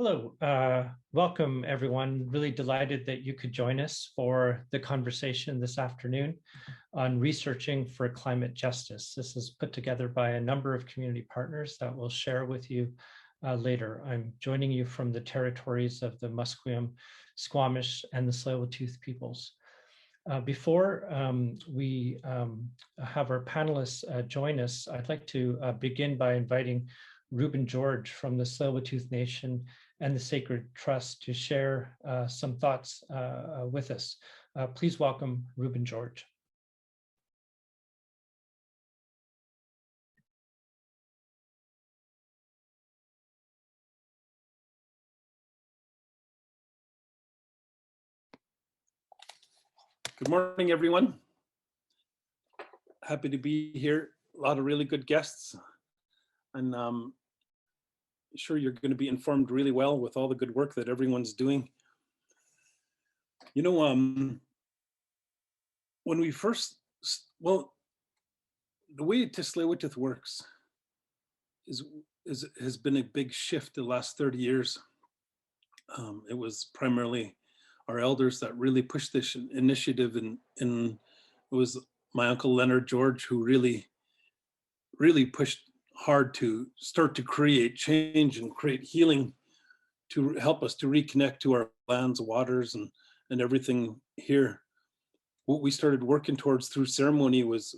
Hello, welcome everyone. Really delighted that you could join us for the conversation this afternoon on researching for climate justice. This is put together by a number of community partners that we'll share with you later. I'm joining you from the territories of the Musqueam, Squamish, and the Tsleil-Waututh peoples. Before we have our panelists join us, I'd like to begin by inviting Reuben George from the Tsleil-Waututh Nation and the Sacred Trust to share some thoughts with us. Please welcome Reuben George. Good morning, everyone. Happy to be here. A lot of really good guests. And I'm sure you're going to be informed really well with all the good work that everyone's doing. You know, when we first, well, the way Tsleil-Waututh works has been a big shift the last 30 years. It was primarily our elders that really pushed this initiative, and it was my uncle Leonard George who really pushed hard to start to create change and create healing to help us to reconnect to our lands, waters, and everything here. What we started working towards through ceremony was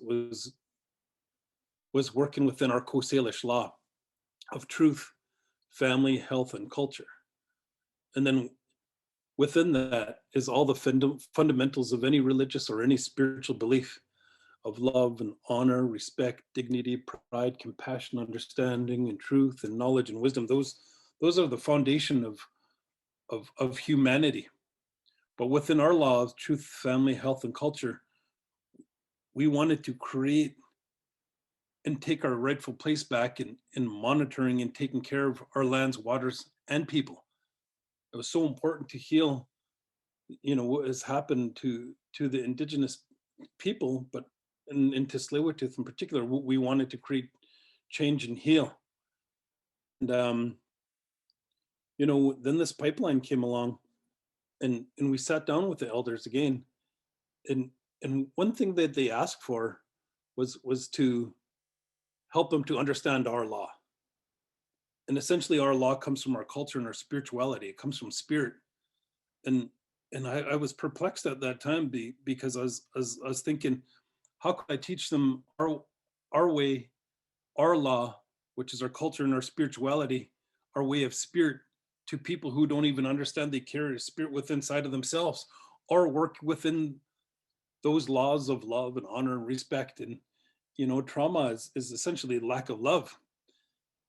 working within our Coast Salish law of truth, family, health, and culture. And then within that is all the fundamentals of any religious or any spiritual belief of love and honor, respect, dignity, pride, compassion, understanding, and truth, and knowledge and wisdom. Those are the foundation of humanity. But within our law of truth, family, health, and culture, we wanted to create and take our rightful place back in monitoring and taking care of our lands, waters, and people. It was so important to heal, you know, what has happened to the indigenous people, but in Tsleil-Waututh in particular, we wanted to create change and heal. And you know, then this pipeline came along, and we sat down with the elders again, and one thing that they asked for was to help them to understand our law. And essentially our law comes from our culture and our spirituality. It comes from spirit. And I was perplexed at that time because I was thinking, how could I teach them our way, our law, which is our culture and our spirituality, our way of spirit, to people who don't even understand they carry a spirit within inside of themselves, or work within those laws of love and honor and respect. And you know, trauma is essentially lack of love.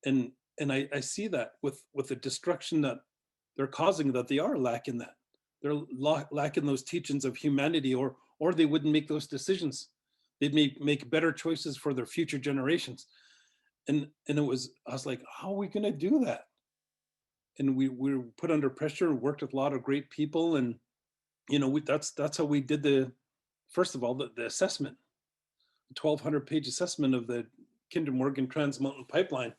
And I see that with the destruction that they're causing, that they are lacking that. They're lacking those teachings of humanity, or they wouldn't make those decisions. They'd make better choices for their future generations. And I was like, how are we gonna do that? And we were put under pressure and worked with a lot of great people. And, you know, that's how we did first of all, the assessment, the 1,200-page assessment of the Kinder Morgan Trans Mountain Pipeline.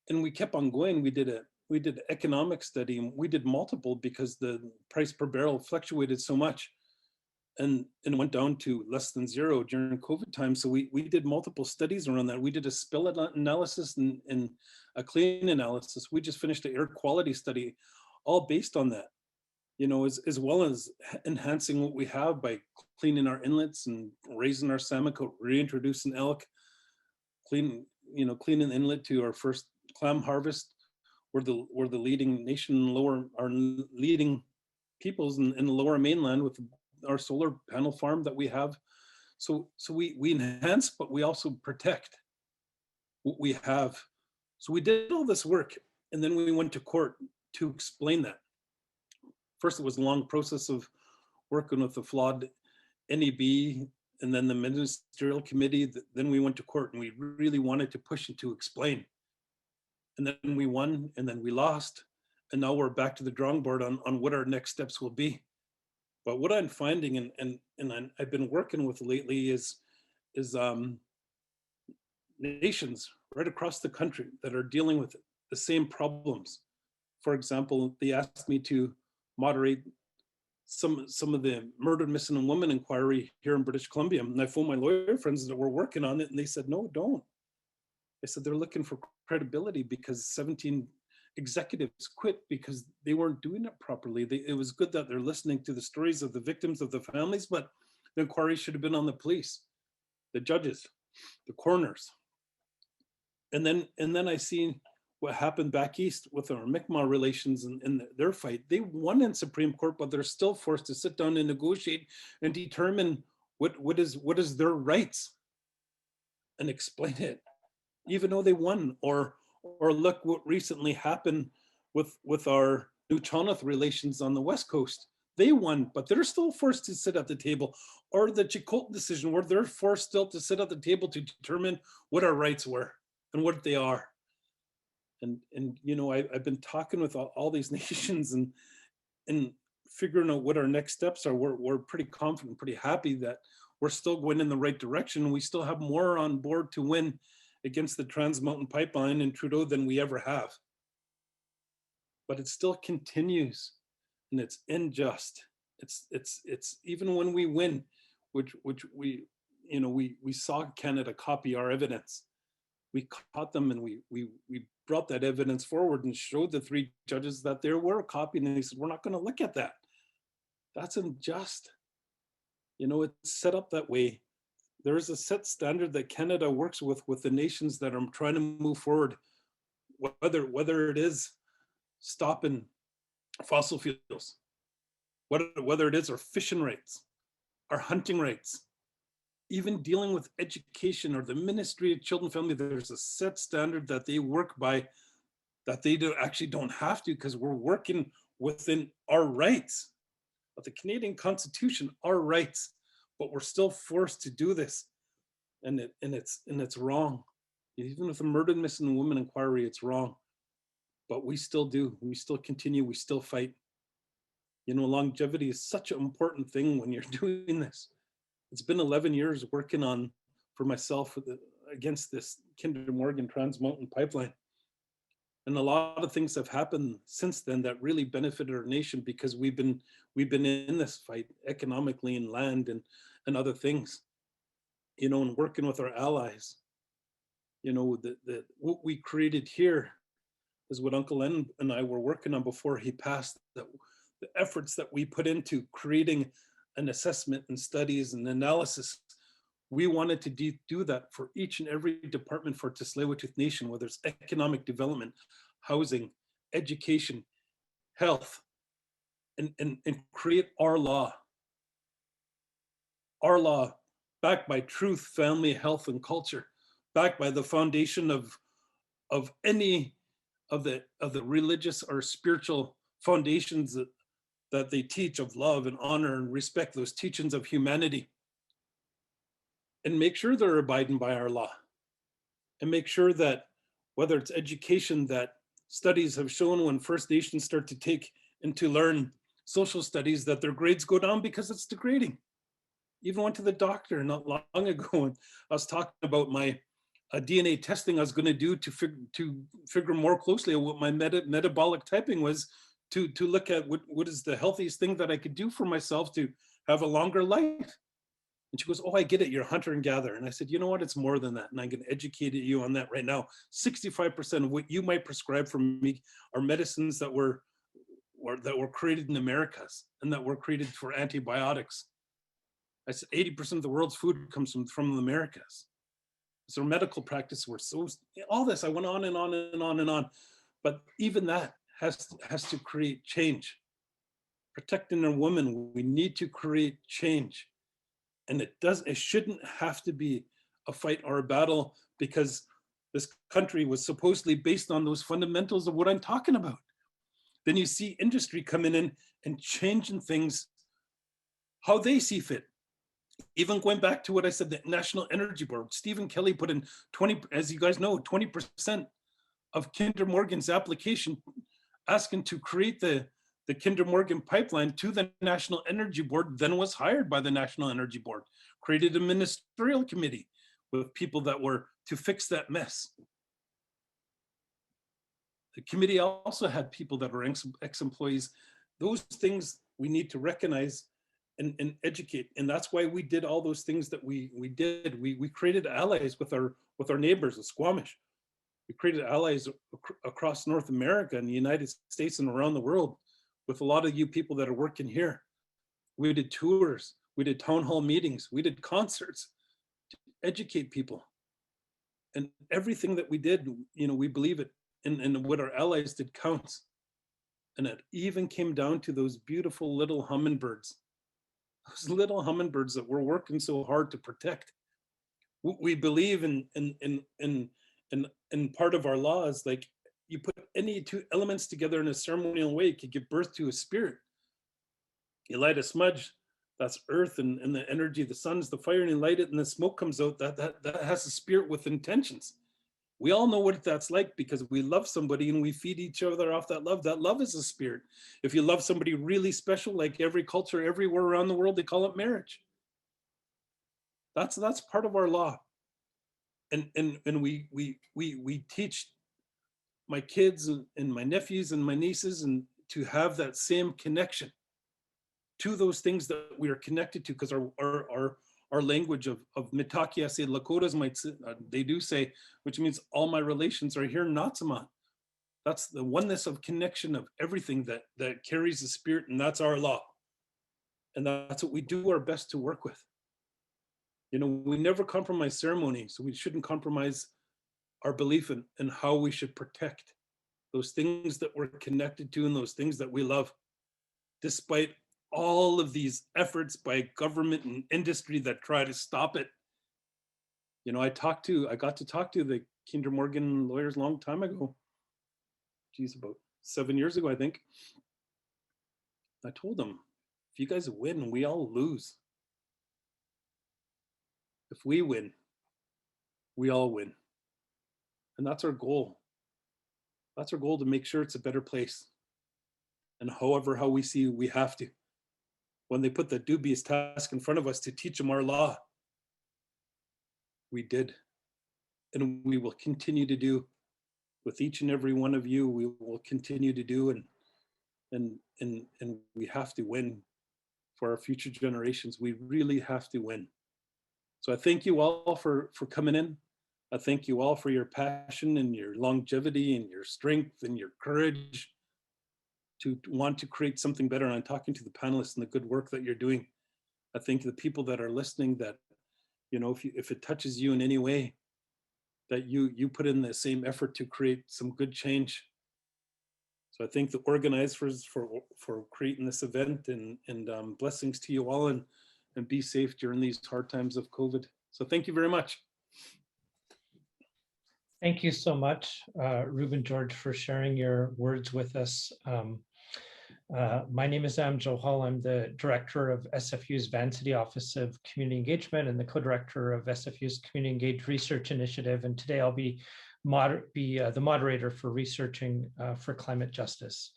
And we kept on going. We did an economic study, and we did multiple because the price per barrel fluctuated so much, and went down to less than zero during COVID time. So we did multiple studies around that. We did a spill analysis and a clean analysis. We just finished an air quality study, all based on that, you know, as well as enhancing what we have by cleaning our inlets and raising our salmon coat, reintroducing elk, cleaning the inlet to our first clam harvest. We're the leading nation, our leading peoples in the lower mainland with our solar panel farm that we have. So we enhance, but we also protect what we have. So we did all this work, and then we went to court to explain that. First, it was a long process of working with the flawed NEB, and then the ministerial committee. Then we went to court, and we really wanted to push and to explain. And then we won, and then we lost, and now we're back to the drawing board on what our next steps will be. But what I'm finding, and I've been working with lately, is nations right across the country that are dealing with the same problems. for example, they asked me to moderate some of the murdered, missing, and women inquiry here in British Columbia. And I phoned my lawyer friends that were working on it, and they said, no, don't. They said they're looking for credibility because 17 executives quit because they weren't doing it properly. It was good that they're listening to the stories of the victims, of the families, but the inquiry should have been on the police, the judges, the coroners. And then I seen what happened back east with our Mi'kmaq relations and their fight. They won in Supreme Court, but they're still forced to sit down and negotiate and determine what is their rights and explain it, even though they won. Or look what recently happened with our Nuu-Chulnauth relations on the West Coast. They won, but they're still forced to sit at the table. Or the Chilcotin decision, where they're forced still to sit at the table to determine what our rights were and what they are. And you know, I've been talking with all these nations and figuring out what our next steps are. We're pretty confident, pretty happy that we're still going in the right direction. We still have more on board to win against the Trans Mountain Pipeline and Trudeau than we ever have. But it still continues, and it's unjust. It's even when we win, which we, you know, we saw Canada copy our evidence. We caught them, and we brought that evidence forward and showed the 3 judges that there were copying, and they said, we're not going to look at that. That's unjust. You know, it's set up that way. There is a set standard that Canada works with the nations that are trying to move forward, whether it is stopping fossil fuels, whether it is our fishing rights, our hunting rights, even dealing with education or the Ministry of Children and Family. There's a set standard that they work by that they actually don't have to, because we're working within our rights of the Canadian Constitution, our rights, but we're still forced to do this, and it's wrong. Even with the murdered, missing women inquiry, it's wrong, but we still do. We still continue. We still fight. You know, longevity is such an important thing when you're doing this. It's been 11 years working on for myself against this Kinder Morgan Trans Mountain Pipeline. And a lot of things have happened since then that really benefited our nation, because we've been in this fight economically and land and other things, you know, and working with our allies. You know, what we created here is what Uncle Len and I were working on before he passed, the efforts that we put into creating an assessment and studies and analysis. We wanted to do that for each and every department for Tsleil-Waututh Nation, whether it's economic development, housing, education, health, and create our law backed by truth, family, health, and culture, backed by the foundation of any of the religious or spiritual foundations that they teach of love and honor and respect, those teachings of humanity. And make sure they're abiding by our law, and make sure that whether it's education, that studies have shown when First Nations start to take and to learn social studies, that their grades go down because it's degrading. Even went to the doctor not long ago, and I was talking about my DNA testing I was going to do to figure more closely at what my metabolic typing was, to look at what is the healthiest thing that I could do for myself to have a longer life. And she goes, oh, I get it. You're a hunter and gatherer. And I said, you know what? It's more than that. And I'm going to educate you on that right now. 65% of what you might prescribe from me are medicines that were created in the Americas and that were created for antibiotics. I said, 80% of the world's food comes from the Americas. So medical practice, all this, I went on and on and on and on. But even that has to create change. Protecting a woman, we need to create change. And it shouldn't have to be a fight or a battle, because this country was supposedly based on those fundamentals of what I'm talking about. Then you see industry coming in and changing things how they see fit. Even going back to what I said, the National Energy Board, Stephen Kelly put in 20, as you guys know, 20% of Kinder Morgan's application asking to create the Kinder Morgan pipeline to the National Energy Board, then was hired by the National Energy Board, created a ministerial committee with people that were to fix that mess. The committee also had people that were ex-employees. Those things we need to recognize and educate. And that's why we did all those things that we did. We created allies with our neighbors, the Squamish. We created allies across North America and the United States and around the world with a lot of you people that are working here. We did tours, we did town hall meetings, we did concerts to educate people. And everything that we did, you know, we believe it. And what our allies did counts. And it even came down to those beautiful little hummingbirds, those little hummingbirds that we're working so hard to protect. We believe in part of our law is like, you put any two elements together in a ceremonial way, it could give birth to a spirit. You light a smudge, that's earth and the energy of the sun is the fire, and you light it and the smoke comes out, that has a spirit with intentions. We all know what that's like because we love somebody and we feed each other off that love. That love is a spirit. If you love somebody really special, like every culture everywhere around the world, they call it marriage. That's part of our law. And we teach my kids and my nephews and my nieces and to have that same connection to those things that we are connected to, because our language of Mitakiase Lakotas might they do say, which means all my relations are here, Natsaman. That's the oneness of connection of everything that carries the spirit, and that's our law. And that's what we do our best to work with. You know, we never compromise ceremony, so we shouldn't compromise our belief in how we should protect those things that we're connected to and those things that we love, despite all of these efforts by government and industry that try to stop it. You know, I got to talk to the Kinder Morgan lawyers a long time ago. Geez, about 7 years ago, I think. I told them, if you guys win, we all lose. If we win, we all win. And that's our goal. That's our goal, to make sure it's a better place. And how we see, we have to. When they put the dubious task in front of us to teach them our law, we did. And we will continue to do with each and every one of you. We will continue to do, and we have to win for our future generations. We really have to win. So I thank you all for coming in. I thank you all for your passion and your longevity and your strength and your courage to want to create something better. And I'm talking to the panelists and the good work that you're doing. I think the people that are listening, that, you know, if it touches you in any way, that you put in the same effort to create some good change. So I thank the organizers for creating this event, and blessings to you all, and be safe during these hard times of COVID. So thank you very much. Thank you so much, Ruben George, for sharing your words with us. My name is Am Johal. I'm the director of SFU's Vancity Office of Community Engagement and the co-director of SFU's Community Engaged Research Initiative. And today I'll be the moderator for Researching for Climate Justice.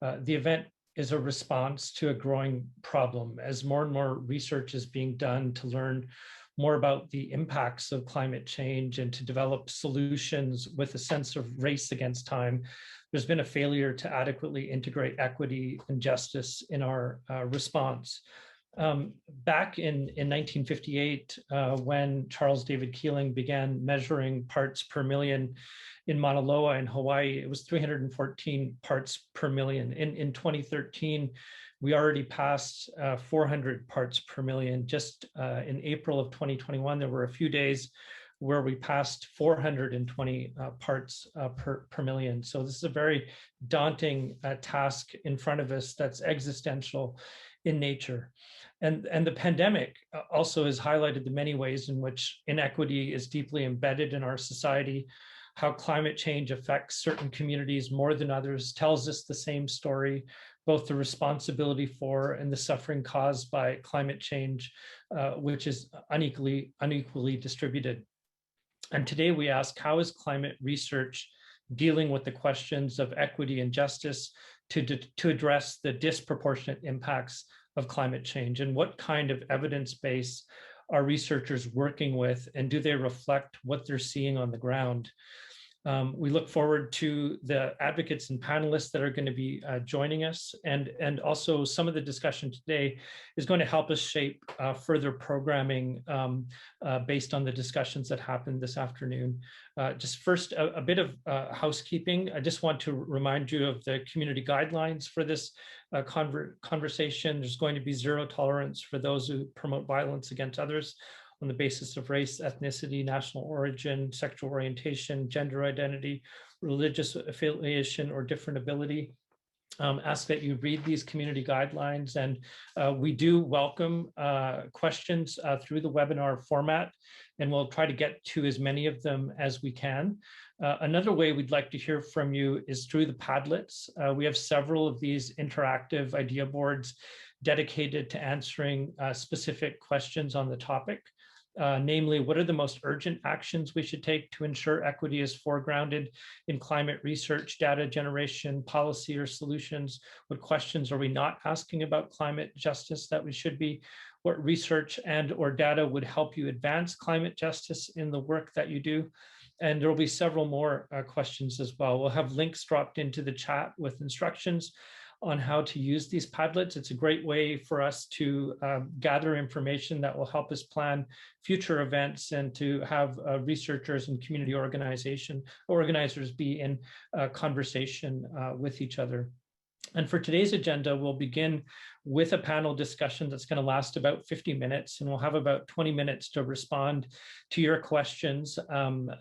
The event is a response to a growing problem as more and more research is being done to learn more about the impacts of climate change and to develop solutions with a sense of race against time. There's been a failure to adequately integrate equity and justice in our response. Back in 1958, when Charles David Keeling began measuring parts per million in Mauna Loa in Hawaii, it was 314 parts per million. In 2013, we already passed 400 parts per million. Just in April of 2021, there were a few days where we passed 420 parts per million. So this is a very daunting task in front of us that's existential in nature. And the pandemic also has highlighted the many ways in which inequity is deeply embedded in our society. How climate change affects certain communities more than others tells us the same story, both the responsibility for and the suffering caused by climate change, which is unequally distributed. And today we ask, how is climate research dealing with the questions of equity and justice to address the disproportionate impacts of climate change? And what kind of evidence base are researchers working with, and do they reflect what they're seeing on the ground? We look forward to the advocates and panelists that are going to be joining us. And also some of the discussion today is going to help us shape further programming based on the discussions that happened this afternoon. Just first, a bit of housekeeping. I just want to remind you of the community guidelines for this conversation. There's going to be zero tolerance for those who promote violence against others on the basis of race, ethnicity, national origin, sexual orientation, gender identity, religious affiliation, or different ability. Ask that you read these community guidelines, and we do welcome questions through the webinar format, and we'll try to get to as many of them as we can. Another way we'd like to hear from you is through the Padlets. We have several of these interactive idea boards dedicated to answering specific questions on the topic. Namely, what are the most urgent actions we should take to ensure equity is foregrounded in climate research, data generation, policy, or solutions? What questions are we not asking about climate justice that we should be? What research and or data would help you advance climate justice in the work that you do? And there will be several more questions as well. We'll have links dropped into the chat with instructions on how to use these Padlets. It's a great way for us to gather information that will help us plan future events and to have researchers and community organizers be in conversation with each other. And for today's agenda, we'll begin with a panel discussion that's going to last about 50 minutes, and we'll have about 20 minutes to respond to your questions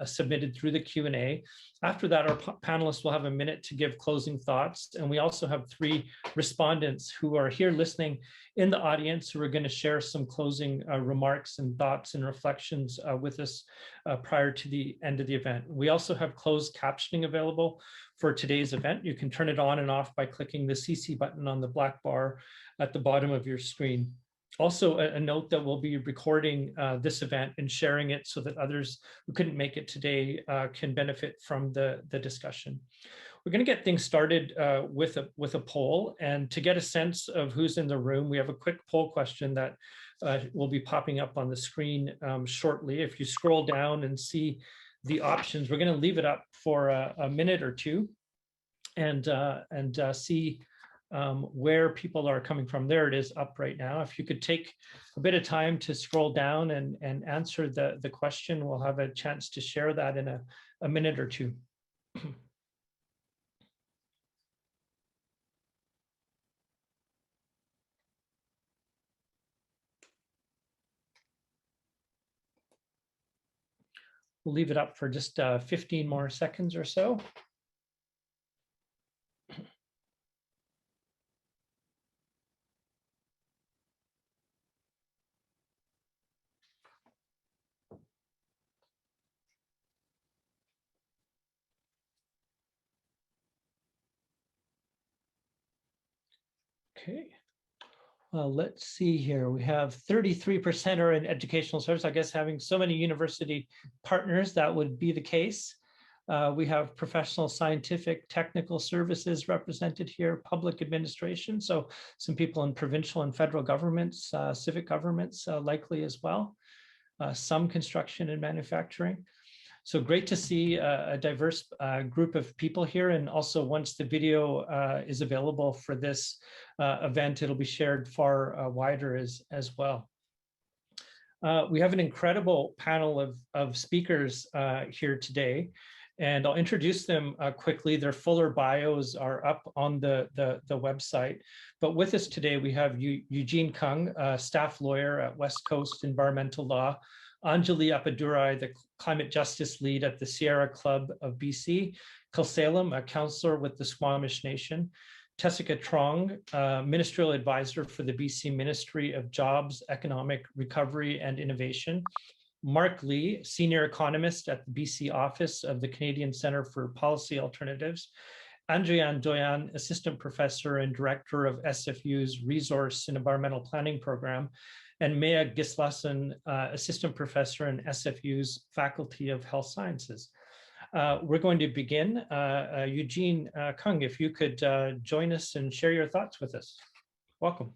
submitted through the Q&A. After that, our panelists will have a minute to give closing thoughts, and we also have 3 respondents who are here listening in the audience who are going to share some closing remarks and thoughts and reflections with us prior to the end of the event. We also have closed captioning available for today's event. You can turn it on and off by clicking the CC button on the black bar at the bottom of your screen. Also, a note that we'll be recording this event and sharing it so that others who couldn't make it today can benefit from the discussion. We're going to get things started with a poll, and to get a sense of who's in the room, we have a quick poll question that will be popping up on the screen shortly. If you scroll down and see the options, we're going to leave it up for a minute or two and see where people are coming from. There it is up right now. If you could take a bit of time to scroll down and answer the question, we'll have a chance to share that in a minute or two. We'll leave it up for just 15 more seconds or so. Okay. Well, let's see here. We have 33% are in educational service. I guess having so many university partners, that would be the case. We have professional, scientific, technical services represented here, public administration. So some people in provincial and federal governments, civic governments likely as well. Some construction and manufacturing. So great to see a diverse group of people here. And also once the video is available for this event, it'll be shared far wider as well. We have an incredible panel of speakers here today, and I'll introduce them quickly. Their fuller bios are up on the website. But with us today, we have Eugene Kung, a staff lawyer at West Coast Environmental Law, Anjali Gupta, the climate justice lead at the Sierra Club of BC, Salem, a counselor with the Squamish Nation, Tessica Trong, ministerial advisor for the BC Ministry of Jobs, Economic Recovery and Innovation, Mark Lee, senior economist at the BC office of the Canadian Centre for Policy Alternatives, Andrian Doyan, assistant professor and director of SFU's Resource and Environmental Planning Program, and Maya Gislason, assistant professor in SFU's Faculty of Health Sciences. We're going to begin. Eugene Kung, if you could join us and share your thoughts with us. Welcome.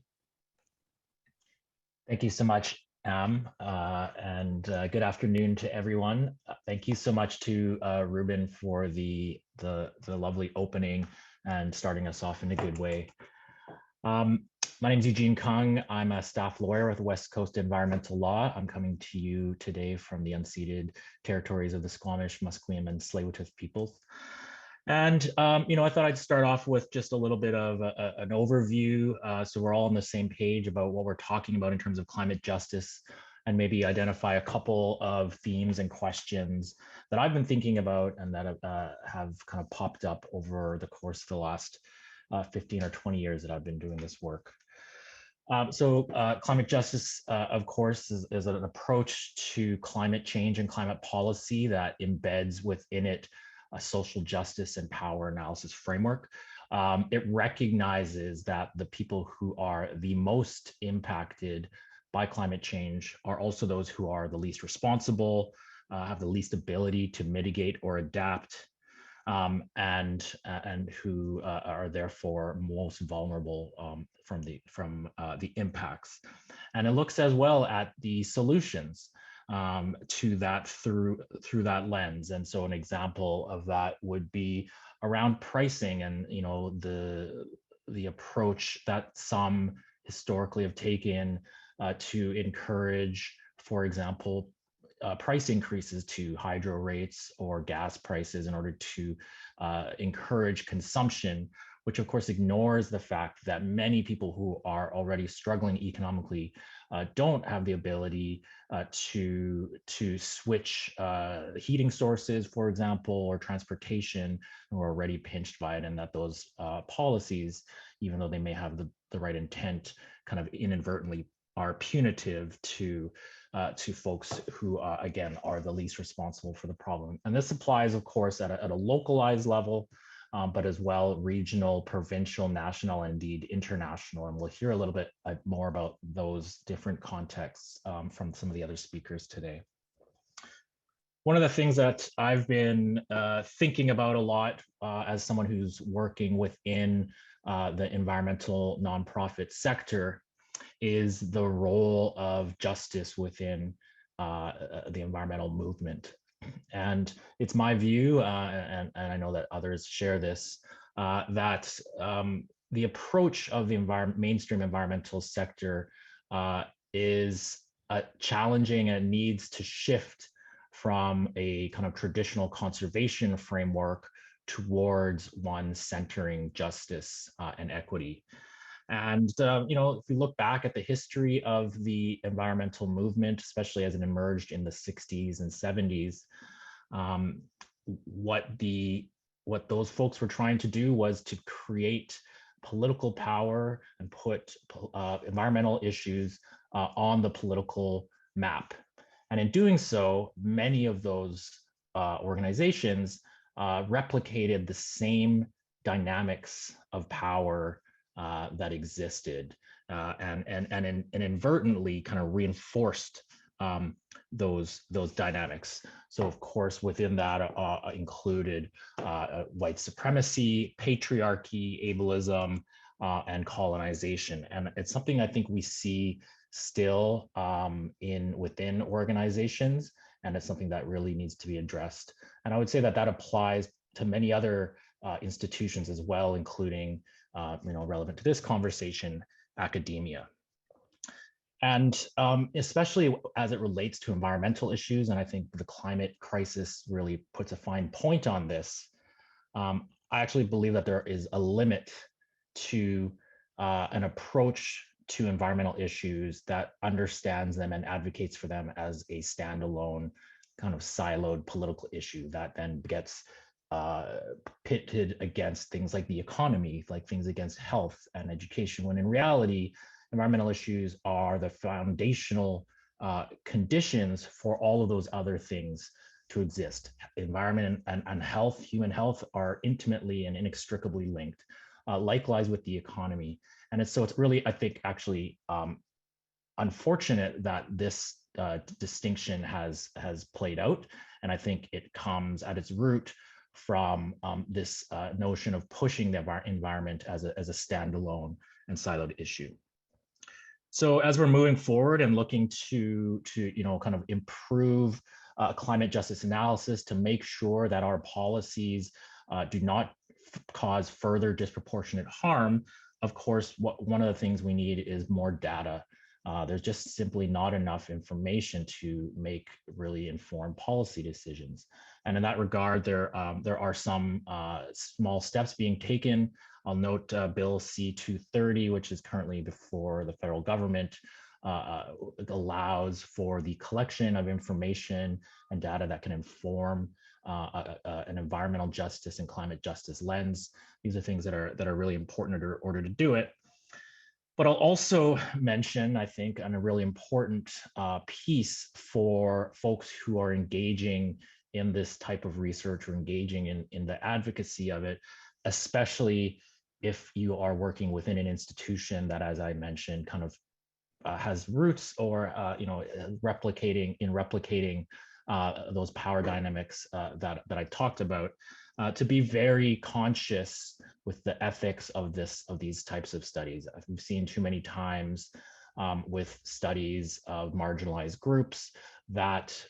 Thank you so much. and good afternoon to everyone. Thank you so much to Ruben for the lovely opening and starting us off in a good way. My name is Eugene Kung. I'm a staff lawyer with West Coast Environmental Law. I'm coming to you today from the unceded territories of the Squamish, Musqueam, and Tsleil-Waututh peoples. And, I thought I'd start off with just a little bit of an overview, so we're all on the same page about what we're talking about in terms of climate justice, and maybe identify a couple of themes and questions that I've been thinking about and that have kind of popped up over the course of the last 15 or 20 years that I've been doing this work. Climate justice, of course, is an approach to climate change and climate policy that embeds within it a social justice and power analysis framework. It recognizes that the people who are the most impacted by climate change are also those who are the least responsible, have the least ability to mitigate or adapt, and who are therefore most vulnerable from the impacts. And it looks as well at the solutions to that through that lens. And so an example of that would be around pricing and the approach that some historically have taken to encourage, for example, price increases to hydro rates or gas prices in order to encourage consumption, which of course ignores the fact that many people who are already struggling economically don't have the ability to switch heating sources, for example, or transportation, and are already pinched by it, and that those policies, even though they may have the right intent, kind of inadvertently are punitive to folks who, again, are the least responsible for the problem. And this applies, of course, at a localized level, but as well regional, provincial, national, and indeed international. And we'll hear a little bit more about those different contexts from some of the other speakers today. One of the things that I've been thinking about a lot as someone who's working within the environmental nonprofit sector is the role of justice within the environmental movement. And it's my view, and I know that others share this, that the approach of the mainstream environmental sector is challenging and needs to shift from a kind of traditional conservation framework towards one centering justice and equity. And, if we look back at the history of the environmental movement, especially as it emerged in the 60s and 70s, what those folks were trying to do was to create political power and put environmental issues on the political map. And in doing so, many of those organizations replicated the same dynamics of power that existed and inadvertently kind of reinforced those dynamics. So of course, within that included white supremacy, patriarchy, ableism, and colonization. And it's something I think we see still within organizations, and it's something that really needs to be addressed. And I would say that applies to many other institutions as well, including relevant to this conversation, academia. And especially as it relates to environmental issues, and I think the climate crisis really puts a fine point on this, I actually believe that there is a limit to an approach to environmental issues that understands them and advocates for them as a standalone kind of siloed political issue that then gets pitted against things like the economy, like things against health and education, when in reality, environmental issues are the foundational conditions for all of those other things to exist. Environment and health, human health, are intimately and inextricably linked. Likewise with the economy. And it's really, I think, actually unfortunate that this distinction has played out. And I think it comes at its root from this notion of pushing the environment as a standalone and siloed issue. So as we're moving forward and looking to kind of improve climate justice analysis to make sure that our policies do not cause further disproportionate harm, of course, one of the things we need is more data. There's just simply not enough information to make really informed policy decisions. And in that regard, there are some small steps being taken. I'll note Bill C-230, which is currently before the federal government, allows for the collection of information and data that can inform an environmental justice and climate justice lens. These are things that are really important in order to do it. But I'll also mention, I think, on a really important piece for folks who are engaging in this type of research or engaging in the advocacy of it, especially if you are working within an institution that, as I mentioned, kind of has roots or replicating those power dynamics that I talked about, to be very conscious with the ethics of these types of studies. We've seen too many times with studies of marginalized groups that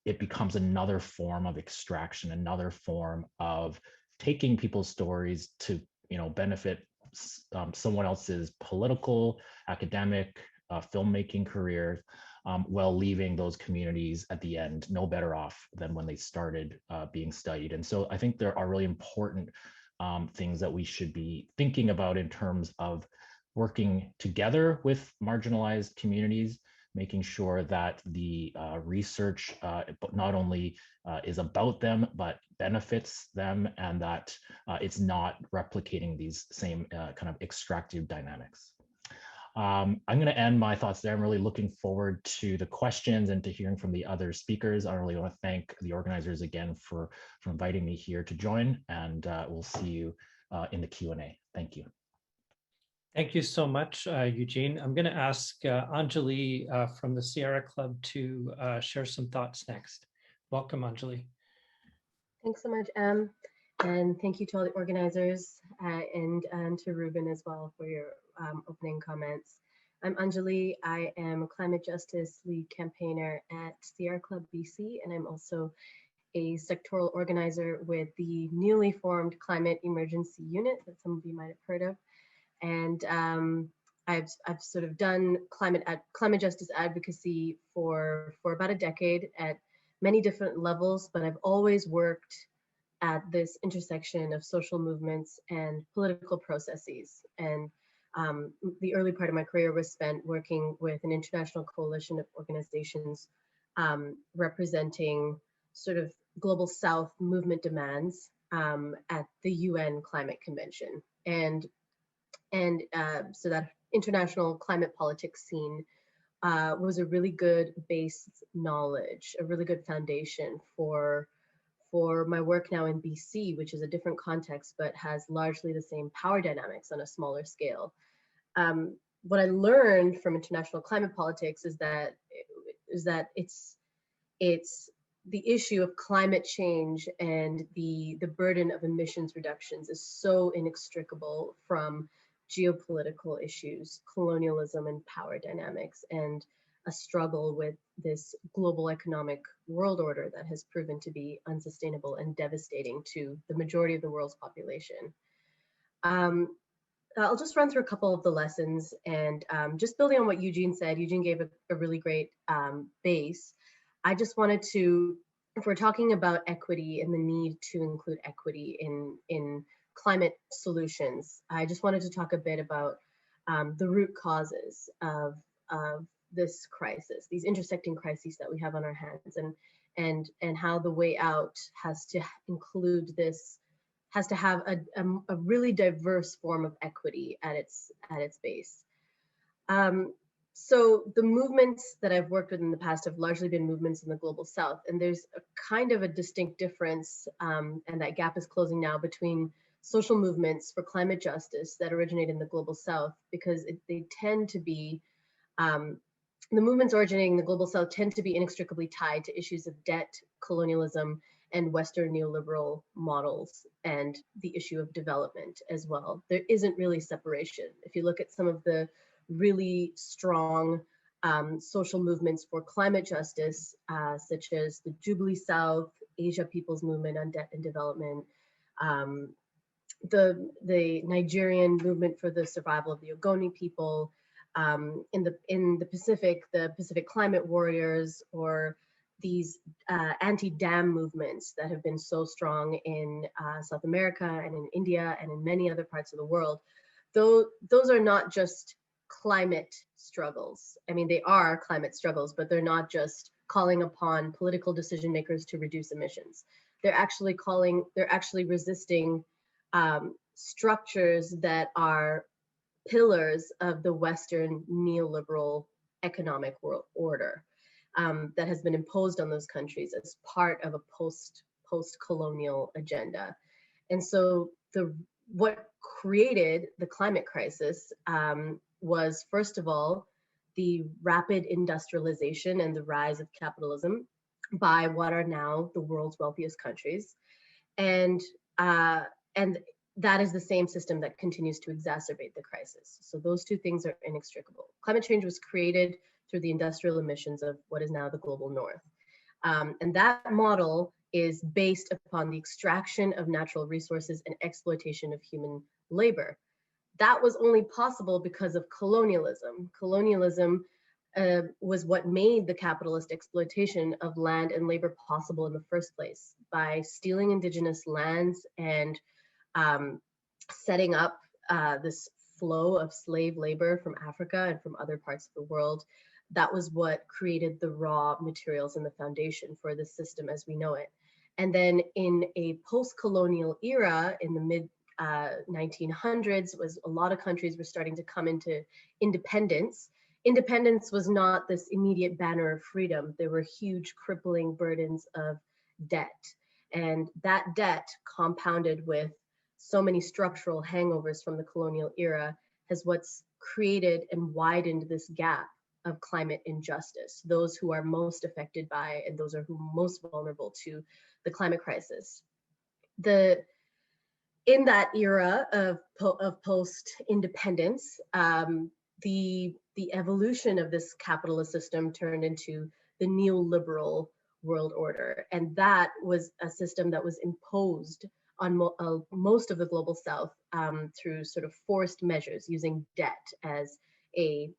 it becomes another form of extraction, another form of taking people's stories to benefit someone else's political, academic, filmmaking career, while leaving those communities at the end no better off than when they started being studied. And so I think there are really important things that we should be thinking about in terms of working together with marginalized communities, making sure that the research not only is about them, but benefits them, and that it's not replicating these same kind of extractive dynamics. I'm going to end my thoughts there. I'm really looking forward to the questions and to hearing from the other speakers. I really want to thank the organizers again for inviting me here to join, and we'll see you in the Q&A. Thank you. Thank you so much, Eugene. I'm going to ask Anjali from the Sierra Club to share some thoughts next. Welcome, Anjali. Thanks so much, Em. And thank you to all the organizers and to Ruben as well for your opening comments. I'm Anjali. I am a climate justice lead campaigner at Sierra Club BC, and I'm also a sectoral organizer with the newly formed Climate Emergency Unit that some of you might have heard of. And I've sort of done climate justice advocacy for about a decade at many different levels, but I've always worked at this intersection of social movements and political processes. And the early part of my career was spent working with an international coalition of organizations representing sort of global South movement demands at the UN Climate Convention. And so that international climate politics scene was a really good base knowledge, a really good foundation for my work now in BC, which is a different context, but has largely the same power dynamics on a smaller scale. What I learned from international climate politics is that it's the issue of climate change and the burden of emissions reductions is so inextricable from geopolitical issues, colonialism and power dynamics, and a struggle with this global economic world order that has proven to be unsustainable and devastating to the majority of the world's population. I'll just run through a couple of the lessons, and just building on what Eugene said. Eugene gave a really great base. I just wanted to, if we're talking about equity and the need to include equity in climate solutions, I just wanted to talk a bit about the root causes of this crisis, these intersecting crises that we have on our hands, and how the way out has to include this, has to have a really diverse form of equity at its base. So the movements that I've worked with in the past have largely been movements in the global South, and there's a kind of a distinct difference, and that gap is closing now, between social movements for climate justice that originate in the global South, because they tend to be, the movements originating in the global South tend to be inextricably tied to issues of debt, colonialism, and Western neoliberal models, and the issue of development as well. There isn't really separation. If you look at some of the really strong social movements for climate justice, such as the Jubilee South, Asia People's Movement on Debt and Development, the Nigerian movement for the survival of the Ogoni people, in the Pacific, the Pacific Climate Warriors, or these anti-dam movements that have been so strong in South America and in India and in many other parts of the world. Though those are not just climate struggles. I mean, they are climate struggles, but they're not just calling upon political decision makers to reduce emissions. They're actually resisting structures that are pillars of the Western neoliberal economic world order that has been imposed on those countries as part of a post-colonial agenda. And so what created the climate crisis was, first of all, the rapid industrialization and the rise of capitalism by what are now the world's wealthiest countries. And that is the same system that continues to exacerbate the crisis. So those two things are inextricable. Climate change was created through the industrial emissions of what is now the global north. And that model is based upon the extraction of natural resources and exploitation of human labor. That was only possible because of colonialism. Colonialism was what made the capitalist exploitation of land and labor possible in the first place, by stealing indigenous lands and setting up this flow of slave labor from Africa and from other parts of the world. That was what created the raw materials and the foundation for the system as we know it. And then in a post-colonial era in the mid 1900s, was a lot of countries were starting to come into independence. Independence was not this immediate banner of freedom. There were huge crippling burdens of debt. And that debt, compounded with so many structural hangovers from the colonial era, has what's created and widened this gap of climate injustice. Those who are most affected by, and those are who are most vulnerable to the climate crisis. In that era of post-independence, the evolution of this capitalist system turned into the neoliberal world order. And that was a system that was imposed on most of the global south through sort of forced measures, using debt as a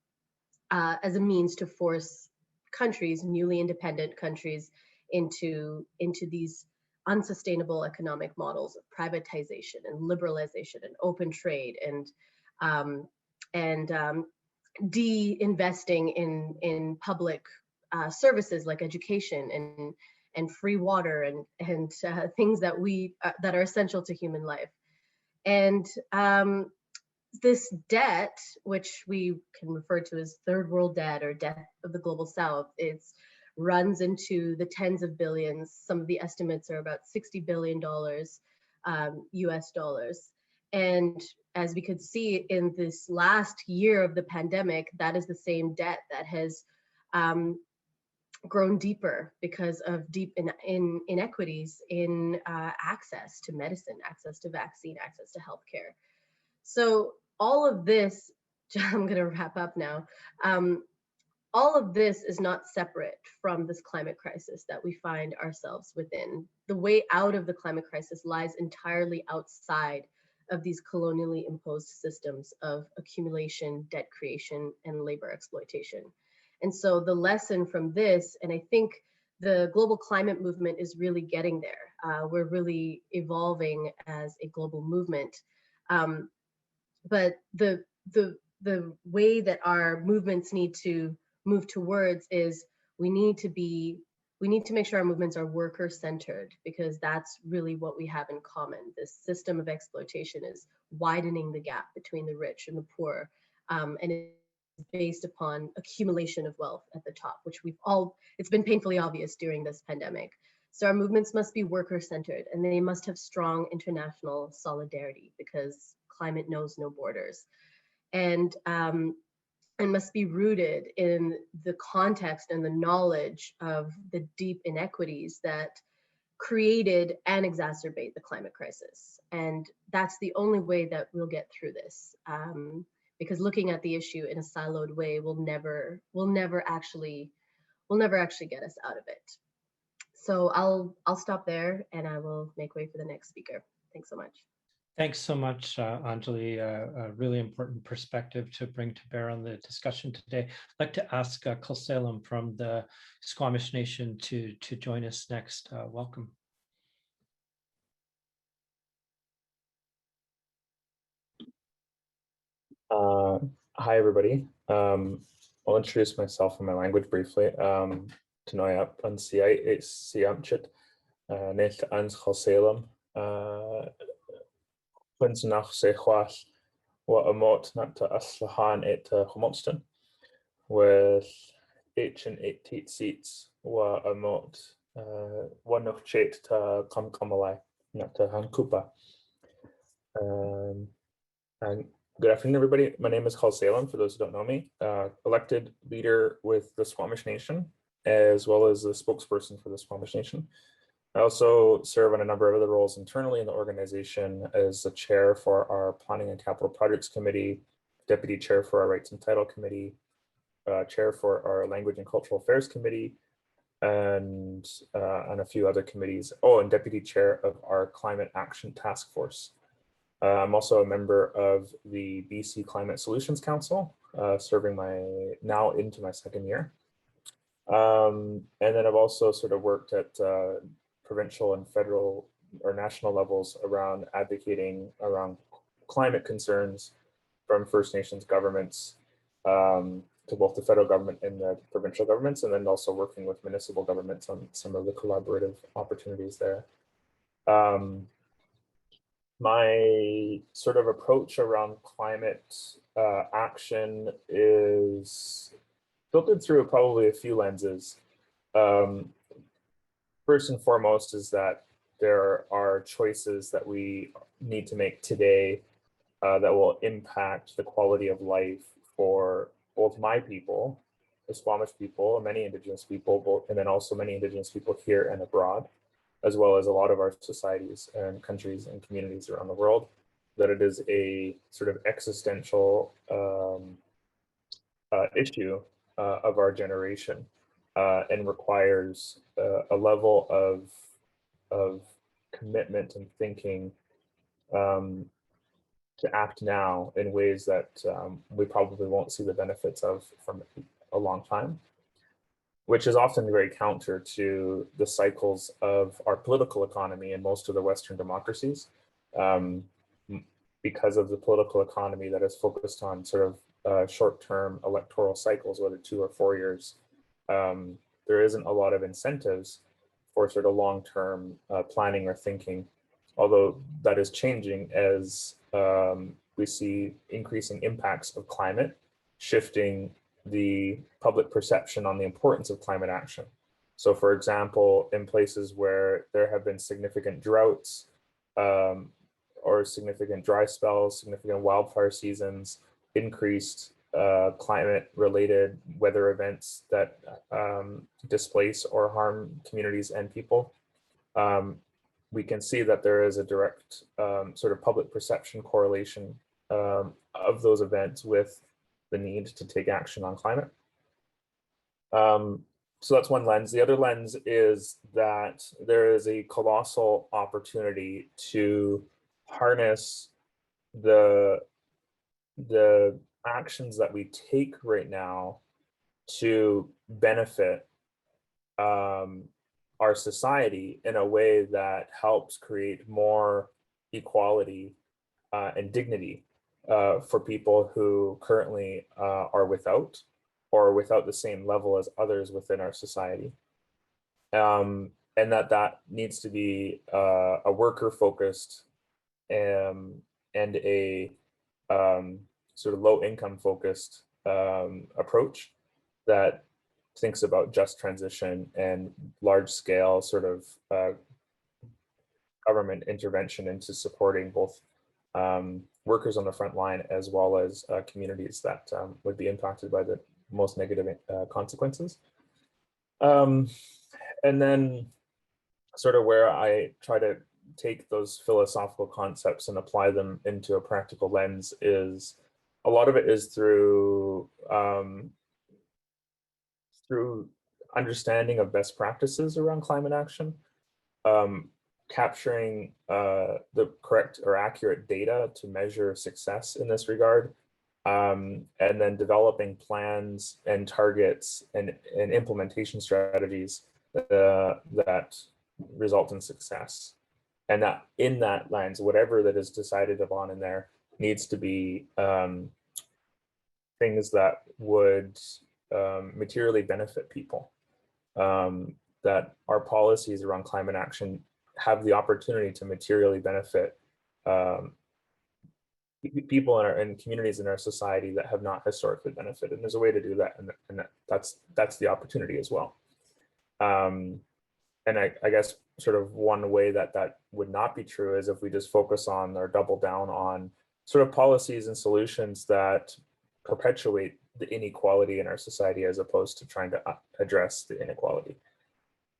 means to force countries, newly independent countries, into these unsustainable economic models of privatization and liberalization and open trade and de-investing in public services like education and free water and things that that are essential to human life. And this debt, which we can refer to as third world debt or debt of the global south, runs into the tens of billions. Some of the estimates are about $60 billion US dollars. And as we could see in this last year of the pandemic, that is the same debt that has grown deeper because of deep inequities in access to medicine, access to vaccine, access to healthcare. So all of this, I'm going to wrap up now. All of this is not separate from this climate crisis that we find ourselves within. The way out of the climate crisis lies entirely outside of these colonially imposed systems of accumulation, debt creation, and labor exploitation. And so the lesson from this, and I think the global climate movement is really getting there. We're really evolving as a global movement. But the way that our movements need to move towards is we need to make sure our movements are worker centered, because that's really what we have in common. This system of exploitation is widening the gap between the rich and the poor, and it's based upon accumulation of wealth at the top, which it's been painfully obvious during this pandemic. So our movements must be worker centered, and they must have strong international solidarity, because climate knows no borders, and must be rooted in the context and the knowledge of the deep inequities that created and exacerbate the climate crisis. And that's the only way that we'll get through this, because looking at the issue in a siloed way will never actually get us out of it. So I'll stop there and I will make way for the next speaker. Thanks so much. Thanks so much, Anjali. A really important perspective to bring to bear on the discussion today. I'd like to ask Salem from the Squamish Nation to join us next. Welcome. Hi, everybody. I'll introduce myself and my language briefly. Tanoia Pancia Siamchit, Nelt Ans Salem, Quins nach Sechwas, what a mot not to Aslahan et Homonston, with H and 8 seats, what a mot, one of Chet to Kamkamalai, not to Hankupa. And good afternoon, everybody. My name is Salem, for those who don't know me, elected leader with the Squamish Nation, as well as the spokesperson for the Squamish Nation. I also serve on a number of other roles internally in the organization as the chair for our Planning and Capital Projects Committee, deputy chair for our Rights and Title Committee, chair for our Language and Cultural Affairs Committee, and a few other committees. Oh, and deputy chair of our Climate Action Task Force. I'm also a member of the BC Climate Solutions Council, serving now into my second year. And then I've also sort of worked at provincial and federal or national levels around advocating around climate concerns from First Nations governments to both the federal government and the provincial governments, and then also working with municipal governments on some of the collaborative opportunities there. My sort of approach around climate action is filtered through probably a few lenses. First and foremost is that there are choices that we need to make today that will impact the quality of life for both my people, the Squamish people, and many Indigenous people, and then also many Indigenous people here and abroad, as well as a lot of our societies and countries and communities around the world, that it is a sort of existential issue of our generation and requires a level of commitment and thinking to act now in ways that we probably won't see the benefits of from a long time, which is often very counter to the cycles of our political economy in most of the Western democracies, because of the political economy that is focused on sort of short-term electoral cycles, whether 2 or 4 years. There isn't a lot of incentives for sort of long-term planning or thinking, although that is changing as we see increasing impacts of climate shifting the public perception on the importance of climate action. So for example, in places where there have been significant droughts or significant dry spells, significant wildfire seasons, increased climate-related weather events that displace or harm communities and people, we can see that there is a direct sort of public perception correlation of those events with the need to take action on climate. So that's one lens. The other lens is that there is a colossal opportunity to harness the actions that we take right now to benefit our society in a way that helps create more equality and dignity for people who currently are without the same level as others within our society. And that needs to be a worker-focused and a sort of low-income focused approach that thinks about just transition and large-scale sort of government intervention into supporting both workers on the front line as well as communities that would be impacted by the most negative consequences. And then sort of where I try to take those philosophical concepts and apply them into a practical lens is a lot of it is through through understanding of best practices around climate action, capturing the correct or accurate data to measure success in this regard, and then developing plans and targets and implementation strategies that result in success. And that in that lens, whatever that is decided upon in there needs to be things that would materially benefit people. That our policies around climate action have the opportunity to materially benefit people in communities in our society that have not historically benefited. And there's a way to do that, and that's the opportunity as well. And I guess sort of one way that would not be true is if we just focus on or double down on sort of policies and solutions that perpetuate the inequality in our society as opposed to trying to address the inequality.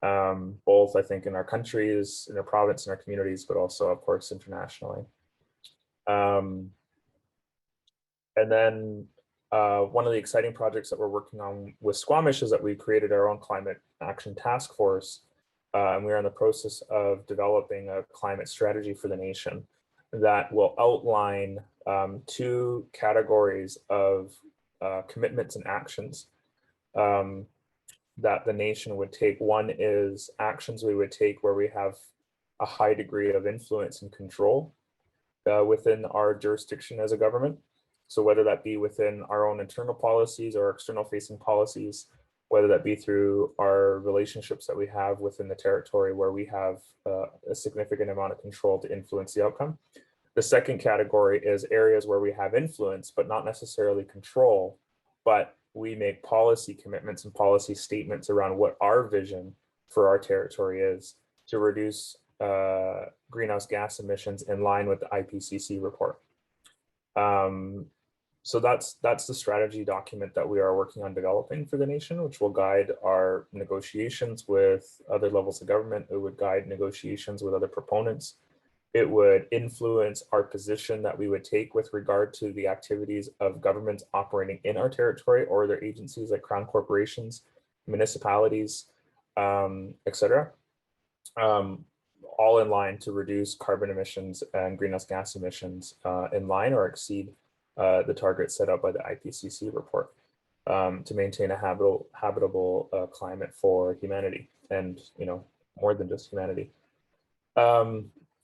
Both, I think, in our countries, in our province, in our communities, but also, of course, internationally. And then one of the exciting projects that we're working on with Squamish is that we created our own climate action task force. And we're in the process of developing a climate strategy for the nation that will outline 2 categories of commitments and actions that the nation would take. One is actions we would take where we have a high degree of influence and control within our jurisdiction as a government. So whether that be within our own internal policies or external facing policies, whether that be through our relationships that we have within the territory where we have a significant amount of control to influence the outcome. The second category is areas where we have influence, but not necessarily control, but we make policy commitments and policy statements around what our vision for our territory is to reduce greenhouse gas emissions in line with the IPCC report. So that's the strategy document that we are working on developing for the nation, which will guide our negotiations with other levels of government. It would guide negotiations with other proponents. It would influence our position that we would take with regard to the activities of governments operating in our territory or their agencies like crown corporations, municipalities, etc. All in line to reduce carbon emissions and greenhouse gas emissions in line or exceed the target set out by the IPCC report to maintain a habitable climate for humanity, and more than just humanity.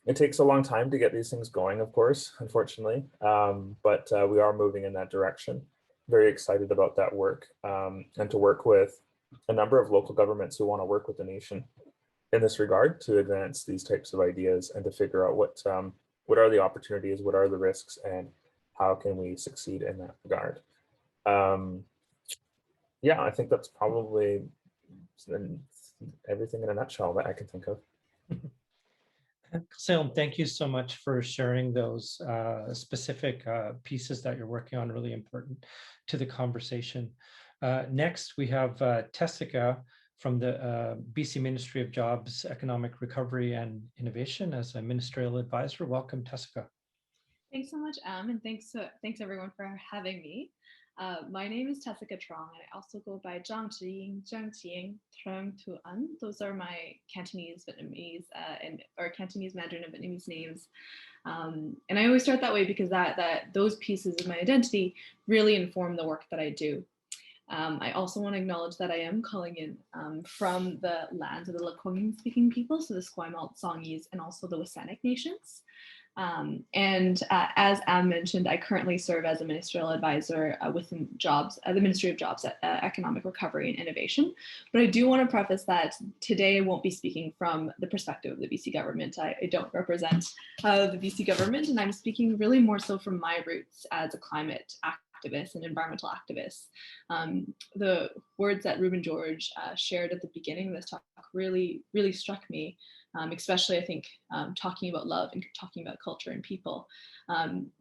It takes a long time to get these things going, of course, unfortunately, but we are moving in that direction. Very excited about that work, and to work with a number of local governments who want to work with the nation in this regard to advance these types of ideas and to figure out what are the opportunities, what are the risks, and how can we succeed in that regard. Yeah, I think that's probably everything in a nutshell that I can think of. Salem, thank you so much for sharing those specific pieces that you're working on, really important to the conversation. Next, we have Tessica from the BC Ministry of Jobs, Economic Recovery and Innovation as a ministerial advisor. Welcome, Tessica. Thanks so much, and thanks everyone for having me. My name is Tessica Trong, and I also go by Zhang Zhiying, Zhang Qiying, Trong Tu An. Those are my Cantonese, Vietnamese, or Cantonese, Mandarin, and Vietnamese names. And I always start that way because those pieces of my identity really inform the work that I do. I also want to acknowledge that I am calling in from the lands of the Lekwungen speaking people, so the Esquimalt, Songhees, and also the WSÁNEĆ nations. As Am mentioned, I currently serve as a ministerial advisor within the Ministry of Jobs, Economic Recovery and Innovation. But I do want to preface that today I won't be speaking from the perspective of the BC government. I don't represent the BC government, and I'm speaking really more so from my roots as a climate activist and environmental activist. The words that Ruben George shared at the beginning of this talk really struck me. especially I think talking about love and talking about culture and people.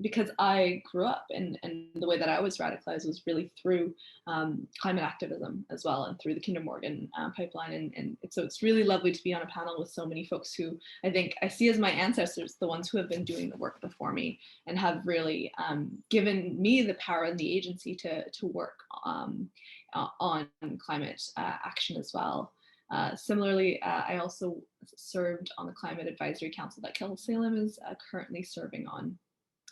Because I grew up and the way that I was radicalized was really through climate activism as well, and through the Kinder Morgan pipeline. And so it's really lovely to be on a panel with so many folks who I think I see as my ancestors, the ones who have been doing the work before me and have really given me the power and the agency to work on climate action as well. Similarly, I also served on the Climate Advisory Council that Salem is currently serving on.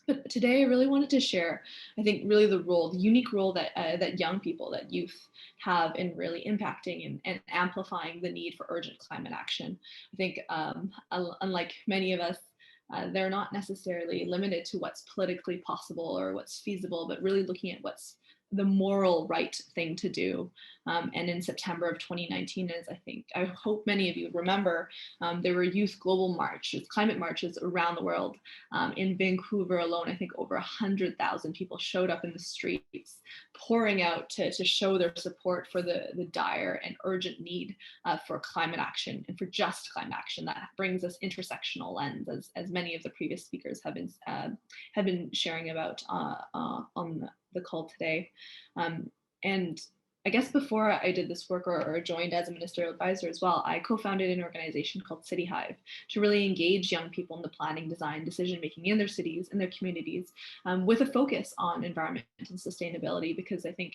But today I really wanted to share, I think, really the unique role that that young people, that youth have in really impacting and amplifying the need for urgent climate action. I think unlike many of us, they're not necessarily limited to what's politically possible or what's feasible, but really looking at what's the moral right thing to do. And in September of 2019, as I hope many of you remember, there were youth global marches, climate marches around the world. In Vancouver alone, I think over 100,000 people showed up in the streets, pouring out to show their support for the dire and urgent need for climate action and for just climate action. That brings us intersectional lens, as many of the previous speakers have been sharing about on the call today. And I guess before I did this work or joined as a ministerial advisor as well, I co-founded an organization called City Hive to really engage young people in the planning, design, decision-making in their cities and their communities, with a focus on environment and sustainability, because I think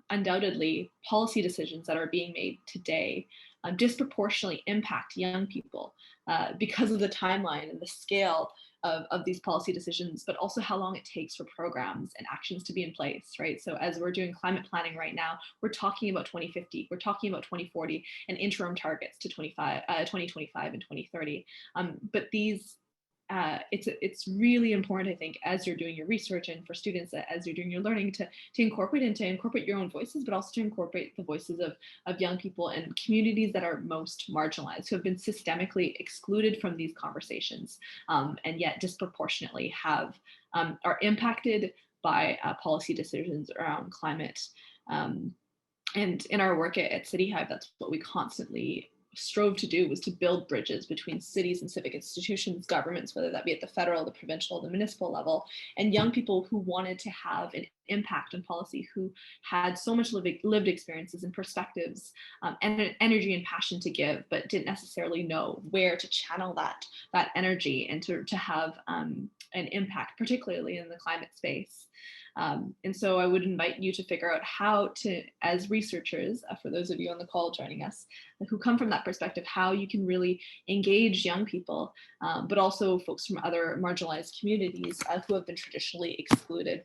undoubtedly policy decisions that are being made today disproportionately impact young people because of the timeline and the scale of these policy decisions, but also how long it takes for programs and actions to be in place, right? So as we're doing climate planning right now, we're talking about 2050, we're talking about 2040 and interim targets to 2025 and 2030. But these, it's really important, I think, as you're doing your research and for students, as you're doing your learning, to incorporate your own voices, but also to incorporate the voices of young people and communities that are most marginalized, who have been systemically excluded from these conversations, and yet disproportionately are impacted by policy decisions around climate. And in our work at City Hive, that's what we constantly strove to do, was to build bridges between cities and civic institutions, governments, whether that be at the federal, the provincial, the municipal level, and young people who wanted to have an impact on policy, who had so much lived experiences and perspectives, and energy and passion to give, but didn't necessarily know where to channel that energy and to have an impact, particularly in the climate space. And so I would invite you to figure out how to, as researchers, for those of you on the call joining us, who come from that perspective, how you can really engage young people, but also folks from other marginalized communities who have been traditionally excluded.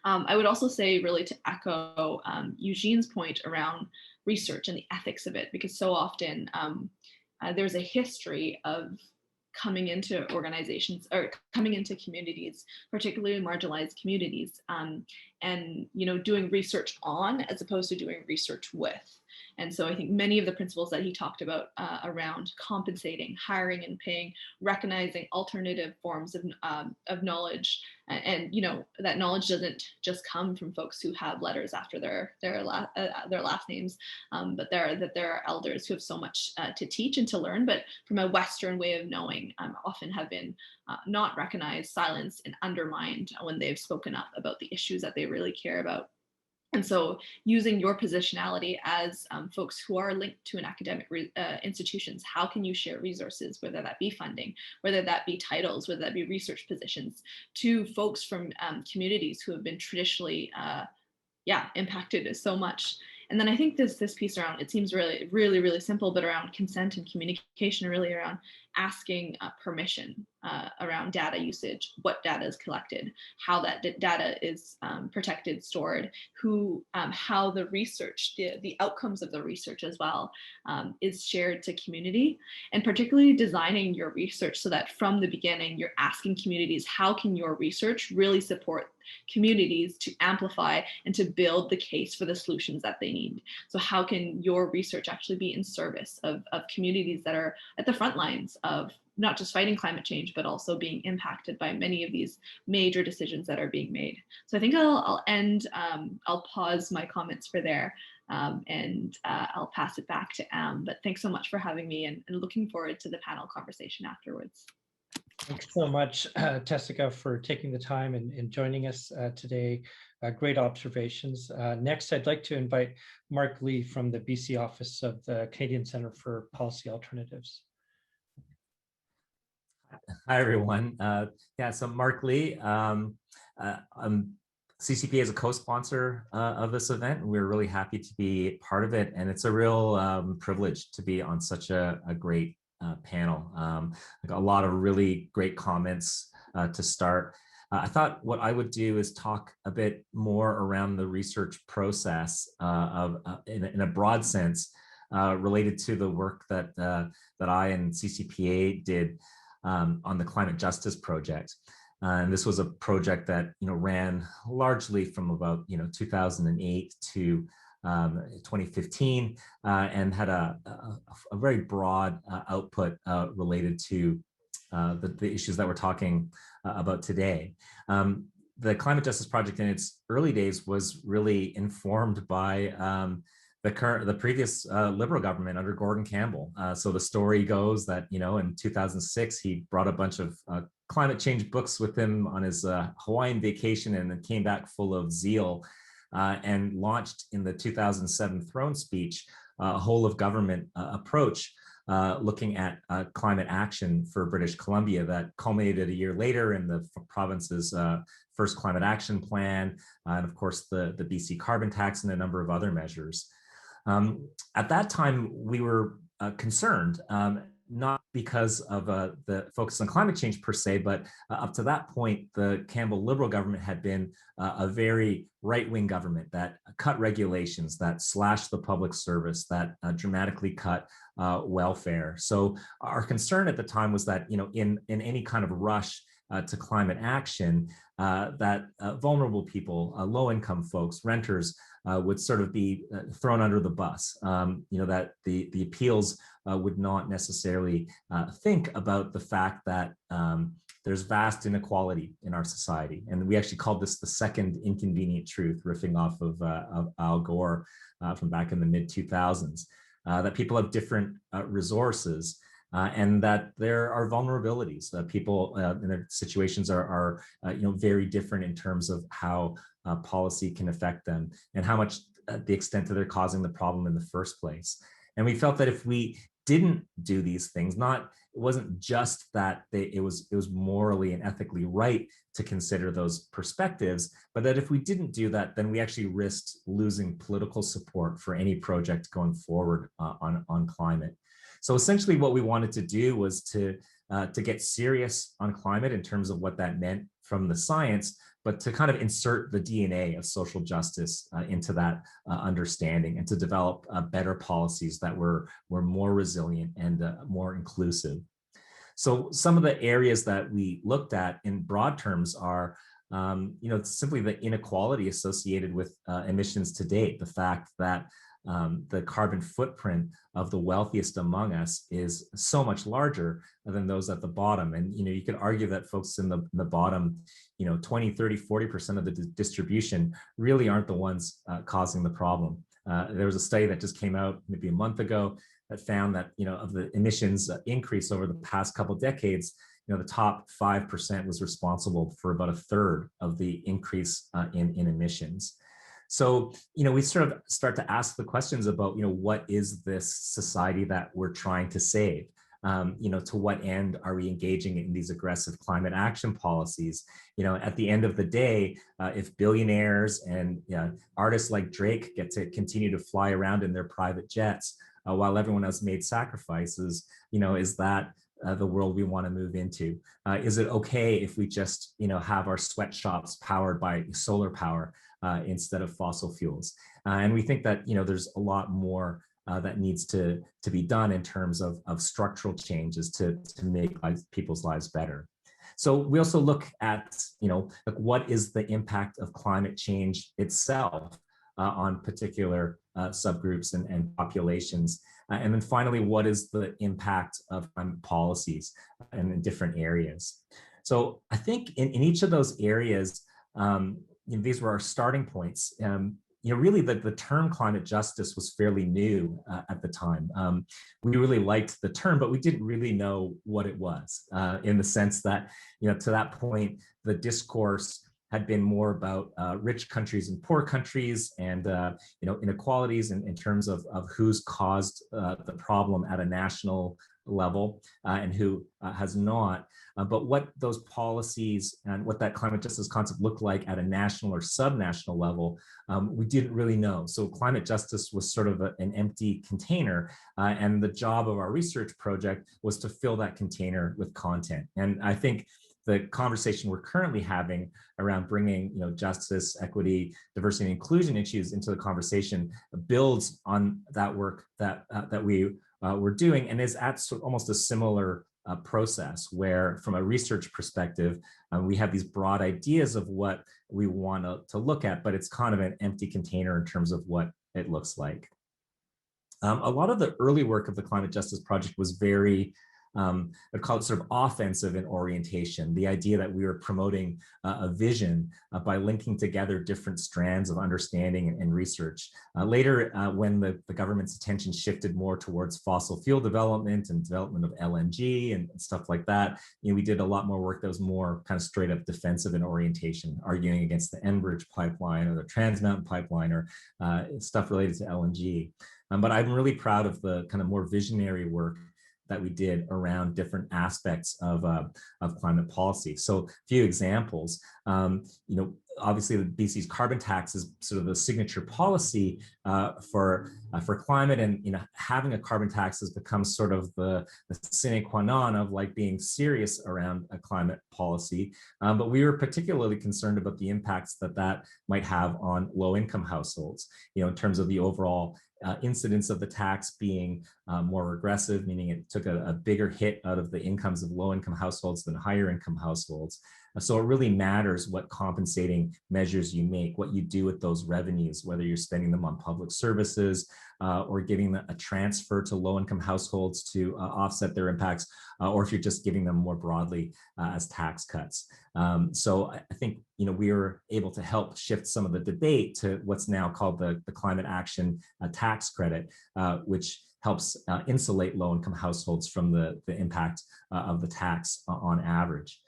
I would also say, really, to echo Eugene's point around research and the ethics of it, because so often there's a history of coming into organizations or coming into communities, particularly marginalized communities, and doing research on as opposed to doing research with. And so I think many of the principles that he talked about around compensating, hiring and paying, recognizing alternative forms of knowledge, and that knowledge doesn't just come from folks who have letters after their last names, but there are elders who have so much to teach and to learn, but from a Western way of knowing, often have been not recognized, silenced, and undermined when they've spoken up about the issues that they really care about. And so using your positionality as folks who are linked to an academic institutions, how can you share resources, whether that be funding, whether that be titles, whether that be research positions, to folks from communities who have been traditionally impacted so much. And then I think this piece around, it seems really, really, really simple, but around consent and communication, really around asking permission around data usage, what data is collected, how that data is protected, stored, how the research, the outcomes of the research as well is shared to community, and particularly designing your research so that from the beginning, you're asking communities, how can your research really support communities to amplify and to build the case for the solutions that they need? So how can your research actually be in service of communities that are at the front lines of not just fighting climate change, but also being impacted by many of these major decisions that are being made. So I think I'll end, I'll pause my comments for there, and I'll pass it back to Am. But thanks so much for having me, and looking forward to the panel conversation afterwards. Thanks so much, Tessica, for taking the time and joining us today. Great observations. Next, I'd like to invite Mark Lee from the BC office of the Canadian Centre for Policy Alternatives. Hi, everyone. Yeah, so Mark Lee. CCPA is a co-sponsor of this event. We're really happy to be part of it. And it's a real privilege to be on such a great panel. Like a lot of really great comments to start. I thought what I would do is talk a bit more around the research process in a broad sense related to the work that I and CCPA did on the Climate Justice Project. And this was a project that ran largely from about 2008 to 2015, and had a very broad output related to the issues that we're talking about today. The Climate Justice Project in its early days was really informed by the previous Liberal government under Gordon Campbell. So the story goes that in 2006 he brought a bunch of climate change books with him on his Hawaiian vacation, and then came back full of zeal and launched in the 2007 throne speech a whole of government approach looking at climate action for British Columbia that culminated a year later in the province's first climate action plan, and of course the BC carbon tax and a number of other measures. At that time, we were concerned, not because of the focus on climate change per se, but up to that point, the Campbell Liberal government had been a very right-wing government that cut regulations, that slashed the public service, that dramatically cut welfare. So our concern at the time was that, in any kind of rush to climate action, that vulnerable people, low-income folks, renters, would sort of be thrown under the bus. That the appeals would not necessarily think about the fact that there's vast inequality in our society. And we actually called this the second inconvenient truth, riffing off of Al Gore from back in the mid-2000s, that people have different resources, and that there are vulnerabilities. People in their situations are very different in terms of how policy can affect them, and how much the extent that they're causing the problem in the first place. And we felt that if we didn't do these things, it wasn't just that it was morally and ethically right to consider those perspectives, but that if we didn't do that, then we actually risked losing political support for any project going forward on climate. So essentially what we wanted to do was to get serious on climate in terms of what that meant from the science, but to kind of insert the DNA of social justice into that understanding, and to develop better policies that were more resilient and more inclusive. So some of the areas that we looked at in broad terms are simply the inequality associated with emissions to date, the fact that the carbon footprint of the wealthiest among us is so much larger than those at the bottom. And you could argue that folks in the bottom, 20, 30, 40% of the distribution really aren't the ones causing the problem. There was a study that just came out maybe a month ago that found that of the emissions increase over the past couple of decades, the top 5% was responsible for about a third of the increase in emissions. So, we sort of start to ask the questions about, what is this society that we're trying to save? To what end are we engaging in these aggressive climate action policies? At the end of the day, if billionaires and artists like Drake get to continue to fly around in their private jets while everyone else made sacrifices, is that the world we want to move into? Is it okay if we just, have our sweatshops powered by solar power instead of fossil fuels? And we think that, there's a lot more that needs to be done in terms of structural changes to make people's lives better. So we also look at, what is the impact of climate change itself on particular subgroups and populations. And then finally, what is the impact of climate policies in different areas? So I think in each of those areas, these were our starting points. Really the term climate justice was fairly new at the time. We really liked the term, but we didn't really know what it was in the sense that, to that point, the discourse had been more about rich countries and poor countries and, inequalities in terms of who's caused the problem at a national level and who has not. But what those policies and what that climate justice concept looked like at a national or subnational level, we didn't really know. So climate justice was sort of an empty container, and the job of our research project was to fill that container with content. And I think the conversation we're currently having around bringing justice, equity, diversity, and inclusion issues into the conversation builds on that work that we were doing, and is at almost a similar process where, from a research perspective, we have these broad ideas of what we want to look at, but it's kind of an empty container in terms of what it looks like. A lot of the early work of the Climate Justice Project was very, I'd call it sort of offensive in orientation. The idea that we were promoting a vision by linking together different strands of understanding and research. Later, when the government's attention shifted more towards fossil fuel development and development of LNG and stuff like that, we did a lot more work that was more kind of straight up defensive in orientation, arguing against the Enbridge pipeline or the Trans Mountain pipeline or stuff related to LNG. But I'm really proud of the kind of more visionary work that we did around different aspects of climate policy. So a few examples, obviously the BC's carbon tax is sort of the signature policy for climate, and having a carbon tax has become sort of the sine qua non of like being serious around a climate policy. But we were particularly concerned about the impacts that might have on low-income households, in terms of the overall incidence of the tax being more regressive, meaning it took a bigger hit out of the incomes of low-income households than higher-income households. So it really matters what compensating measures you make, what you do with those revenues, whether you're spending them on public services or giving a transfer to low-income households to offset their impacts, or if you're just giving them more broadly as tax cuts. So I think we were able to help shift some of the debate to what's now called the Climate Action Tax Credit, which helps insulate low-income households from the impact of the tax on average.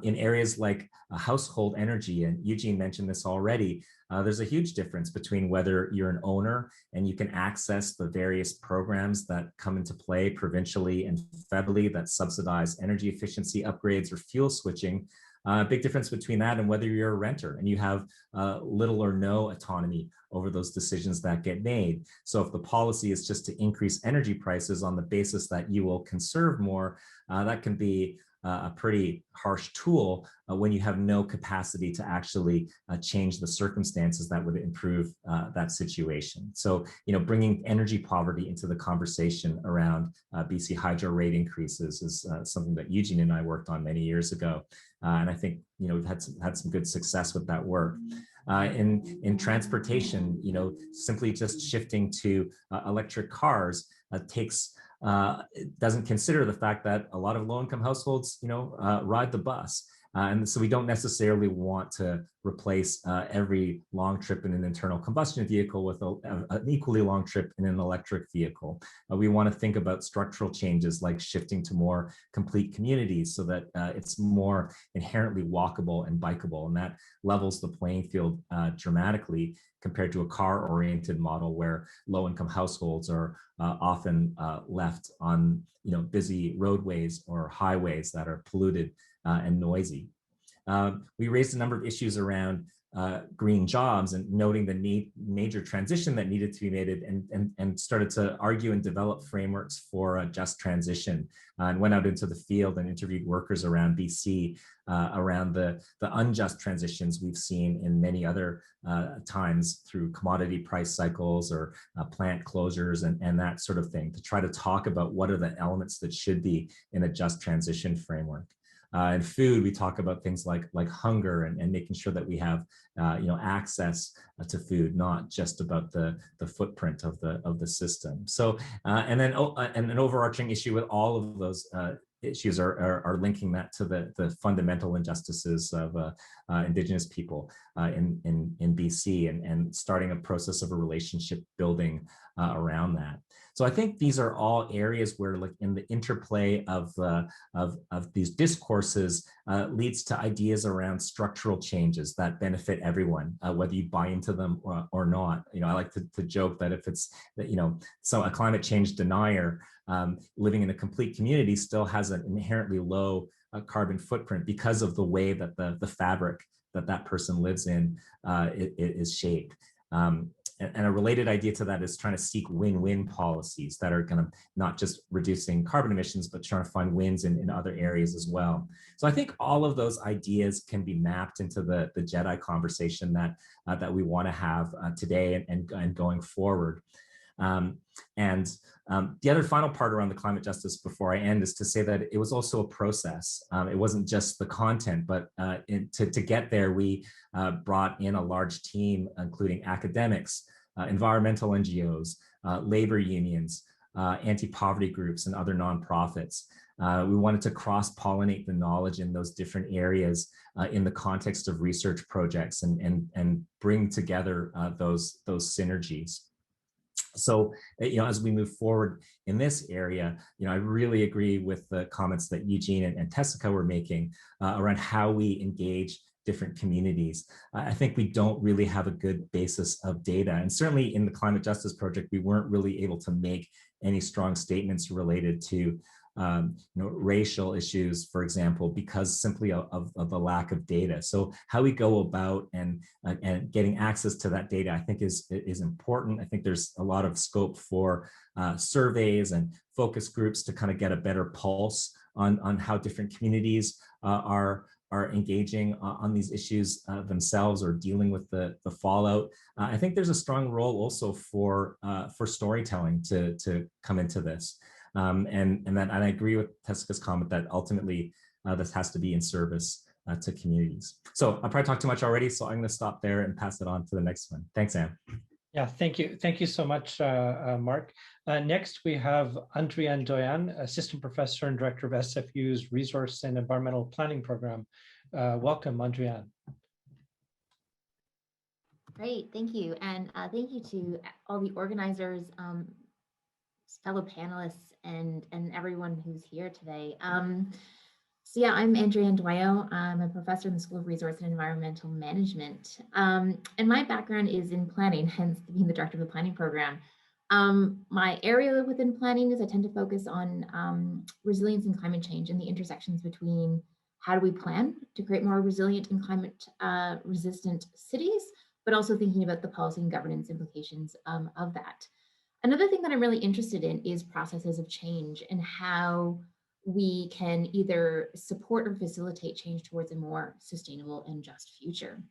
In areas like household energy, and Eugene mentioned this already, there's a huge difference between whether you're an owner and you can access the various programs that come into play provincially and federally that subsidize energy efficiency upgrades or fuel switching. Big difference between that and whether you're a renter and you have little or no autonomy over those decisions that get made. So if the policy is just to increase energy prices on the basis that you will conserve more, that can be a pretty harsh tool when you have no capacity to actually change the circumstances that would improve that situation. So, bringing energy poverty into the conversation around BC hydro rate increases is something that Eugene and I worked on many years ago. And I think, we've had some good success with that work. In transportation, simply just shifting to electric cars doesn't consider the fact that a lot of low-income households, ride the bus. And so we don't necessarily want to replace every long trip in an internal combustion vehicle with an equally long trip in an electric vehicle. We want to think about structural changes like shifting to more complete communities so that it's more inherently walkable and bikeable, and that levels the playing field dramatically compared to a car-oriented model where low-income households are often left on busy roadways or highways that are polluted and noisy. We raised a number of issues around green jobs and noting the major transition that needed to be made, and started to argue and develop frameworks for a just transition, and went out into the field and interviewed workers around BC around the unjust transitions we've seen in many other times through commodity price cycles or plant closures and that sort of thing, to try to talk about what are the elements that should be in a just transition framework. In food, we talk about things like hunger and making sure that we have access to food, not just about the footprint of the system. So and then and an overarching issue with all of those issues are linking that to the fundamental injustices of Indigenous people in BC and starting a process of a relationship building around that. So I think these are all areas where, like, in the interplay of these discourses leads to ideas around structural changes that benefit everyone, whether you buy into them or not. I like to joke that if it's so a climate change denier living in a complete community still has an inherently low carbon footprint because of the way that the fabric that person lives in is shaped. And a related idea to that is trying to seek win-win policies that are going to not just reducing carbon emissions, but trying to find wins in other areas as well. So I think all of those ideas can be mapped into the JEDI conversation that we want to have today and going forward. The other final part around the climate justice before I end is to say that it was also a process. It wasn't just the content, but to get there, we brought in a large team, including academics, environmental NGOs, labor unions, anti-poverty groups, and other nonprofits. We wanted to cross-pollinate the knowledge in those different areas in the context of research projects and bring together those synergies. So, as we move forward in this area, I really agree with the comments that Eugene and Tessica were making around how we engage different communities. I think we don't really have a good basis of data. And certainly in the Climate Justice Project, we weren't really able to make any strong statements related to racial issues, for example, because simply of the lack of data. So how we go about and getting access to that data, I think is important. I think there's a lot of scope for surveys and focus groups to kind of get a better pulse on how different communities are engaging on these issues themselves or dealing with the fallout. I think there's a strong role also for storytelling to come into this. And I agree with Tessica's comment that ultimately this has to be in service to communities. So I probably talked too much already, so I'm going to stop there and pass it on to the next one. Thanks, Anne. Yeah, thank you. Thank you so much, Mark. Next, we have Andriane Doyan, Assistant Professor and Director of SFU's Resource and Environmental Planning Program. Welcome, Andriane. Great, thank you. And thank you to all the organizers, fellow panelists, and everyone who's here today. So yeah, I'm Andriane Doyan. I'm a professor in the School of Resource and Environmental Management. And my background is in planning, hence being the director of the planning program. My area within planning is I tend to focus on resilience and climate change and the intersections between how do we plan to create more resilient and climate resistant cities, but also thinking about the policy and governance implications of that. Another thing that I'm really interested in is processes of change and how we can either support or facilitate change towards a more sustainable and just future.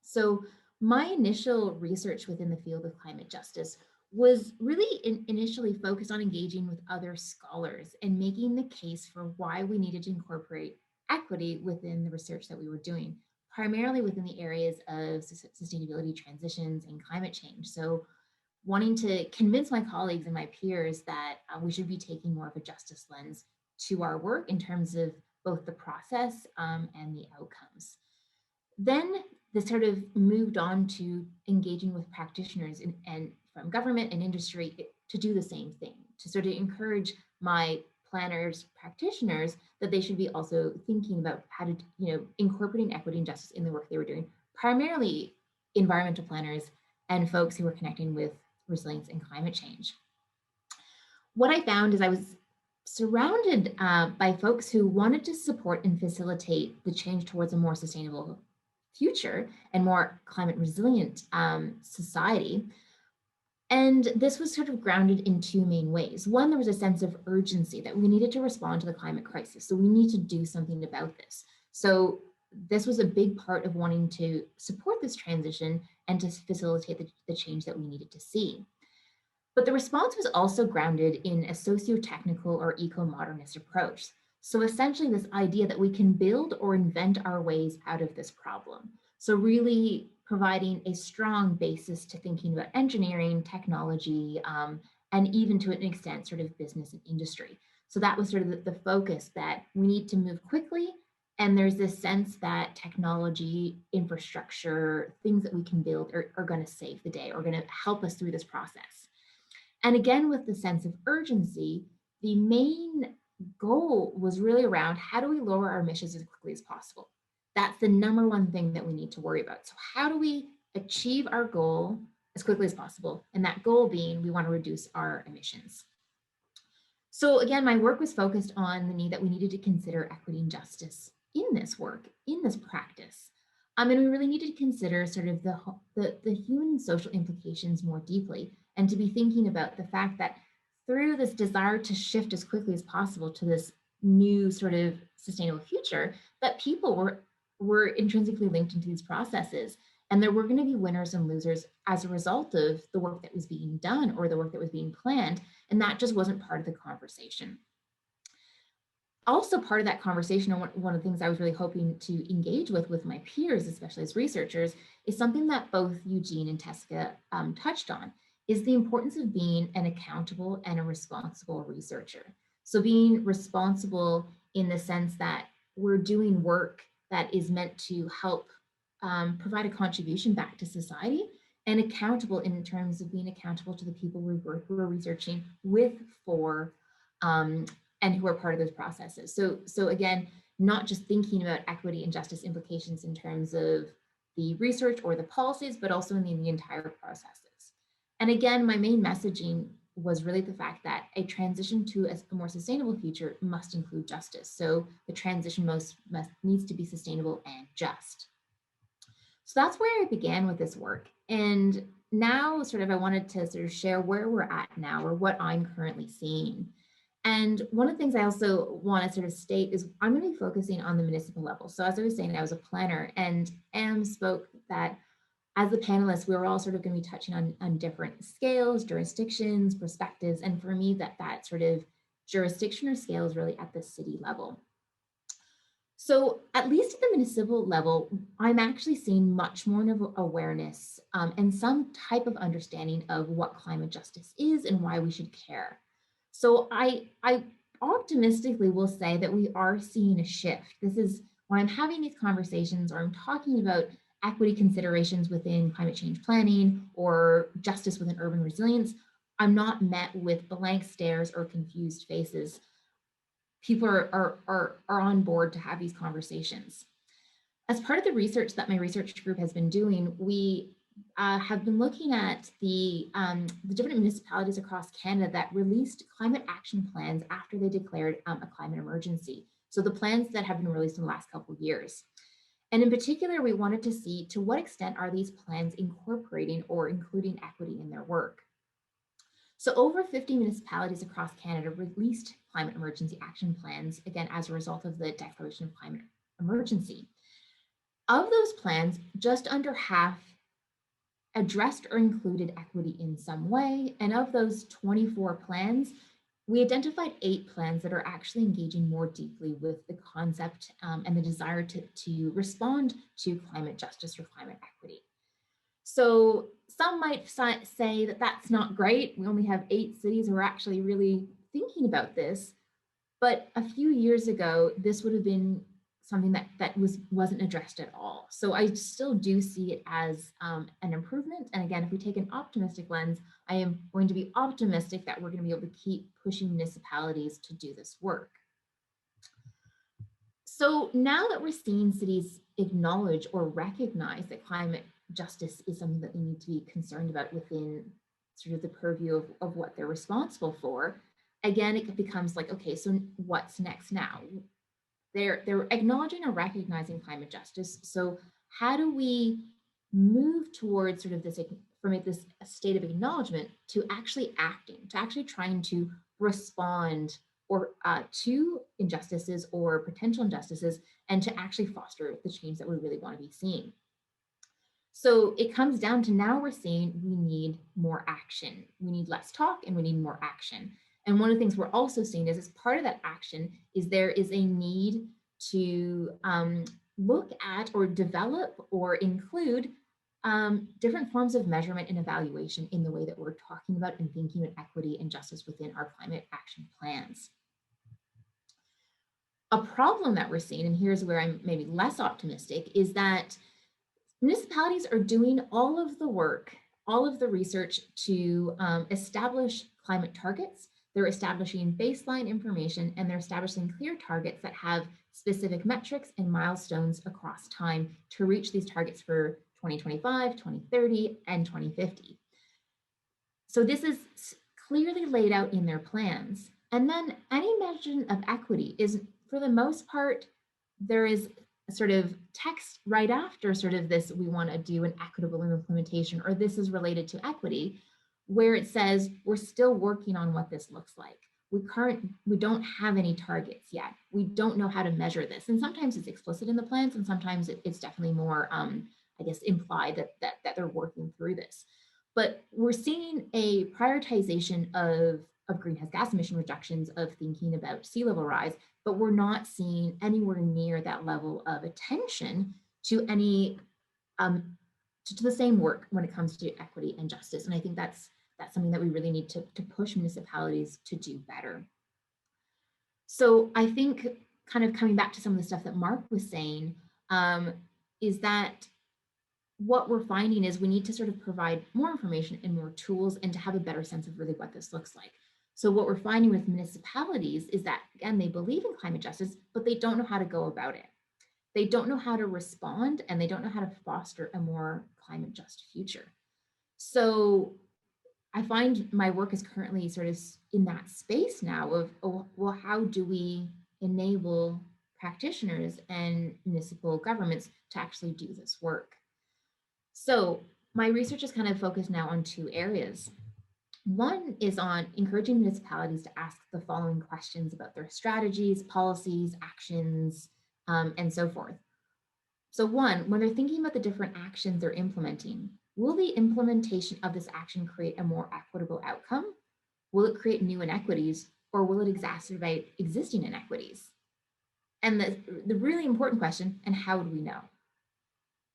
So my initial research within the field of climate justice was really initially focused on engaging with other scholars and making the case for why we needed to incorporate equity within the research that we were doing, primarily within the areas of sustainability transitions and climate change. So wanting to convince my colleagues and my peers that we should be taking more of a justice lens to our work in terms of both the process and the outcomes. Then this sort of moved on to engaging with practitioners and from government and industry to do the same thing, to sort of encourage my planners, practitioners, that they should be also thinking about how to, incorporating equity and justice in the work they were doing, primarily environmental planners and folks who were connecting with resilience and climate change. What I found is I was surrounded by folks who wanted to support and facilitate the change towards a more sustainable future and more climate resilient society. And this was sort of grounded in two main ways. One, there was a sense of urgency that we needed to respond to the climate crisis. So we need to do something about this. So this was a big part of wanting to support this transition and to facilitate the change that we needed to see. But the response was also grounded in a socio-technical or eco-modernist approach. So essentially this idea that we can build or invent our ways out of this problem. So really providing a strong basis to thinking about engineering, technology, and even to an extent sort of business and industry. So that was sort of the focus, that we need to move quickly. And there's this sense that technology, infrastructure, things that we can build are going to save the day, or going to help us through this process. And again, with the sense of urgency, the main goal was really around how do we lower our emissions as quickly as possible? That's the number one thing that we need to worry about. So how do we achieve our goal as quickly as possible? And that goal being, we want to reduce our emissions. So again, my work was focused on the need that we needed to consider equity and justice in this work, in this practice. And we really needed to consider sort of the human and social implications more deeply, and to be thinking about the fact that through this desire to shift as quickly as possible to this new sort of sustainable future, that people were intrinsically linked into these processes. And there were going to be winners and losers as a result of the work that was being done or the work that was being planned. And that just wasn't part of the conversation. Also part of that conversation, and one of the things I was really hoping to engage with my peers, especially as researchers, is something that both Eugene and Tessica touched on, is the importance of being an accountable and a responsible researcher. So being responsible in the sense that we're doing work that is meant to help provide a contribution back to society, and accountable in terms of being accountable to the people who are researching with, for, and who are part of those processes. So again, not just thinking about equity and justice implications in terms of the research or the policies, but also in the entire processes. And again, my main messaging was really the fact that a transition to a more sustainable future must include justice. So the transition needs to be sustainable and just. So that's where I began with this work. And now sort of I wanted to sort of share where we're at now, or what I'm currently seeing. And one of the things I also want to sort of state is I'm going to be focusing on the municipal level. So as I was saying, I was a planner, and Am spoke that as the panelists, we were all sort of going to be touching on different scales, jurisdictions, perspectives. And for me, that sort of jurisdiction or scale is really at the city level. So at least at the municipal level, I'm actually seeing much more of awareness and some type of understanding of what climate justice is and why we should care. So I optimistically will say that we are seeing a shift. This is when I'm having these conversations, or I'm talking about equity considerations within climate change planning or justice within urban resilience, I'm not met with blank stares or confused faces. People are on board to have these conversations. As part of the research that my research group has been doing, we have been looking at the different municipalities across Canada that released climate action plans after they declared a climate emergency. So the plans that have been released in the last couple of years. And in particular, we wanted to see to what extent are these plans incorporating or including equity in their work. So over 50 municipalities across Canada released climate emergency action plans, again, as a result of the declaration of climate emergency. Of those plans, just under half addressed or included equity in some way. And of those 24 plans, we identified 8 plans that are actually engaging more deeply with the concept and the desire to respond to climate justice or climate equity. So some might say that that's not great. We only have 8 cities who are actually really thinking about this. But a few years ago, this would have been something that wasn't addressed at all. So I still do see it as an improvement. And again, if we take an optimistic lens, I am going to be optimistic that we're going to be able to keep pushing municipalities to do this work. So now that we're seeing cities acknowledge or recognize that climate justice is something that they need to be concerned about within sort of the purview of what they're responsible for, again, it becomes like, okay, so what's next now? They're acknowledging or recognizing climate justice. So how do we move towards sort of this, from this state of acknowledgement to actually acting, to actually trying to respond or to injustices or potential injustices, and to actually foster the change that we really want to be seeing? So it comes down to now we're saying we need more action. We need less talk and we need more action. And one of the things we're also seeing is, as part of that action, is there is a need to look at or develop or include different forms of measurement and evaluation in the way that we're talking about and thinking about equity and justice within our climate action plans. A problem that we're seeing, and here's where I'm maybe less optimistic, is that municipalities are doing all of the work, all of the research to establish climate targets. They're establishing baseline information, and they're establishing clear targets that have specific metrics and milestones across time to reach these targets for 2025, 2030, and 2050. So this is clearly laid out in their plans. And then any measurement of equity is, for the most part, there is sort of text right after sort of this, we want to do an equitable implementation, or this is related to equity, where it says we're still working on what this looks like. We don't have any targets yet. We don't know how to measure this. And sometimes it's explicit in the plans, and sometimes it's definitely more, I guess, implied that they're working through this. But we're seeing a prioritization of greenhouse gas emission reductions, of thinking about sea level rise, but we're not seeing anywhere near that level of attention to any, to the same work when it comes to equity and justice. And I think that's something that we really need to push municipalities to do better. So I think, kind of coming back to some of the stuff that Mark was saying, is that what we're finding is we need to sort of provide more information and more tools, and to have a better sense of really what this looks like. So what we're finding with municipalities is that, again, they believe in climate justice, but they don't know how to go about it. They don't know how to respond, and they don't know how to foster a more climate just future. So I find my work is currently sort of in that space now of, oh, well, how do we enable practitioners and municipal governments to actually do this work? So my research is kind of focused now on two areas. One is on encouraging municipalities to ask the following questions about their strategies, policies, actions, and so forth. So one, when they're thinking about the different actions they're implementing, will the implementation of this action create a more equitable outcome? Will it create new inequities, or will it exacerbate existing inequities? And the really important question, and how would we know?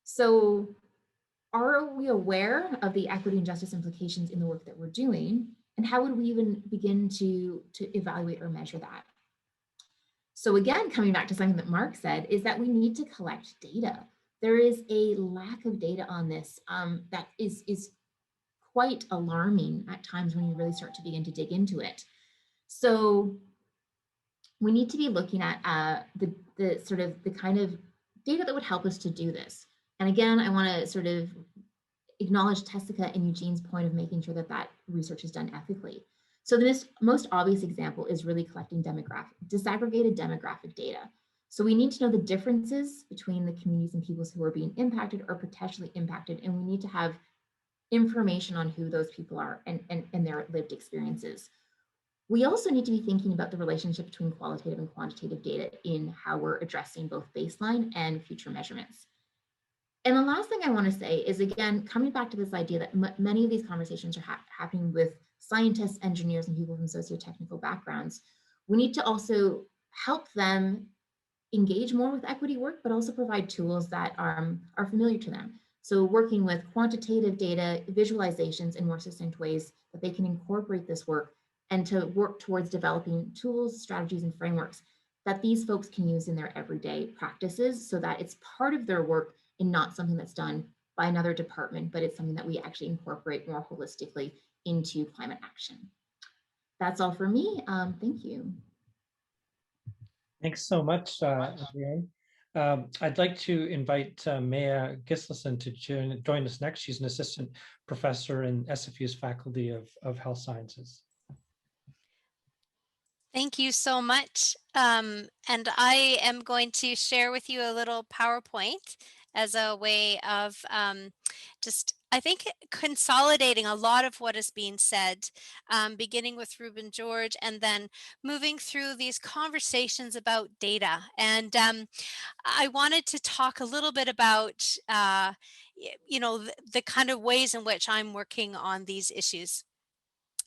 So are we aware of the equity and justice implications in the work that we're doing? And how would we even begin to evaluate or measure that? So again, coming back to something that Mark said, is that we need to collect data. There is a lack of data on this that is quite alarming at times when you really start to begin to dig into it. So we need to be looking at the sort of the kind of data that would help us to do this. And again, I want to sort of acknowledge Tessica and Eugene's point of making sure that that research is done ethically. So the most obvious example is really collecting disaggregated demographic data. So we need to know the differences between the communities and peoples who are being impacted or potentially impacted, and we need to have information on who those people are and their lived experiences. We also need to be thinking about the relationship between qualitative and quantitative data in how we're addressing both baseline and future measurements. And the last thing I want to say is, again, coming back to this idea that many of these conversations are happening with scientists, engineers, and people from socio-technical backgrounds. We need to also help them engage more with equity work, but also provide tools that are familiar to them. So working with quantitative data, visualizations in more succinct ways that they can incorporate this work, and to work towards developing tools, strategies, and frameworks that these folks can use in their everyday practices, so that it's part of their work and not something that's done by another department, but it's something that we actually incorporate more holistically into climate action. That's all for me. Thank you. Thanks so much, Adrienne. I'd like to invite Maya Gislason to join us next. She's an assistant professor in SFU's Faculty of Health Sciences. Thank you so much. And I am going to share with you a little PowerPoint as a way of just, I think, consolidating a lot of what is being said, beginning with Ruben George and then moving through these conversations about data. And I wanted to talk a little bit about, you know, the kind of ways in which I'm working on these issues.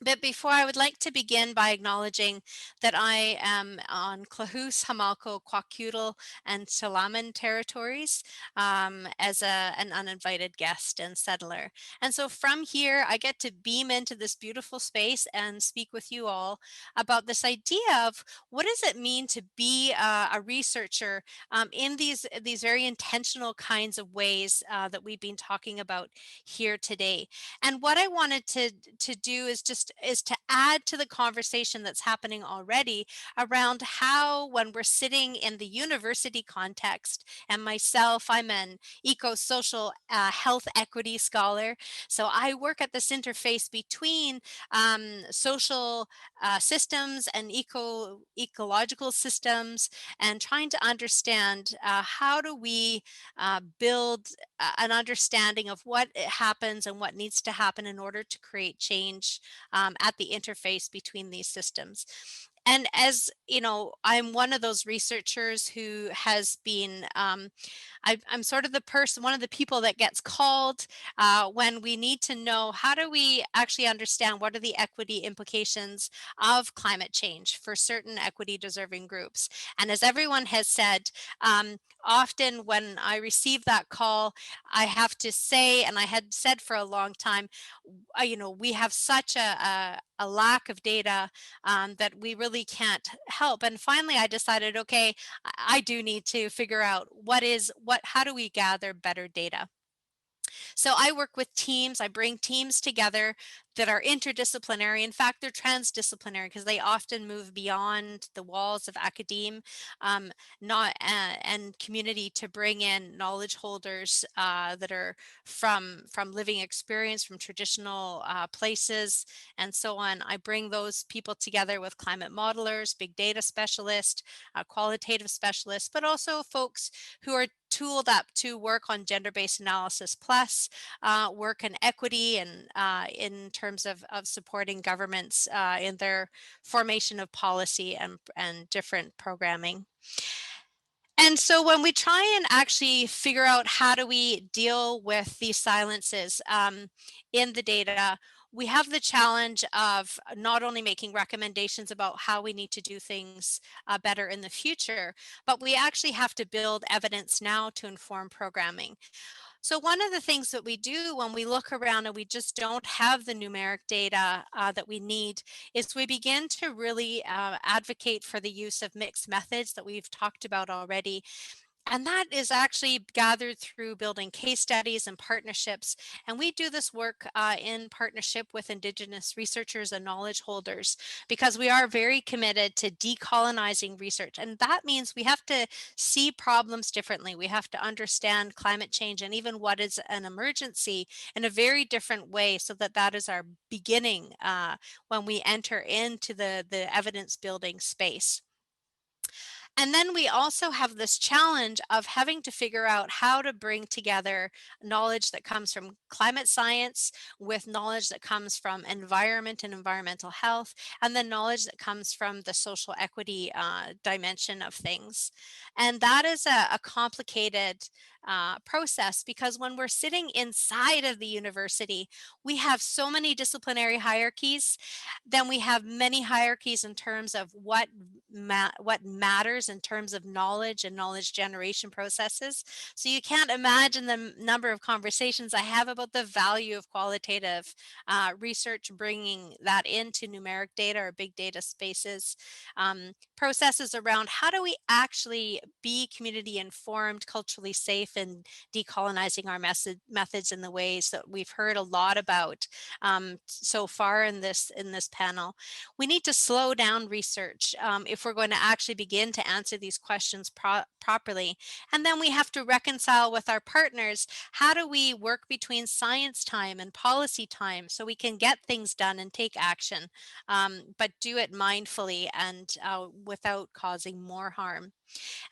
But before, I would like to begin by acknowledging that I am on Clahus, Hamalco, Kwakutl, and Salaman territories as an uninvited guest and settler. And so from here, I get to beam into this beautiful space and speak with you all about this idea of what does it mean to be a researcher in these very intentional kinds of ways that we've been talking about here today. And what I wanted to do is to add to the conversation that's happening already around how, when we're sitting in the university context, and myself, I'm an eco-social health equity scholar. So I work at this interface between social systems and ecological systems, and trying to understand how do we build an understanding of what happens and what needs to happen in order to create change at the interface between these systems. And as you know, I'm one of those researchers who has been I'm sort of the person, one of the people that gets called when we need to know how do we actually understand what are the equity implications of climate change for certain equity deserving groups. And as everyone has said, often when I receive that call, I have to say, and I had said for a long time, you know, we have such a lack of data that we really can't help. And finally, I decided, okay, I do need to figure out how do we gather better data? So I work with teams, I bring teams together that are interdisciplinary. In fact, they're transdisciplinary because they often move beyond the walls of academe not and community to bring in knowledge holders that are from living experience, from traditional places, and so on. I bring those people together with climate modelers, big data specialists, qualitative specialists, but also folks who are tooled up to work on gender-based analysis plus work in equity and in terms of supporting governments in their formation of policy and different programming. And so when we try and actually figure out how do we deal with these silences in the data, we have the challenge of not only making recommendations about how we need to do things better in the future, but we actually have to build evidence now to inform programming. So one of the things that we do when we look around and we just don't have the numeric data that we need is we begin to really advocate for the use of mixed methods that we've talked about already. And that is actually gathered through building case studies and partnerships. And we do this work in partnership with Indigenous researchers and knowledge holders because we are very committed to decolonizing research. And that means we have to see problems differently. We have to understand climate change and even what is an emergency in a very different way so that that is our beginning when we enter into the evidence building space. And then we also have this challenge of having to figure out how to bring together knowledge that comes from climate science with knowledge that comes from environment and environmental health, and then knowledge that comes from the social equity dimension of things. And that is a complicated process because when we're sitting inside of the university, we have so many disciplinary hierarchies. Then we have many hierarchies in terms of what matters in terms of knowledge and knowledge generation processes. So you can't imagine the number of conversations I have about the value of qualitative research, bringing that into numeric data or big data spaces, processes around how do we actually be community informed, culturally safe, and decolonizing our methods in the ways that we've heard a lot about so far in this panel. We need to slow down research if we're going to actually begin to answer these questions properly. And then we have to reconcile with our partners, how do we work between science time and policy time so we can get things done and take action, but do it mindfully and without causing more harm.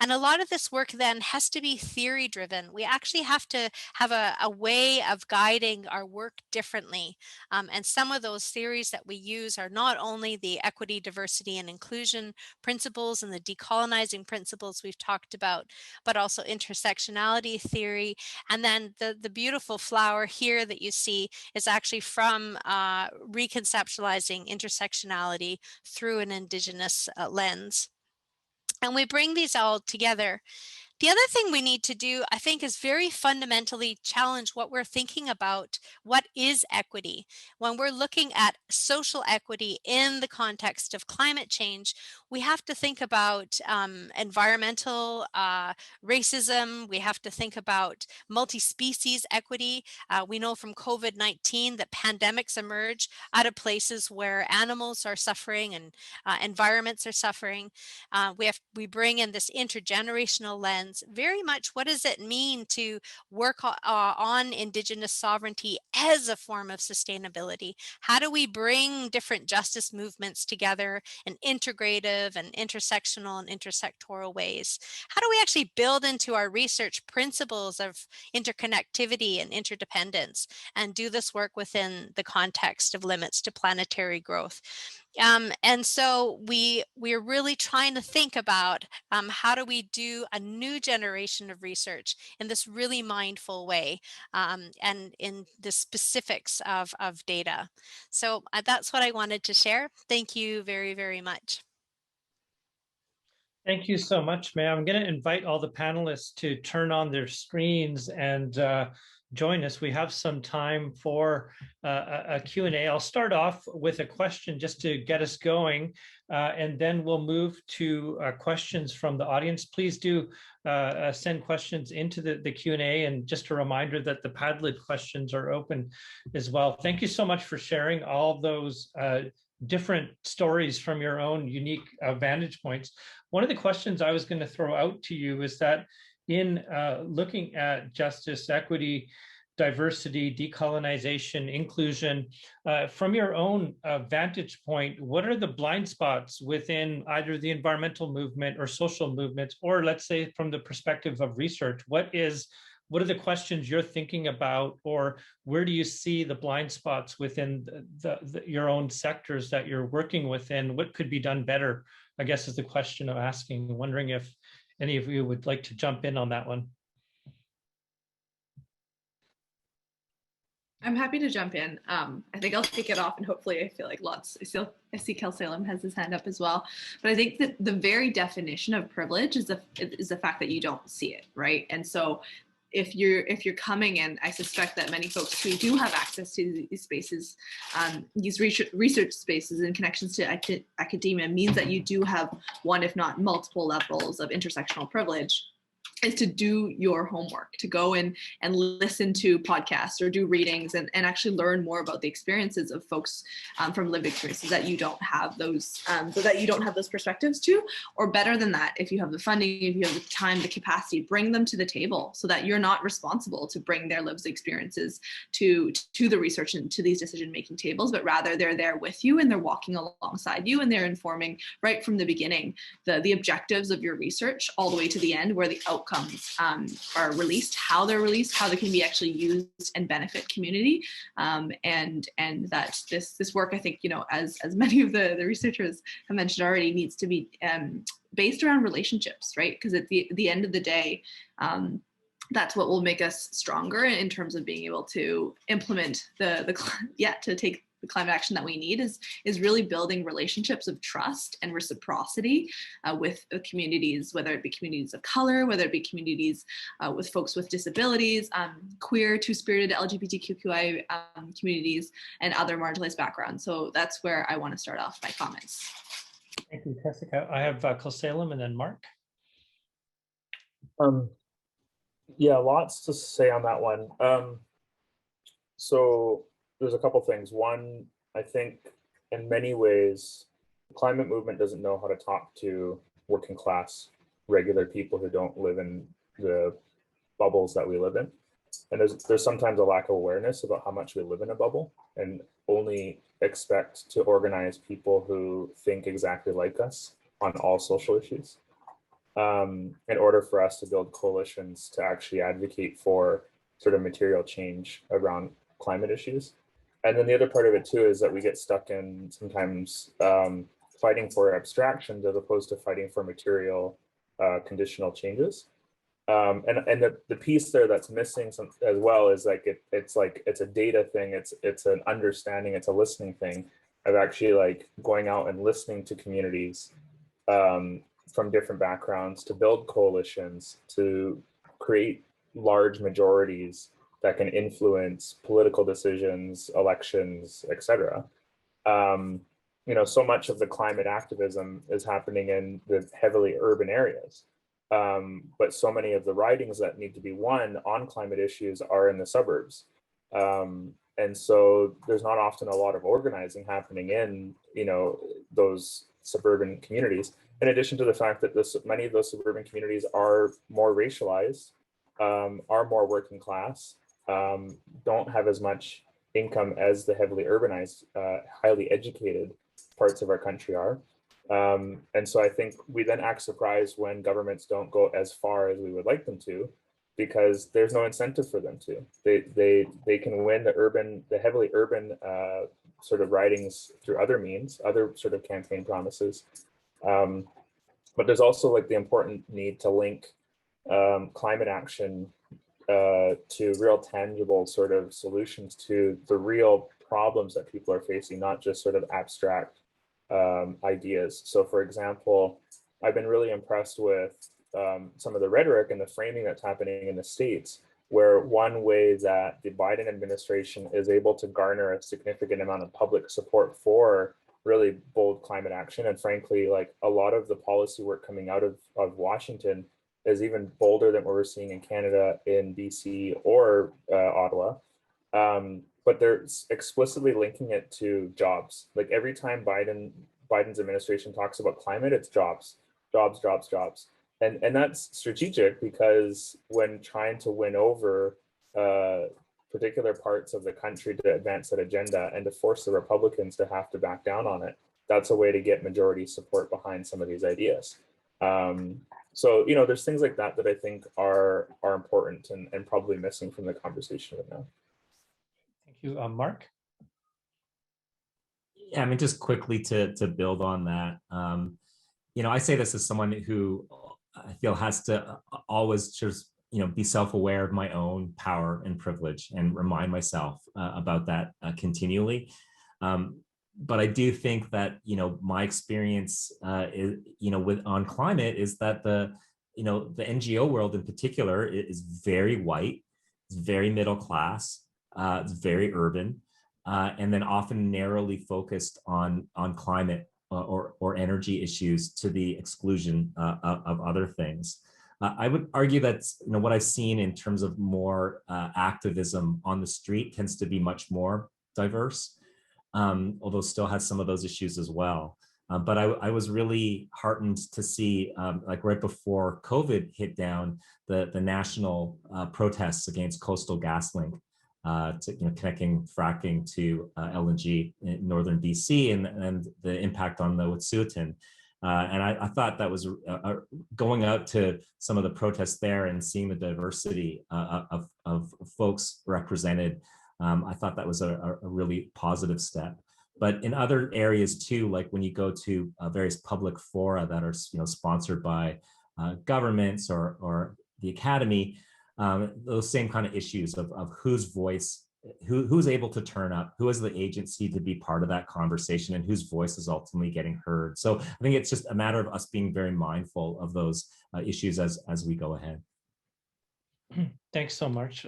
And a lot of this work then has to be theory driven. We actually have to have a way of guiding our work differently. And some of those theories that we use are not only the equity, diversity, and inclusion principles and the decolonizing principles we've talked about, but also intersectionality theory. And then the beautiful flower here that you see is actually from reconceptualizing intersectionality through an Indigenous lens. And we bring these all together. The other thing we need to do, I think, is very fundamentally challenge what we're thinking about. What is equity? When we're looking at social equity in the context of climate change, we have to think about environmental racism. We have to think about multi-species equity. We know from COVID-19 that pandemics emerge out of places where animals are suffering and environments are suffering. We bring in this intergenerational lens. Very much, what does it mean to work on Indigenous sovereignty as a form of sustainability? How do we bring different justice movements together in integrative and intersectional and intersectoral ways? How do we actually build into our research principles of interconnectivity and interdependence and do this work within the context of limits to planetary growth? And so we're really trying to think about how do we do a new generation of research in this really mindful way and in the specifics of data. So that's what I wanted to share. Thank you very, very much. Thank you so much, ma'am. I'm going to invite all the panelists to turn on their screens and join us. We have some time for a Q&A. I'll start off with a question just to get us going, and then we'll move to questions from the audience. Please do send questions into the Q&A, and just a reminder that the Padlet questions are open as well. Thank you so much for sharing all those different stories from your own unique vantage points. One of the questions I was going to throw out to you is that in looking at justice, equity, diversity, decolonization, inclusion, from your own vantage point, what are the blind spots within either the environmental movement or social movements, or let's say from the perspective of research, what are the questions you're thinking about, or where do you see the blind spots within your own sectors that you're working within? What could be done better, I guess, is the question I'm asking. I'm wondering if any of you would like to jump in on that one. I'm happy to jump in. I think I'll kick it off, and hopefully I feel like I see Kel Salem has his hand up as well. But I think that the very definition of privilege is the fact that you don't see it, right? And so if you're coming in, I suspect that many folks who do have access to these spaces, these research spaces and connections to academia, means that you do have one, if not multiple levels of intersectional privilege, is to do your homework, to go in and listen to podcasts or do readings and actually learn more about the experiences of folks from lived experiences that you don't have those, so that you don't have those perspectives to, or better than that, if you have the funding, if you have the time, the capacity, bring them to the table so that you're not responsible to bring their lived experiences to the research and to these decision-making tables, but rather they're there with you and they're walking alongside you and they're informing right from the beginning the objectives of your research all the way to the end, where the outcomes are released, how they're released, how they can be actually used and benefit community, and that this work, I think, as many of the researchers have mentioned already, needs to be based around relationships, right? Because at the end of the day, that's what will make us stronger in terms of being able to implement to take the climate action that we need is really building relationships of trust and reciprocity with the communities, whether it be communities of color, whether it be communities with folks with disabilities, queer, two-spirited LGBTQI communities, and other marginalized backgrounds. So that's where I want to start off my comments. Thank you, Jessica. I have Kel Salem and then Mark. Yeah, lots to say on that one. So there's a couple things. One, I think in many ways, the climate movement doesn't know how to talk to working class, regular people who don't live in the bubbles that we live in. And there's sometimes a lack of awareness about how much we live in a bubble and only expect to organize people who think exactly like us on all social issues. in order for us to build coalitions to actually advocate for sort of material change around climate issues. And then the other part of it too is that we get stuck in sometimes fighting for abstractions as opposed to fighting for material conditional changes. And the piece there that's missing as well is like it's a data thing, it's an understanding, it's a listening thing of actually like going out and listening to communities from different backgrounds to build coalitions, to create large majorities that can influence political decisions, elections, etc. You know, so much of the climate activism is happening in the heavily urban areas. But so many of the ridings that need to be won on climate issues are in the suburbs. And so there's not often a lot of organizing happening in, you know, those suburban communities, in addition to the fact that many of those suburban communities are more racialized, are more working class, don't have as much income as the heavily urbanized, highly educated parts of our country are. And so I think we then act surprised when governments don't go as far as we would like them to, because there's no incentive for them to. They can win the heavily urban sort of ridings through other means, other sort of campaign promises. But there's also like the important need to link climate action to real tangible sort of solutions to the real problems that people are facing, not just sort of abstract ideas. So for example, I've been really impressed with some of the rhetoric and the framing that's happening in the States, where one way that the Biden administration is able to garner a significant amount of public support for really bold climate action. And frankly, like a lot of the policy work coming out of Washington is even bolder than what we're seeing in Canada, in BC or Ottawa. But they're explicitly linking it to jobs. Like every time Biden's administration talks about climate, it's jobs, jobs, jobs, jobs. And that's strategic, because when trying to win over particular parts of the country to advance that agenda and to force the Republicans to have to back down on it, that's a way to get majority support behind some of these ideas. So, you know, there's things like that that I think are important and probably missing from the conversation right now. Thank you. Mark? Yeah, I mean, just quickly to build on that, you know, I say this as someone who I feel has to always just, you know, be self-aware of my own power and privilege and remind myself about that continually. But I do think that, you know, my experience is, you know, on climate is that the NGO world in particular is very white, it's very middle class, it's very urban, and then often narrowly focused on climate or energy issues to the exclusion of other things. I would argue that, you know, what I've seen in terms of more activism on the street tends to be much more diverse, although still has some of those issues as well. But I was really heartened to see, like right before COVID hit down, the national protests against Coastal GasLink, to, you know, connecting fracking to LNG in northern BC and the impact on the Wet'suwet'en. And I thought that was going out to some of the protests there and seeing the diversity of folks represented. I thought that was a really positive step. But in other areas too, like when you go to various public fora that are, you know, sponsored by governments or the academy, those same kind of issues of whose voice, who's able to turn up, who has the agency to be part of that conversation, and whose voice is ultimately getting heard. So I think it's just a matter of us being very mindful of those issues as we go ahead. Thanks so much,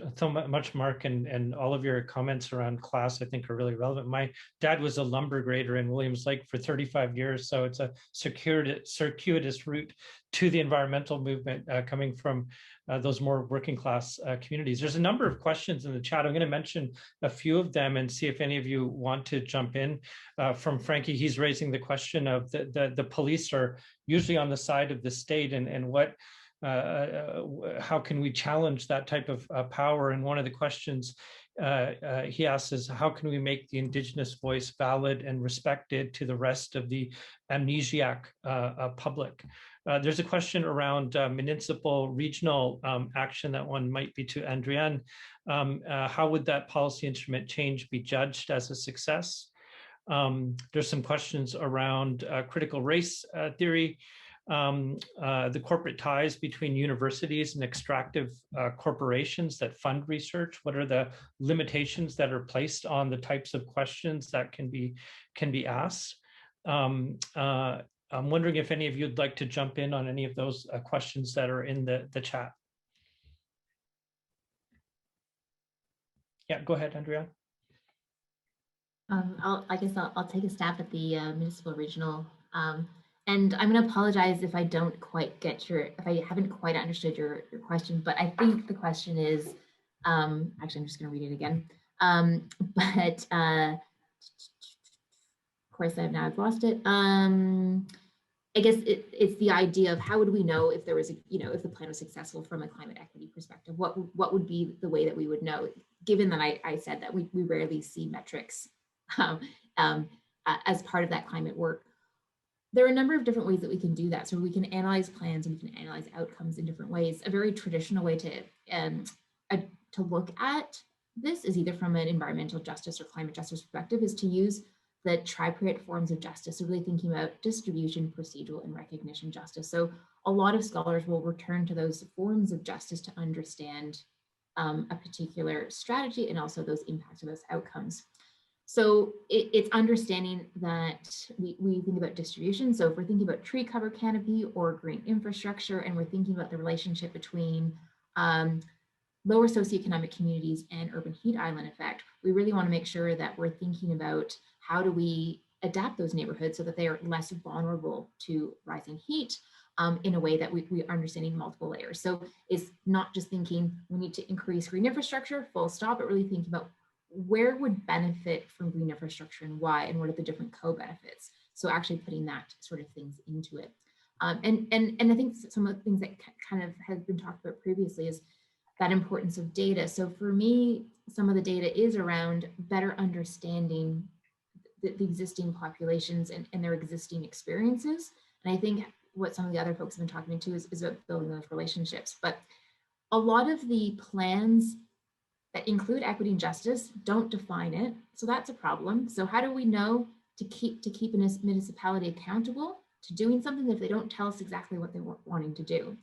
Mark, and all of your comments around class I think are really relevant. My dad was a lumber grader in Williams Lake for 35 years, so it's a circuitous route to the environmental movement coming from those more working class communities. There's a number of questions in the chat. I'm going to mention a few of them and see if any of you want to jump in. From Frankie, he's raising the question of the police are usually on the side of the state, and what how can we challenge that type of power? And one of the questions he asks is, how can we make the Indigenous voice valid and respected to the rest of the amnesiac public? There's a question around municipal regional action. That one might be to Andrienne. How would that policy instrument change be judged as a success? There's some questions around critical race theory, the corporate ties between universities and extractive corporations that fund research. What are the limitations that are placed on the types of questions that can be asked? I'm wondering if any of you'd like to jump in on any of those questions that are in the chat. Yeah, go ahead, Andrea. I guess I'll take a stab at the municipal regional. And I'm going to apologize if I don't quite get if I haven't quite understood your question, but I think the question is, actually, I'm just going to read it again. But of course, I've lost it. I guess it's the idea of how would we know if there was if the plan was successful from a climate equity perspective? What would be the way that we would know, given that I said that we rarely see metrics as part of that climate work. There are a number of different ways that we can do that. So we can analyze plans and we can analyze outcomes in different ways. A very traditional way to look at this is either from an environmental justice or climate justice perspective, is to use the tripartite forms of justice. So really thinking about distribution, procedural, and recognition justice. So a lot of scholars will return to those forms of justice to understand a particular strategy and also those impacts of those outcomes. So it's understanding that we think about distribution. So if we're thinking about tree cover canopy or green infrastructure, and we're thinking about the relationship between lower socioeconomic communities and urban heat island effect, we really want to make sure that we're thinking about how do we adapt those neighborhoods so that they are less vulnerable to rising heat in a way that we are understanding multiple layers. So it's not just thinking we need to increase green infrastructure, full stop, but really thinking about where would benefit from green infrastructure and why, and what are the different co-benefits. So actually putting that sort of things into it. And I think some of the things that kind of has been talked about previously is that importance of data. So for me, some of the data is around better understanding the existing populations and their existing experiences. And I think what some of the other folks have been talking to is about building those relationships. But a lot of the plans that include equity and justice don't define it. So that's a problem. So how do we know to keep a municipality accountable to doing something if they don't tell us exactly what they're wanting to do?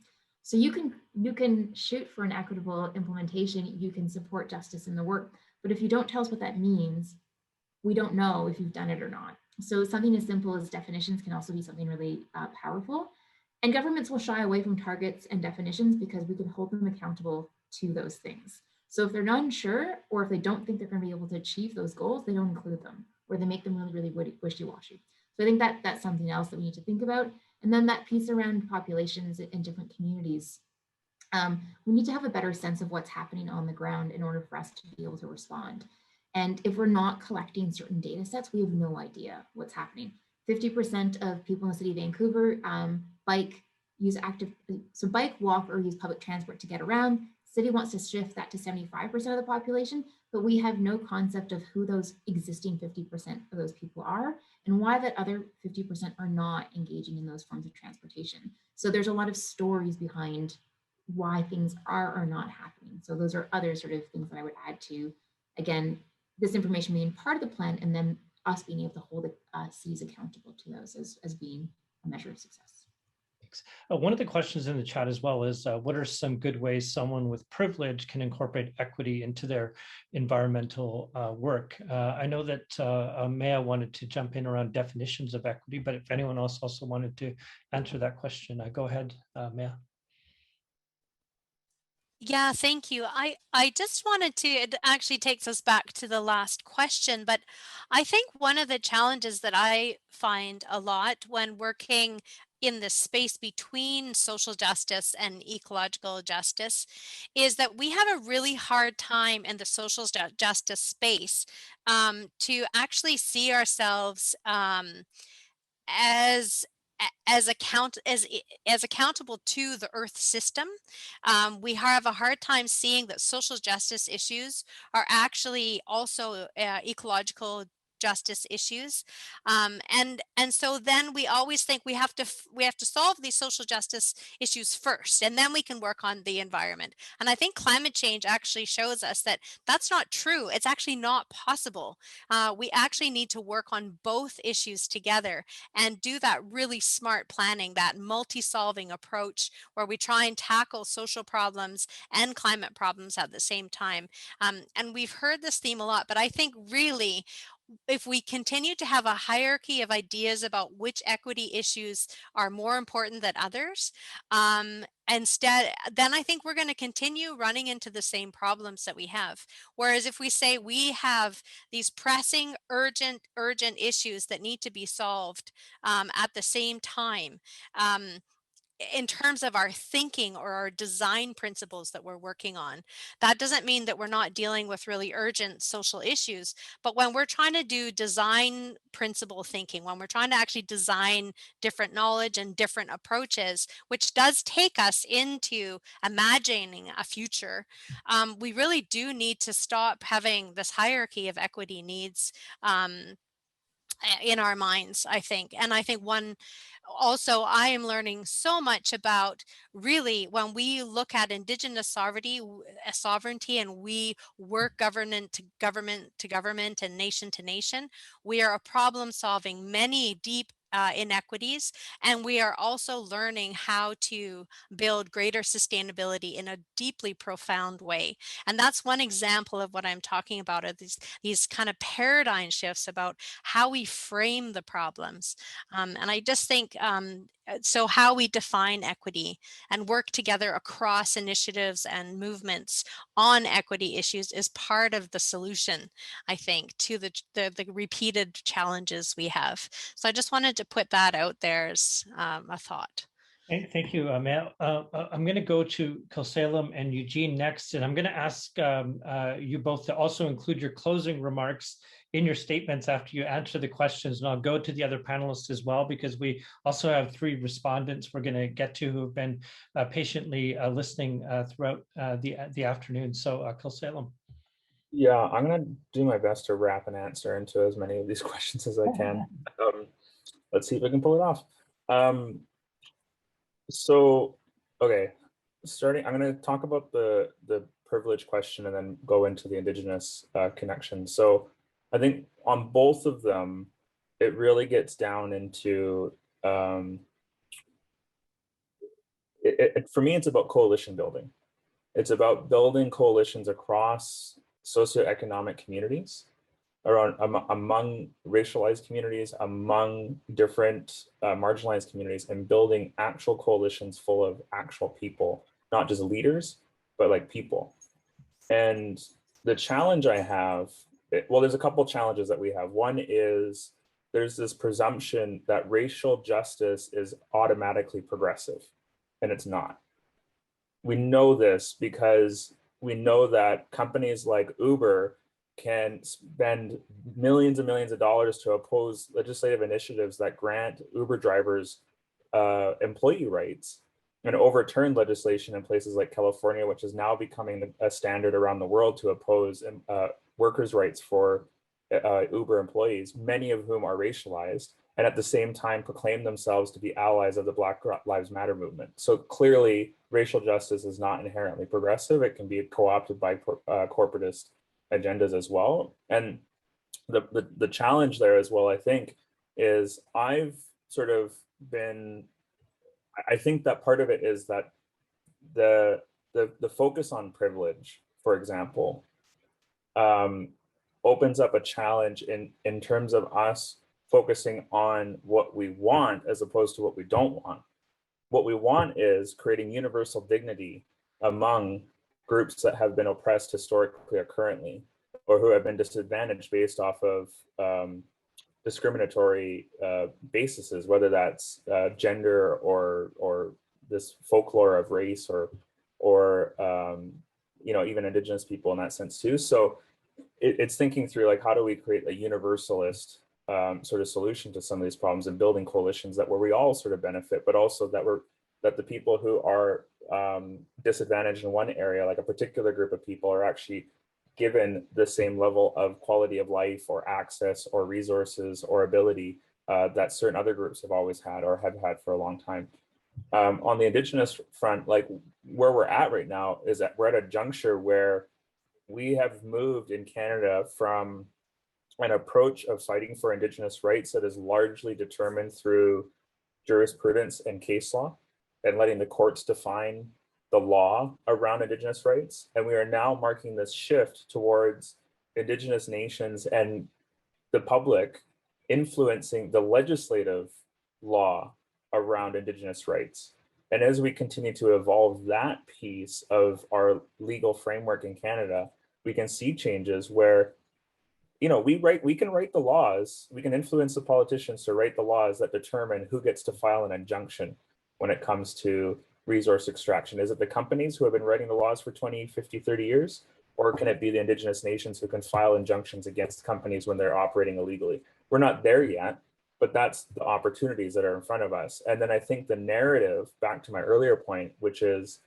So you can shoot for an equitable implementation, you can support justice in the work, but if you don't tell us what that means, we don't know if you've done it or not. So something as simple as definitions can also be something really powerful. And governments will shy away from targets and definitions because we can hold them accountable to those things. So if they're not unsure, or if they don't think they're going to be able to achieve those goals, they don't include them, or they make them really, really wishy-washy. So I think that's something else that we need to think about. And then that piece around populations in different communities. We need to have a better sense of what's happening on the ground in order for us to be able to respond. And if we're not collecting certain data sets, we have no idea what's happening. 50% of people in the city of Vancouver bike, walk, or use public transport to get around. City wants to shift that to 75% of the population, but we have no concept of who those existing 50% of those people are and why that other 50% are not engaging in those forms of transportation. So there's a lot of stories behind why things are or not happening. So those are other sort of things that I would add to, again, this information being part of the plan and then us being able to hold cities accountable to those as being a measure of success. One of the questions in the chat as well is, what are some good ways someone with privilege can incorporate equity into their environmental work? I know that Maya wanted to jump in around definitions of equity, but if anyone else also wanted to answer that question, go ahead, Maya. Yeah, thank you. I just wanted to, it actually takes us back to the last question, but I think one of the challenges that I find a lot when working in the space between social justice and ecological justice is that we have a really hard time in the social justice space to actually see ourselves as as accountable to the Earth system. We have a hard time seeing that social justice issues are actually also ecological justice issues, and so then we always think we have to solve these social justice issues first, and then we can work on the environment. And I think climate change actually shows us that that's not true. It's actually not possible. We actually need to work on both issues together and do that really smart planning, that multi-solving approach where we try and tackle social problems and climate problems at the same time. And we've heard this theme a lot, but I think really if we continue to have a hierarchy of ideas about which equity issues are more important than others, then I think we're going to continue running into the same problems that we have. Whereas if we say we have these pressing, urgent issues that need to be solved at the same time, in terms of our thinking or our design principles that we're working on. That doesn't mean that we're not dealing with really urgent social issues, but when we're trying to do design principle thinking, when we're trying to actually design different knowledge and different approaches, which does take us into imagining a future, we really do need to stop having this hierarchy of equity needs in our minds, I think. And I think also I am learning so much about really when we look at Indigenous sovereignty and we work government to government and nation to nation, we are problem solving many deep inequities, and we are also learning how to build greater sustainability in a deeply profound way. And that's one example of what I'm talking about, are these kind of paradigm shifts about how we frame the problems. And I just think, so how we define equity and work together across initiatives and movements on equity issues is part of the solution, I think, to the repeated challenges we have. So I just wanted to put that out there as a thought. Thank you, Mel. I'm going to go to Salem and Eugene next, and I'm going to ask you both to also include your closing remarks in your statements after you answer the questions. And I'll go to the other panelists as well, because we also have 3 respondents we're going to get to who have been patiently listening throughout the afternoon. So, Salem. Yeah, I'm going to do my best to wrap an answer into as many of these questions as I can. Let's see if I can pull it off. So, okay, I'm going to talk about the privilege question and then go into the Indigenous connection. So I think on both of them, it really gets down into, for me, it's about coalition building. It's about building coalitions across socioeconomic communities, among racialized communities, among different marginalized communities, and building actual coalitions full of actual people, not just leaders, but like people. And the challenge I have, well, there's a couple challenges that we have. One is there's this presumption that racial justice is automatically progressive, and it's not. We know this because we know that companies like Uber can spend millions and millions of dollars to oppose legislative initiatives that grant Uber drivers employee rights, and overturn legislation in places like California, which is now becoming a standard around the world to oppose workers' rights for Uber employees, many of whom are racialized, and at the same time proclaim themselves to be allies of the Black Lives Matter movement. So clearly, racial justice is not inherently progressive. It can be co-opted by corporatist agendas as well. And the challenge there as well, I think, is I've sort of been, I think that part of it is that the focus on privilege, for example, opens up a challenge in terms of us focusing on what we want as opposed to what we don't want. What we want is creating universal dignity among groups that have been oppressed historically or currently, or who have been disadvantaged based off of discriminatory bases, whether that's gender or this folklore of race or even Indigenous people in that sense too. So it's thinking through, like, how do we create a universalist sort of solution to some of these problems and building coalitions that where we all sort of benefit, but also that the people who are disadvantaged in one area, like a particular group of people, are actually given the same level of quality of life or access or resources or ability that certain other groups have always had or have had for a long time. On the Indigenous front, like where we're at right now is that we're at a juncture where we have moved in Canada from an approach of fighting for Indigenous rights that is largely determined through jurisprudence and case law and letting the courts define the law around Indigenous rights. And we are now marking this shift towards Indigenous nations and the public influencing the legislative law around Indigenous rights. And as we continue to evolve that piece of our legal framework in Canada, we can see changes where, you know, we can write the laws, we can influence the politicians to write the laws that determine who gets to file an injunction when it comes to resource extraction. Is it the companies who have been writing the laws for 20, 50, 30 years? Or can it be the Indigenous nations who can file injunctions against companies when they're operating illegally? We're not there yet, but that's the opportunities that are in front of us. And then I think the narrative, back to my earlier point, which is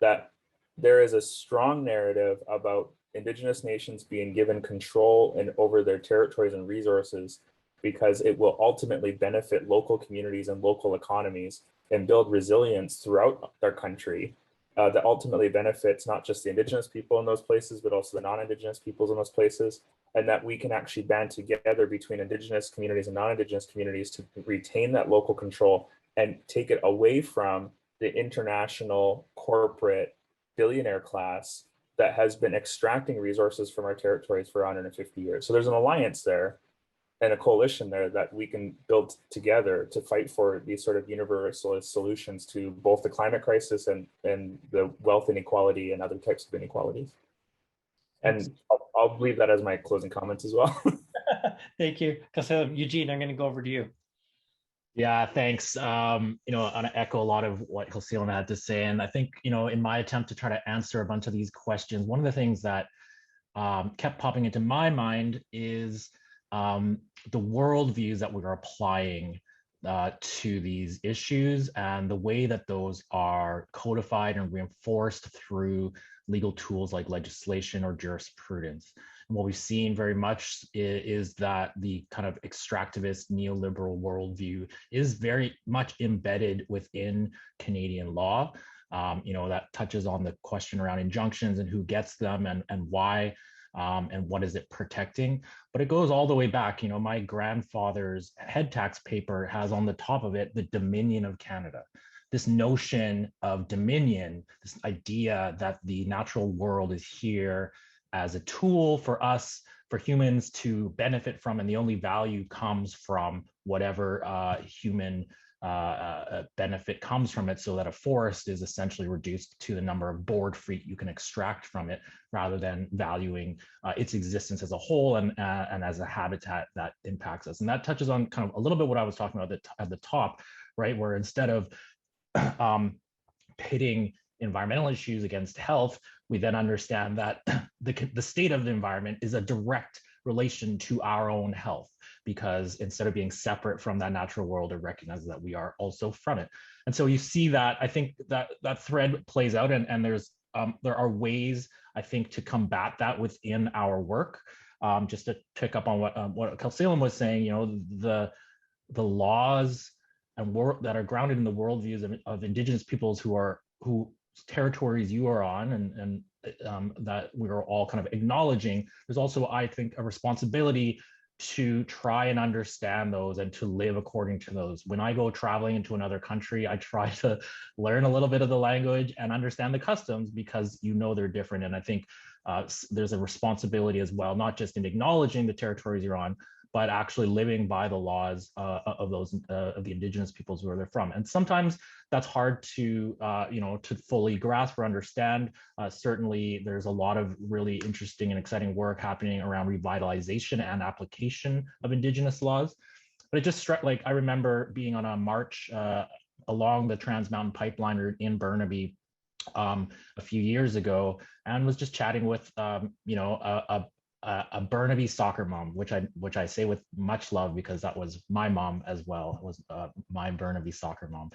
that there is a strong narrative about Indigenous nations being given control and over their territories and resources because it will ultimately benefit local communities and local economies and build resilience throughout their country that ultimately benefits not just the Indigenous people in those places, but also the non-Indigenous peoples in those places, and that we can actually band together between Indigenous communities and non-Indigenous communities to retain that local control and take it away from the international corporate billionaire class that has been extracting resources from our territories for 150 years. So there's an alliance there and a coalition there that we can build together to fight for these sort of universalist solutions to both the climate crisis and the wealth inequality and other types of inequalities. And I'll leave that as my closing comments as well. Thank you. Eugene, I'm going to go over to you. Yeah, thanks. You know, I echo a lot of what Salem had to say. And I think, you know, in my attempt to try to answer a bunch of these questions, one of the things that kept popping into my mind is the worldviews that we're applying to these issues and the way that those are codified and reinforced through legal tools like legislation or jurisprudence. And what we've seen very much is that the kind of extractivist neoliberal worldview is very much embedded within Canadian law. You know, that touches on the question around injunctions and who gets them and why. And what is it protecting? But it goes all the way back. You know, my grandfather's head tax paper has on the top of it the Dominion of Canada. This notion of dominion, this idea that the natural world is here as a tool for us, for humans to benefit from, and the only value comes from whatever human benefit comes from it, so that a forest is essentially reduced to the number of board feet you can extract from it, rather than valuing its existence as a whole and as a habitat that impacts us. And that touches on kind of a little bit what I was talking about at the top, right? Where instead of pitting environmental issues against health, we then understand that the state of the environment is a direct relation to our own health, because instead of being separate from that natural world, it recognizes that we are also from it. And so you see that, I think that thread plays out, and there are ways, I think, to combat that within our work. Just to pick up on what Salem was saying, you know, the laws and that are grounded in the worldviews of Indigenous peoples whose territories you are on, and that we're all kind of acknowledging. There's also, I think, a responsibility to try and understand those and to live according to those. When I go traveling into another country, I try to learn a little bit of the language and understand the customs, because you know they're different. And I think there's a responsibility as well, not just in acknowledging the territories you're on, but actually living by the laws of those of the Indigenous peoples where they're from. And sometimes that's hard to you know, to fully grasp or understand. Certainly, there's a lot of really interesting and exciting work happening around revitalization and application of Indigenous laws. But it just struck, like, I remember being on a march along the Trans Mountain Pipeline route in Burnaby a few years ago, and was just chatting with you know, a Burnaby soccer mom, which I say with much love because that was my mom as well. It was my Burnaby soccer mom,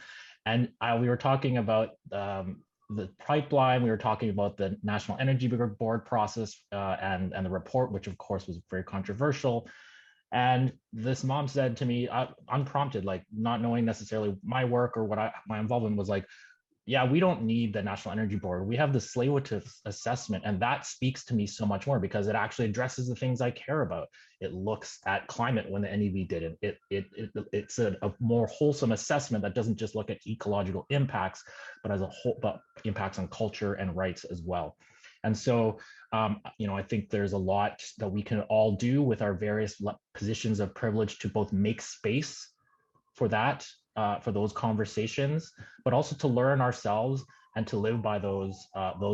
and we were talking about the pipeline. We were talking about the National Energy Board process and the report, which of course was very controversial. And this mom said to me, unprompted, like not knowing necessarily my work or what my involvement was, like, yeah, we don't need the National Energy Board. We have the Tsleil-Waututh assessment, and that speaks to me so much more because it actually addresses the things I care about. It looks at climate when the NEB didn't. It's a more wholesome assessment that doesn't just look at ecological impacts, but as a whole, but impacts on culture and rights as well. And so, I think there's a lot that we can all do with our various positions of privilege to both make space for that, for those conversations, but also to learn ourselves and to live by those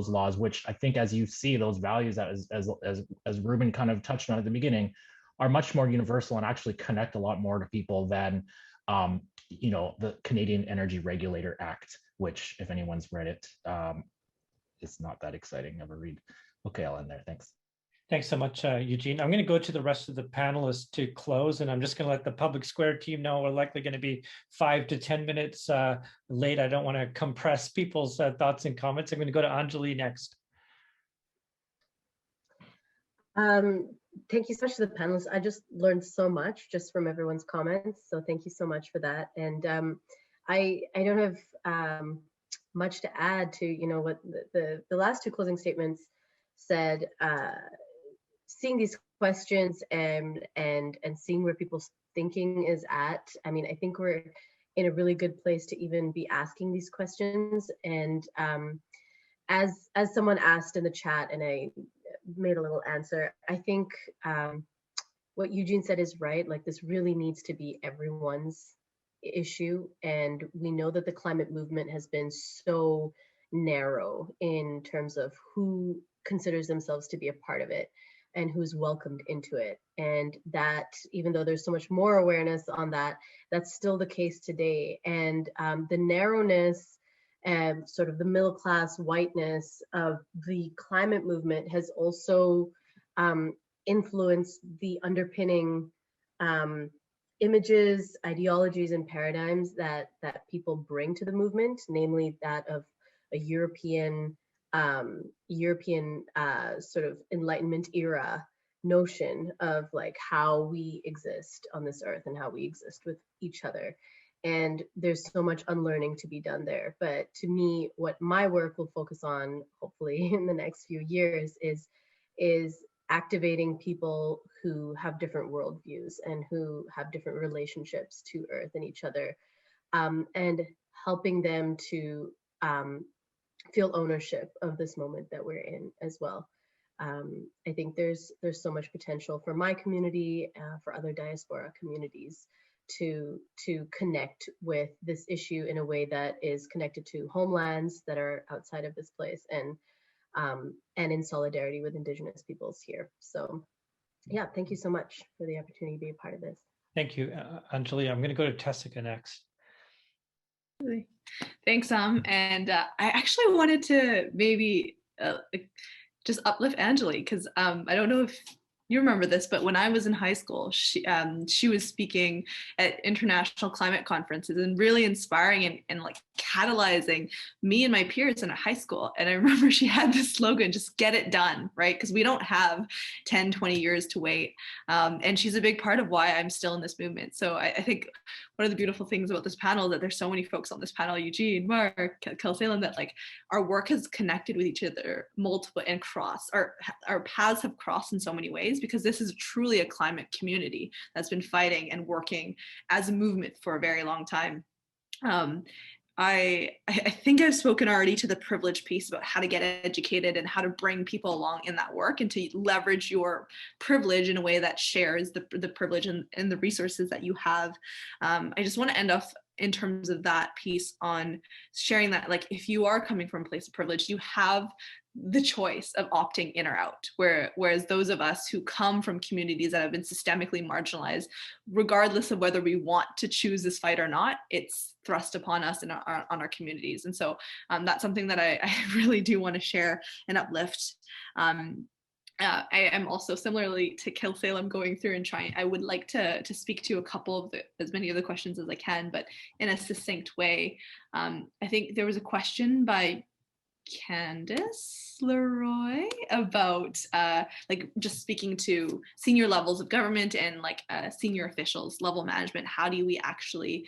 laws, which I think, as you see, those values that as Ruben kind of touched on at the beginning, are much more universal and actually connect a lot more to people than the Canadian Energy Regulator Act, which, if anyone's read it, it's not that exciting. Never read. Okay, I'll end there. Thanks. Thanks so much, Eugene. I'm going to go to the rest of the panelists to close, and I'm just going to let the Public Square team know we're likely going to be 5 to 10 minutes late. I don't want to compress people's thoughts and comments. I'm going to go to Anjali next. Thank you so much to the panelists. I just learned so much just from everyone's comments. So thank you so much for that. And I don't have much to add to what the last two closing statements said. Seeing these questions and seeing where people's thinking is at. I mean, I think we're in a really good place to even be asking these questions. And as someone asked in the chat, and I made a little answer, I think what Eugene said is right. Like, this really needs to be everyone's issue. And we know that the climate movement has been so narrow in terms of who considers themselves to be a part of it and who's welcomed into it. And that, even though there's so much more awareness on that, that's still the case today. And the narrowness and sort of the middle class whiteness of the climate movement has also influenced the underpinning images, ideologies, and paradigms that people bring to the movement, namely that of a European sort of Enlightenment era notion of like how we exist on this earth and how we exist with each other. And there's so much unlearning to be done there. But to me, what my work will focus on, hopefully in the next few years, is activating people who have different worldviews and who have different relationships to earth and each other, and helping them to feel ownership of this moment that we're in as well. I think there's so much potential for my community, for other diaspora communities, to connect with this issue in a way that is connected to homelands that are outside of this place, and in solidarity with Indigenous peoples here. So yeah, thank you so much for the opportunity to be a part of this. Thank you, Anjali. I'm going to go to Tessica next. Thanks, and I actually wanted to maybe just uplift Anjali, because I don't know if you remember this, but when I was in high school, she was speaking at international climate conferences and really inspiring and like catalyzing me and my peers in high school. And I remember she had this slogan, just get it done, right? Because we don't have 10, 20 years to wait. And she's a big part of why I'm still in this movement. So I think one of the beautiful things about this panel, that there's so many folks on this panel, Eugene, Mark, Salem, that like our work has connected with each other multiple and our paths have crossed in so many ways, because this is truly a climate community that's been fighting and working as a movement for a very long time. I think I've spoken already to the privilege piece about how to get educated and how to bring people along in that work and to leverage your privilege in a way that shares the privilege and the resources that you have. I just want to end off in terms of that piece on sharing that, like, if you are coming from a place of privilege, you have the choice of opting in or out, whereas those of us who come from communities that have been systemically marginalized, regardless of whether we want to choose this fight or not, it's thrust upon us and on our communities. And so that's something that I really do want to share and uplift. I am also similarly to Salem going through and trying. I would like to speak to a couple of as many of the questions as I can, but in a succinct way. I think there was a question by Candice Leroy about like just speaking to senior levels of government and like senior officials, level management. How do we actually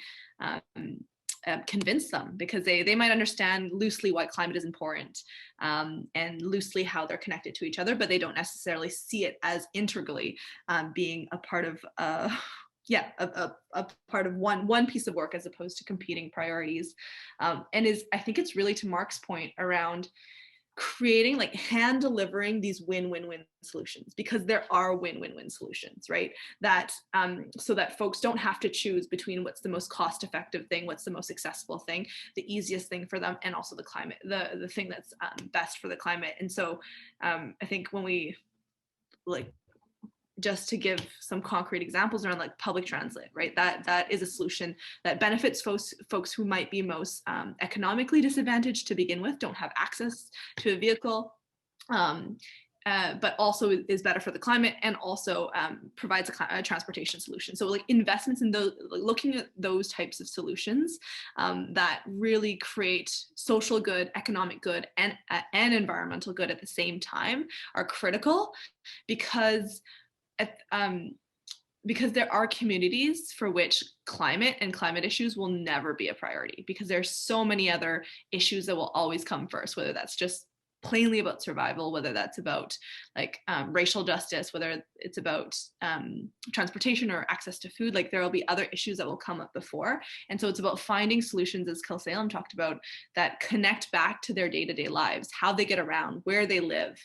convince them, because they might understand loosely why climate is important and loosely how they're connected to each other, but they don't necessarily see it as integrally being a part of a part of one piece of work as opposed to competing priorities. And I think it's really to Mark's point around creating, like, hand delivering these win-win-win solutions, because there are win-win-win solutions, right? That so that folks don't have to choose between what's the most cost-effective thing, what's the most accessible thing, the easiest thing for them, and also the climate, the thing that's best for the climate. And so I think when we, like, just to give some concrete examples around, like, public transit, right? That is a solution that benefits folks who might be most economically disadvantaged to begin with, don't have access to a vehicle, but also is better for the climate, and also provides a transportation solution. So, like, investments in those, looking at those types of solutions that really create social good, economic good, and environmental good at the same time are critical, because there are communities for which climate and climate issues will never be a priority, because there's so many other issues that will always come first, whether that's just plainly about survival, whether that's about, like, racial justice, whether it's about transportation or access to food. Like, there will be other issues that will come up before. And so it's about finding solutions, as Salem talked about, that connect back to their day-to-day lives, how they get around, where they live,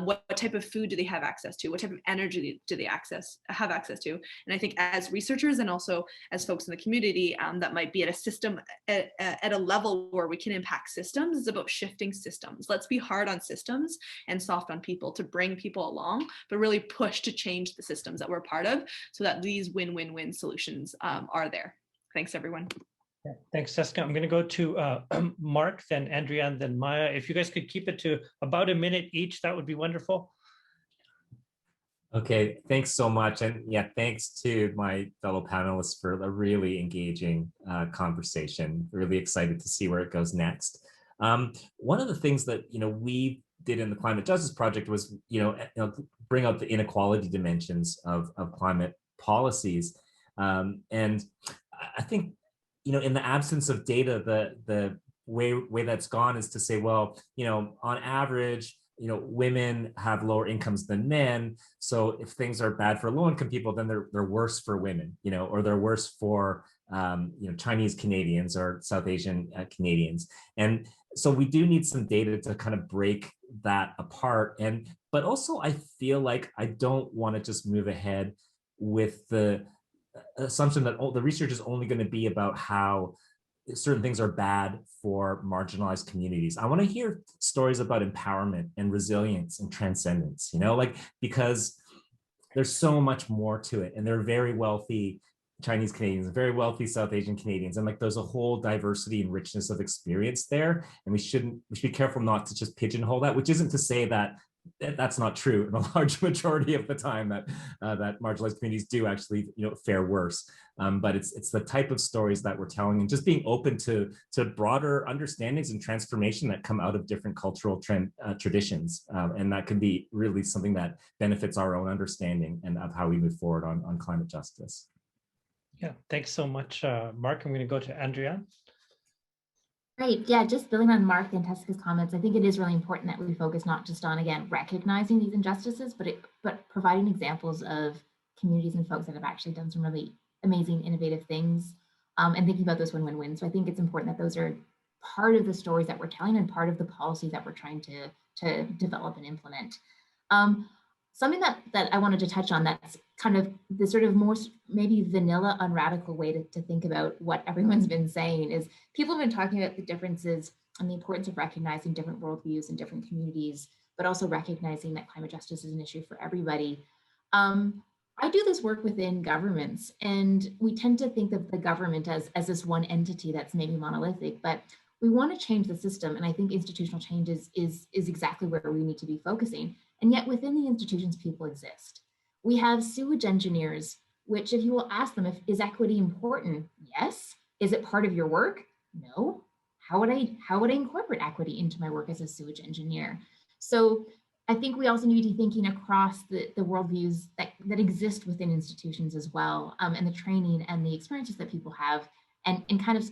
what type of food do they have access to, what type of energy do they have access to. And I think as researchers, and also as folks in the community that might be at a system, at a level where we can impact systems, it's about shifting systems. Let's be hard on systems and soft on people to bring people along, but really push to change the systems that we're part of, so that these win-win-win solutions are there. Thanks, everyone. Yeah, thanks, Jessica. I'm going to go to Mark, then Andrea, then Maya. If you guys could keep it to about a minute each, that would be wonderful. Okay, thanks so much. And yeah, thanks to my fellow panelists for a really engaging conversation. Really excited to see where it goes next. One of the things that we did in the Climate Justice Project was bring out the inequality dimensions of climate policies, and I think in the absence of data, the way that's gone is to say, well, on average, women have lower incomes than men, so if things are bad for low-income people, then they're worse for women, or they're worse for Chinese Canadians or South Asian Canadians. And so we do need some data to kind of break that apart. But also, I feel like I don't want to just move ahead with the assumption that the research is only going to be about how certain things are bad for marginalized communities. I want to hear stories about empowerment and resilience and transcendence, because there's so much more to it. And they're very wealthy Chinese Canadians, very wealthy South Asian Canadians. And like, there's a whole diversity and richness of experience there. And we should be careful not to just pigeonhole that, which isn't to say that that's not true in a large majority of the time, that marginalized communities do actually fare worse. But it's the type of stories that we're telling, and just being open to broader understandings and transformation that come out of different cultural traditions. And that could be really something that benefits our own understanding and of how we move forward on climate justice. Yeah, thanks so much, Mark. I'm going to go to Andrea. Great. Yeah, just building on Mark and Tessica's comments, I think it is really important that we focus not just on, again, recognizing these injustices, but providing examples of communities and folks that have actually done some really amazing, innovative things, and thinking about those win-win-win. So I think it's important that those are part of the stories that we're telling and part of the policies that we're trying to develop and implement. Something that I wanted to touch on, that's kind of the sort of more maybe vanilla, unradical way to think about what everyone's been saying, is people have been talking about the differences and the importance of recognizing different worldviews and different communities, but also recognizing that climate justice is an issue for everybody. I do this work within governments, and we tend to think of the government as this one entity that's maybe monolithic, but we want to change the system. And I think institutional change is exactly where we need to be focusing. And yet within the institutions, people exist. We have sewage engineers, which if you will ask them, is equity important? Yes. Is it part of your work? No. How would I incorporate equity into my work as a sewage engineer? So I think we also need to be thinking across the worldviews that exist within institutions as well, and the training and the experiences that people have, and kind of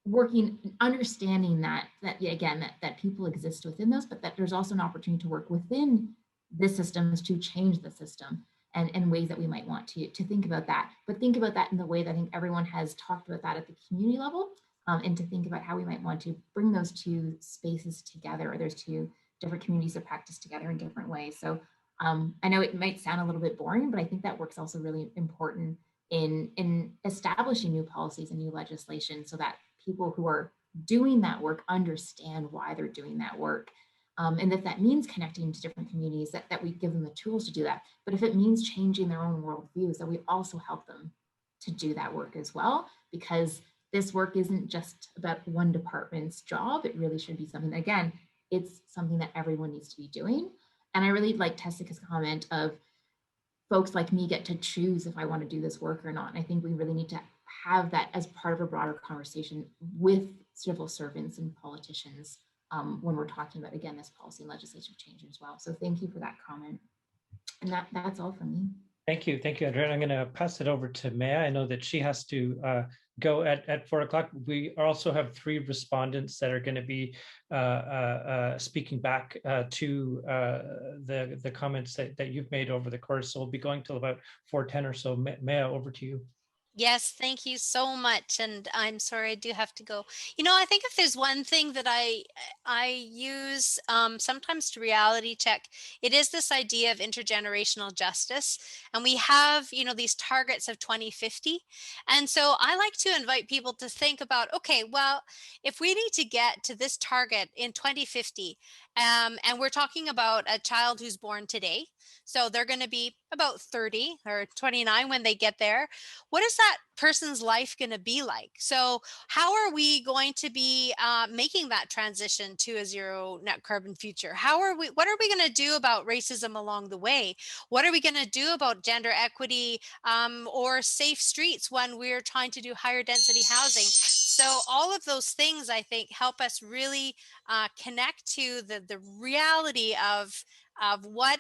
working, understanding that people exist within those, but that there's also an opportunity to work within the systems to change the system, and ways that we might want to think about that, but think about that in the way that I think everyone has talked about that at the community level, and to think about how we might want to bring those two spaces together, or those two different communities of practice together in different ways. So I know it might sound a little bit boring, but I think that work's also really important in establishing new policies and new legislation, so that people who are doing that work understand why they're doing that work. And if that means connecting to different communities, that we give them the tools to do that. But if it means changing their own worldviews, that we also help them to do that work as well, because this work isn't just about one department's job. It really should be something, again, it's something that everyone needs to be doing. And I really like Tessica's comment of folks like me get to choose if I want to do this work or not. And I think we really need to have that as part of a broader conversation with civil servants and politicians when we're talking about, again, this policy and legislative change as well. So thank you for that comment. And that's all from me. Thank you, Andrea. I'm going to pass it over to Maya. I know that she has to go at 4 o'clock. We also have 3 respondents that are going to be speaking back to the comments that you've made over the course. So we'll be going till about 4:10 or so. Maya, over to you. Yes, thank you so much. And I'm sorry, I do have to go. You know, I think if there's one thing that I use sometimes to reality check, it is this idea of intergenerational justice. And we have, you know, these targets of 2050. And so I like to invite people to think about, okay, well, if we need to get to this target in 2050, and we're talking about a child who's born today, so they're going to be about 30 or 29 when they get there. What is that person's life going to be like? So how are we going to be making that transition to a zero net carbon future? What are we going to do about racism along the way? What are we going to do about gender equity or safe streets when we're trying to do higher density housing? So all of those things, I think, help us really connect to the reality of what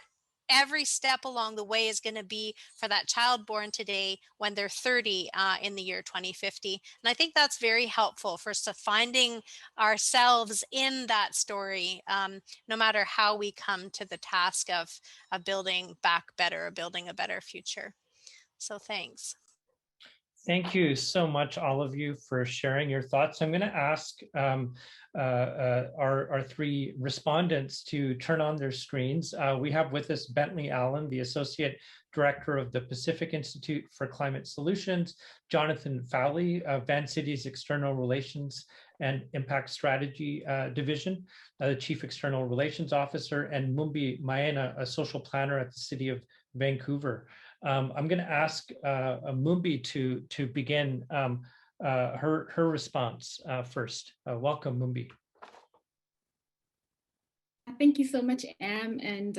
every step along the way is going to be for that child born today when they're 30 in the year 2050. And I think that's very helpful for us to finding ourselves in that story, no matter how we come to the task of building back better, or building a better future. So thanks. Thank you so much, all of you, for sharing your thoughts. I'm going to ask our 3 respondents to turn on their screens. We have with us Bentley Allen, the Associate Director of the Pacific Institute for Climate Solutions, Jonathan Fowley of Vancity's External Relations and Impact Strategy Division, the Chief External Relations Officer, and Mumbi Maena, a social planner at the City of Vancouver. I'm going to ask Mumbi to begin her response first. Welcome, Mumbi. Thank you so much, Am, and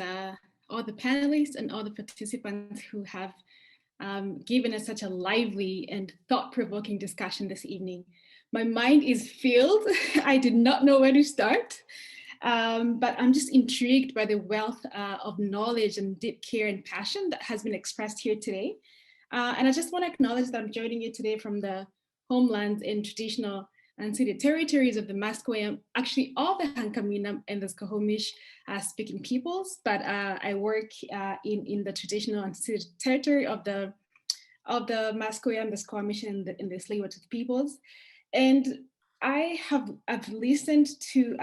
all the panelists and all the participants who have given us such a lively and thought-provoking discussion this evening. My mind is filled. I did not know where to start. But I'm just intrigued by the wealth of knowledge and deep care and passion that has been expressed here today. And I just want to acknowledge that I'm joining you today from the homelands and traditional unceded territories of the Musqueam, actually all the Hankamina and the Skohomish speaking peoples, but I work in the traditional unceded territory of the Musqueam, the Squamish, and the Tsleil-Waututh peoples. And I've listened to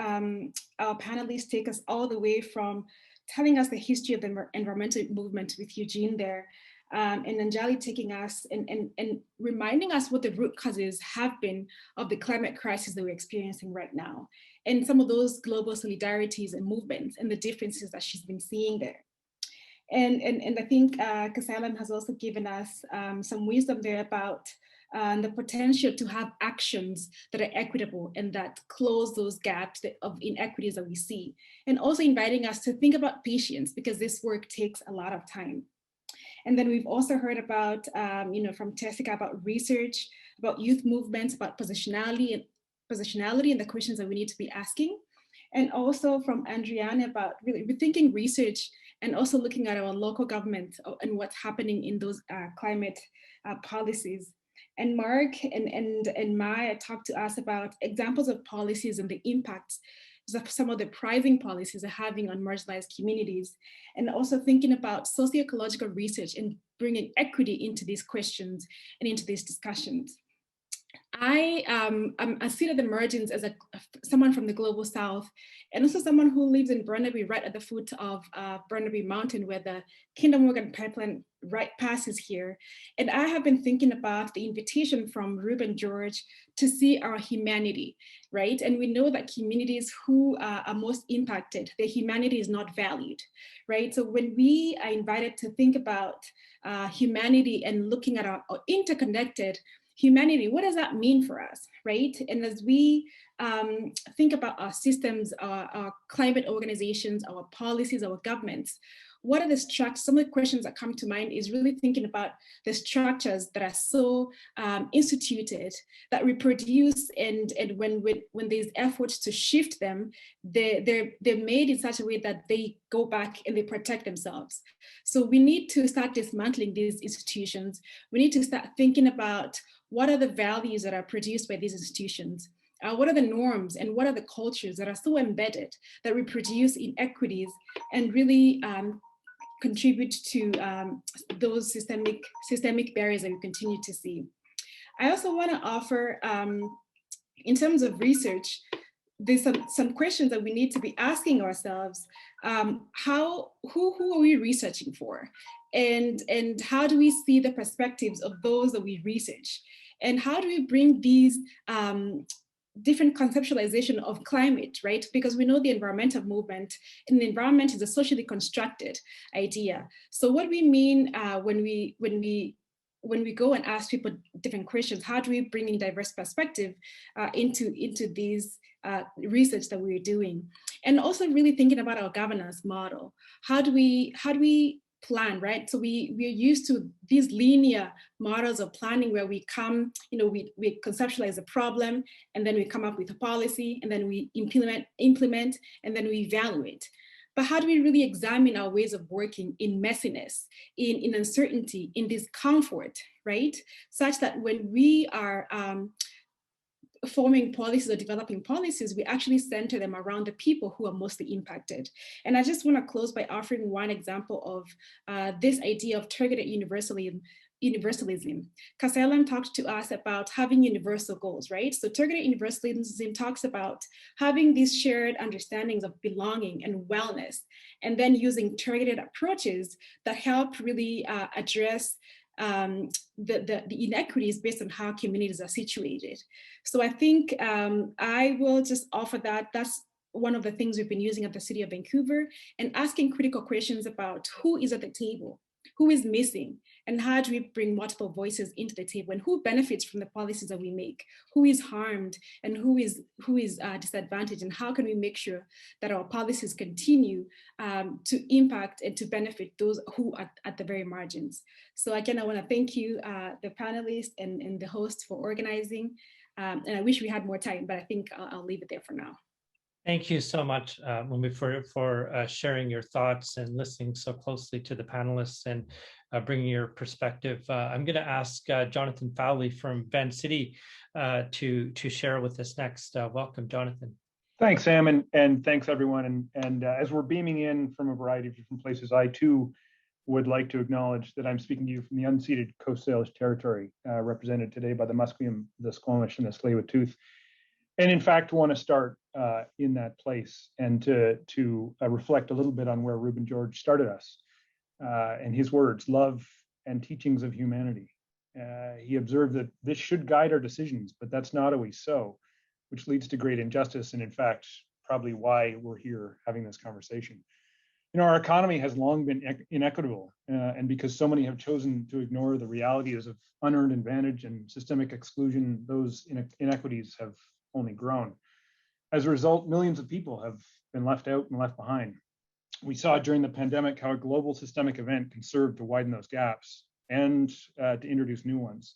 our panelists take us all the way from telling us the history of the environmental movement with Eugene there, and Anjali taking us and reminding us what the root causes have been of the climate crisis that we're experiencing right now, and some of those global solidarities and movements and the differences that she's been seeing there. And I think Salem has also given us some wisdom there about and the potential to have actions that are equitable and that close those gaps of inequities that we see. And also inviting us to think about patience, because this work takes a lot of time. And then we've also heard about, from Tessica about research, about youth movements, about positionality and the questions that we need to be asking. And also from Andriana about really rethinking research and also looking at our local government and what's happening in those climate policies. And Mark and Maya talked to us about examples of policies and the impacts that some of the pricing policies are having on marginalized communities, and also thinking about socio-ecological research and bringing equity into these questions and into these discussions. I'm a seat at the margins as someone from the Global South, and also someone who lives in Burnaby, right at the foot of Burnaby Mountain, where the Kinder Morgan pipeline right passes here. And I have been thinking about the invitation from Ruben George to see our humanity, right? And we know that communities who are most impacted, their humanity is not valued, right? So when we are invited to think about humanity and looking at our interconnected humanity, what does that mean for us, right? And as we think about our systems, our climate organizations, our policies, our governments, what are the structures? Some of the questions that come to mind is really thinking about the structures that are so instituted, that reproduce, and when there's efforts to shift them, they're made in such a way that they go back and they protect themselves. So we need to start dismantling these institutions. We need to start thinking about what are the values that are produced by these institutions? What are the norms and what are the cultures that are so embedded that reproduce inequities and really contribute to those systemic barriers that we continue to see? I also want to offer, in terms of research, there's some questions that we need to be asking ourselves. Who are we researching for? And how do we see the perspectives of those that we research? And how do we bring these different conceptualization of climate, right? Because we know the environmental movement, and the environment is a socially constructed idea. So what do we mean when we go and ask people different questions? How do we bring in diverse perspective into these research that we're doing? And also really thinking about our governance model. How do we plan, right? So we're used to these linear models of planning where we come, we conceptualize a problem, and then we come up with a policy, and then we implement, and then we evaluate. But how do we really examine our ways of working in messiness, in uncertainty, in discomfort, right? Such that when we are forming policies or developing policies, we actually center them around the people who are mostly impacted. And I just want to close by offering one example of this idea of targeted universalism. Salem talked to us about having universal goals, right? So targeted universalism talks about having these shared understandings of belonging and wellness, and then using targeted approaches that help really address the inequities based on how communities are situated. So I think I will just offer that. That's one of the things we've been using at the City of Vancouver, and asking critical questions about who is at the table, who is missing, and how do we bring multiple voices into the table, and who benefits from the policies that we make, who is harmed, and who is disadvantaged, and how can we make sure that our policies continue to impact and to benefit those who are at the very margins. So again, I want to thank you, the panelists and the host, for organizing. And I wish we had more time, but I think I'll leave it there for now. Thank you so much, Mumi, for sharing your thoughts and listening so closely to the panelists and bringing your perspective. I'm going to ask Jonathan Fowley from Vancity to share with us next. Welcome, Jonathan. Thanks, Sam, and thanks everyone. And as we're beaming in from a variety of different places, I too would like to acknowledge that I'm speaking to you from the unceded Coast Salish territory, represented today by the Musqueam, the Squamish, and the Tsleil-Waututh. And in fact, want to start in that place and to reflect a little bit on where Ruben George started us and his words, love and teachings of humanity. He observed that this should guide our decisions, but that's not always so, which leads to great injustice, and in fact, probably why we're here having this conversation. Our economy has long been inequitable, and because so many have chosen to ignore the realities of unearned advantage and systemic exclusion, those inequities have only grown. As a result, millions of people have been left out and left behind. We saw during the pandemic how a global systemic event can serve to widen those gaps and to introduce new ones.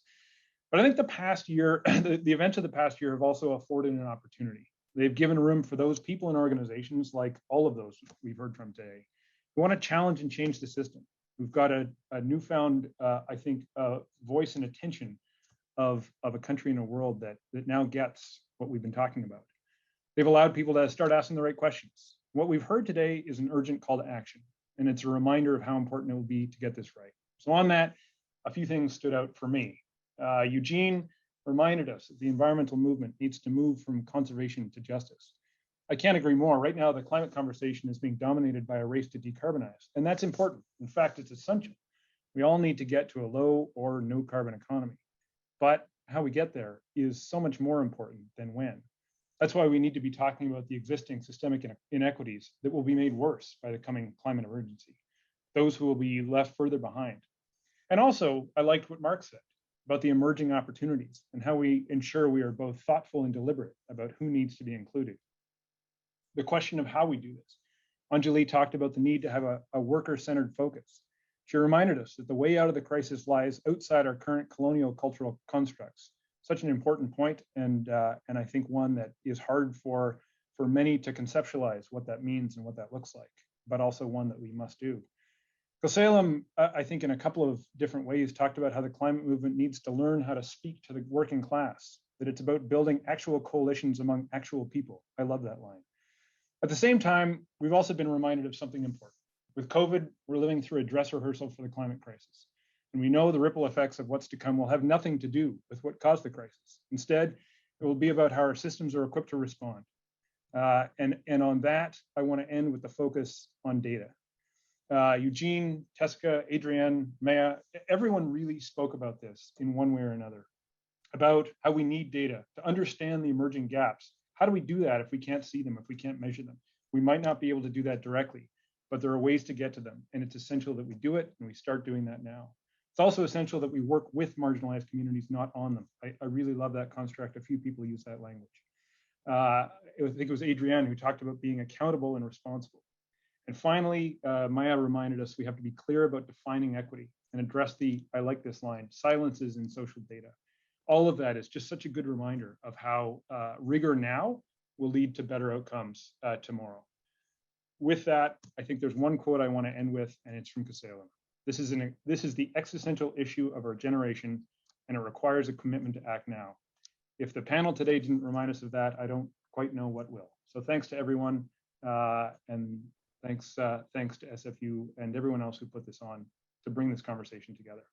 But I think the past year, the events of the past year have also afforded an opportunity. They've given room for those people and organizations, like all of those we've heard from today, who want to challenge and change the system. We've got a newfound, I think, voice and attention of a country and a world that now gets what we've been talking about. They've allowed people to start asking the right questions. What we've heard today is an urgent call to action, and it's a reminder of how important it will be to get this right. So on that, a few things stood out for me. Eugene reminded us that the environmental movement needs to move from conservation to justice. I can't agree more. Right now, the climate conversation is being dominated by a race to decarbonize, and that's important. In fact, it's essential. We all need to get to a low or no carbon economy, but how we get there is so much more important than when. That's why we need to be talking about the existing systemic inequities that will be made worse by the coming climate emergency, those who will be left further behind. And also, I liked what Mark said about the emerging opportunities and how we ensure we are both thoughtful and deliberate about who needs to be included. The question of how we do this. Anjali talked about the need to have a worker-centered focus. She reminded us that the way out of the crisis lies outside our current colonial cultural constructs. Such an important point, and I think one that is hard for many to conceptualize what that means and what that looks like, but also one that we must do. Salem, I think in a couple of different ways, talked about how the climate movement needs to learn how to speak to the working class, that it's about building actual coalitions among actual people. I love that line. At the same time, we've also been reminded of something important. With COVID, we're living through a dress rehearsal for the climate crisis. And we know the ripple effects of what's to come will have nothing to do with what caused the crisis. Instead, it will be about how our systems are equipped to respond. And on that, I want to end with the focus on data. Eugene, Tessica, Adrienne, Maya, everyone really spoke about this in one way or another, about how we need data to understand the emerging gaps. How do we do that if we can't see them, if we can't measure them? We might not be able to do that directly, but there are ways to get to them. And it's essential that we do it, and we start doing that now. It's also essential that we work with marginalized communities, not on them. I really love that construct. A few people use that language. I think it was Adrienne who talked about being accountable and responsible. And finally, Maya reminded us we have to be clear about defining equity and address I like this line, silences in social data. All of that is just such a good reminder of how rigor now will lead to better outcomes tomorrow. With that, I think there's one quote I want to end with, and it's from Salem. This is the existential issue of our generation, and it requires a commitment to act now. If the panel today didn't remind us of that, I don't quite know what will. So thanks to everyone, and thanks to SFU and everyone else who put this on to bring this conversation together.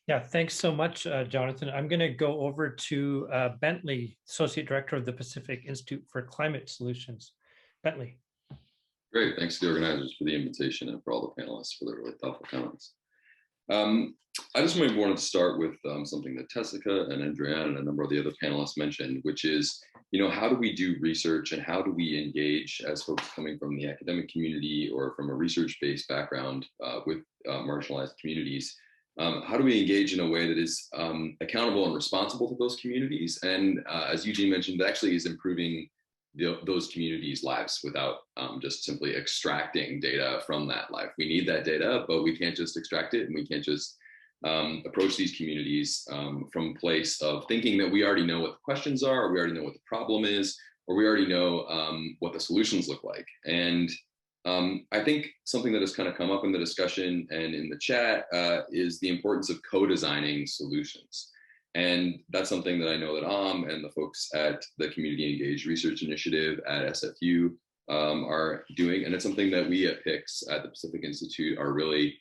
Yeah, thanks so much, Jonathan. I'm going to go over to Bentley, Associate Director of the Pacific Institute for Climate Solutions. Bentley. Great, thanks to the organizers for the invitation and for all the panelists for their really thoughtful comments. I just maybe wanted to start with something that Tessica and Adrienne and a number of the other panelists mentioned, which is, how do we do research and how do we engage as folks coming from the academic community or from a research-based background with marginalized communities? How do we engage in a way that is accountable and responsible to those communities? And as Eugene mentioned, that actually is improving those communities' lives without just simply extracting data from that life. We need that data, but we can't just extract it, and we can't just approach these communities from a place of thinking that we already know what the questions are, or we already know what the problem is, or we already know what the solutions look like. And I think something that has kind of come up in the discussion and in the chat is the importance of co-designing solutions. And that's something that I know that and the folks at the Community Engaged Research Initiative at SFU are doing. And it's something that we at PICS at the Pacific Institute are really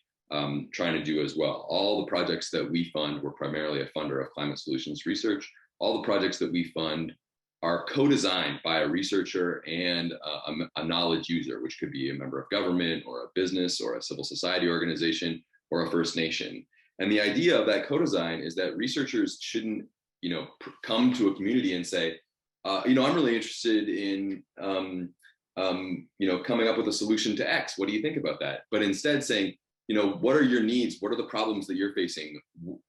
trying to do as well. All the projects that we fund, we're primarily a funder of climate solutions research. All the projects that we fund are co-designed by a researcher and a knowledge user, which could be a member of government or a business or a civil society organization or a First Nation. And the idea of that co-design is that researchers shouldn't, come to a community and say, I'm really interested in coming up with a solution to X. What do you think about that? But instead saying, what are your needs? What are the problems that you're facing?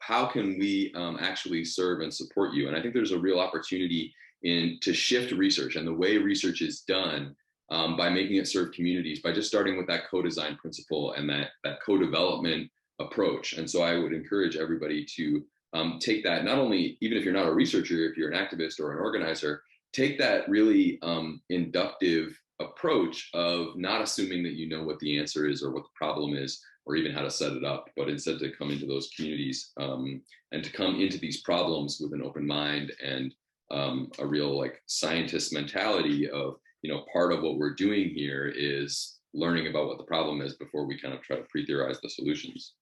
How can we actually serve and support you? And I think there's a real opportunity to shift research and the way research is done by making it serve communities, by just starting with that co-design principle and that co-development approach. And so I would encourage everybody to take that, not only, even if you're not a researcher, if you're an activist or an organizer, take that really inductive approach of not assuming that you know what the answer is or what the problem is, or even how to set it up, but instead to come into those communities and to come into these problems with an open mind and a real scientist mentality of, part of what we're doing here is learning about what the problem is before we kind of try to pre-theorize the solutions.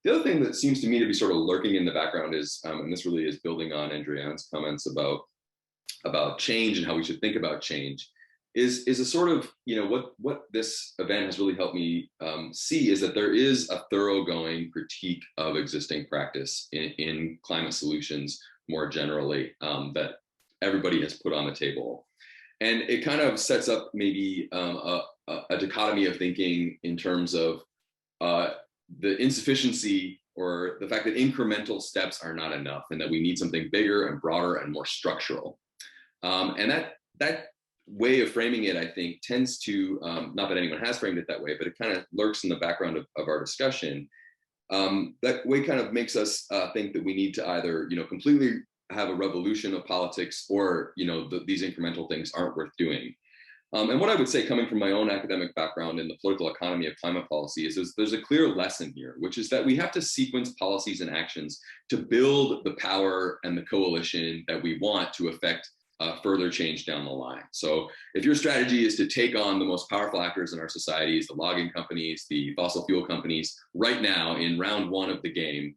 The other thing that seems to me to be sort of lurking in the background is, and this really is building on Andreanne's comments about change and how we should think about change, is a sort of, what this event has really helped me see is that there is a thoroughgoing critique of existing practice in climate solutions more generally that everybody has put on the table. And it kind of sets up maybe a dichotomy of thinking in terms of the insufficiency or the fact that incremental steps are not enough and that we need something bigger and broader and more structural. And that way of framing it, I think, tends to, not that anyone has framed it that way, but it kind of lurks in the background of our discussion. That way kind of makes us think that we need to either, completely have a revolution of politics or, these incremental things aren't worth doing. And what I would say, coming from my own academic background in the political economy of climate policy, is there's a clear lesson here, which is that we have to sequence policies and actions to build the power and the coalition that we want to affect further change down the line. So if your strategy is to take on the most powerful actors in our societies, the logging companies, the fossil fuel companies, right now in round one of the game,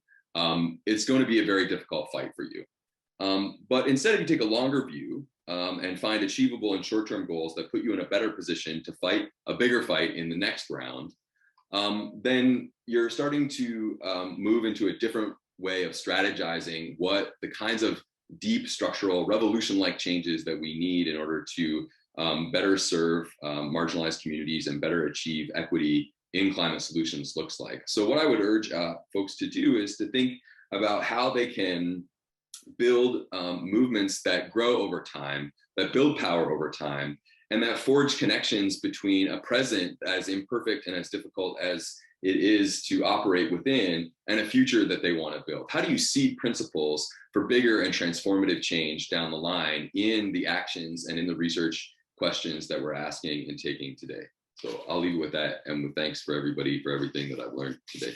it's going to be a very difficult fight for you. But instead, if you take a longer view and find achievable and short-term goals that put you in a better position to fight a bigger fight in the next round, then you're starting to move into a different way of strategizing what the kinds of deep structural revolution-like changes that we need in order to better serve marginalized communities and better achieve equity in climate solutions looks like. So what I would urge folks to do is to think about how they can build movements that grow over time, that build power over time, and that forge connections between a present as imperfect and as difficult as it is to operate within and a future that they want to build. How do you seed principles for bigger and transformative change down the line in the actions and in the research questions that we're asking and taking today? So I'll leave it with that, and with thanks for everybody for everything that I've learned today.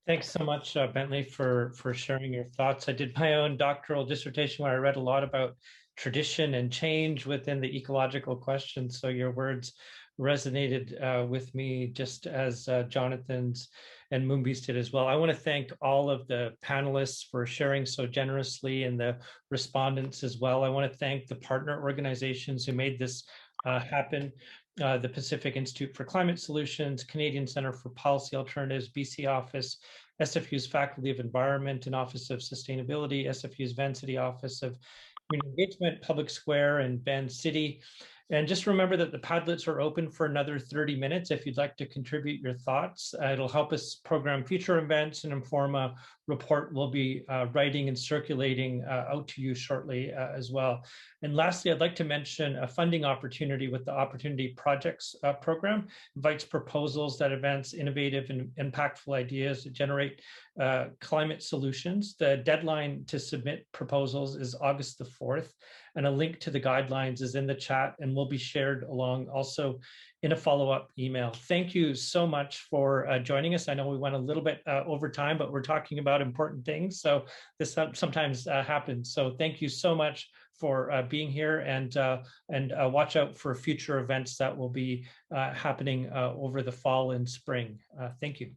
Thanks so much, Bentley, for sharing your thoughts. I did my own doctoral dissertation where I read a lot about tradition and change within the ecological question. So your words resonated with me, just as Jonathan's and Moonbee's did as well. I want to thank all of the panelists for sharing so generously, and the respondents as well. I want to thank the partner organizations who made this happen. The Pacific Institute for Climate Solutions, Canadian Centre for Policy Alternatives, BC Office, SFU's Faculty of Environment and Office of Sustainability, SFU's Vancity Office of Community Engagement, Public Square, and Vancity. And just remember that the Padlets are open for another 30 minutes if you'd like to contribute your thoughts. It'll help us program future events and inform a report we'll be writing and circulating out to you shortly as well. And lastly, I'd like to mention a funding opportunity with the Opportunity Projects program. Invites proposals that advance innovative and impactful ideas that generate climate solutions. The deadline to submit proposals is August the 4th, and a link to the guidelines is in the chat and will be shared along also in a follow-up email. Thank you so much for joining us. I know we went a little bit over time, but we're talking about important things, so this sometimes happens. So thank you so much for being here, and watch out for future events that will be happening over the fall and spring. Thank you.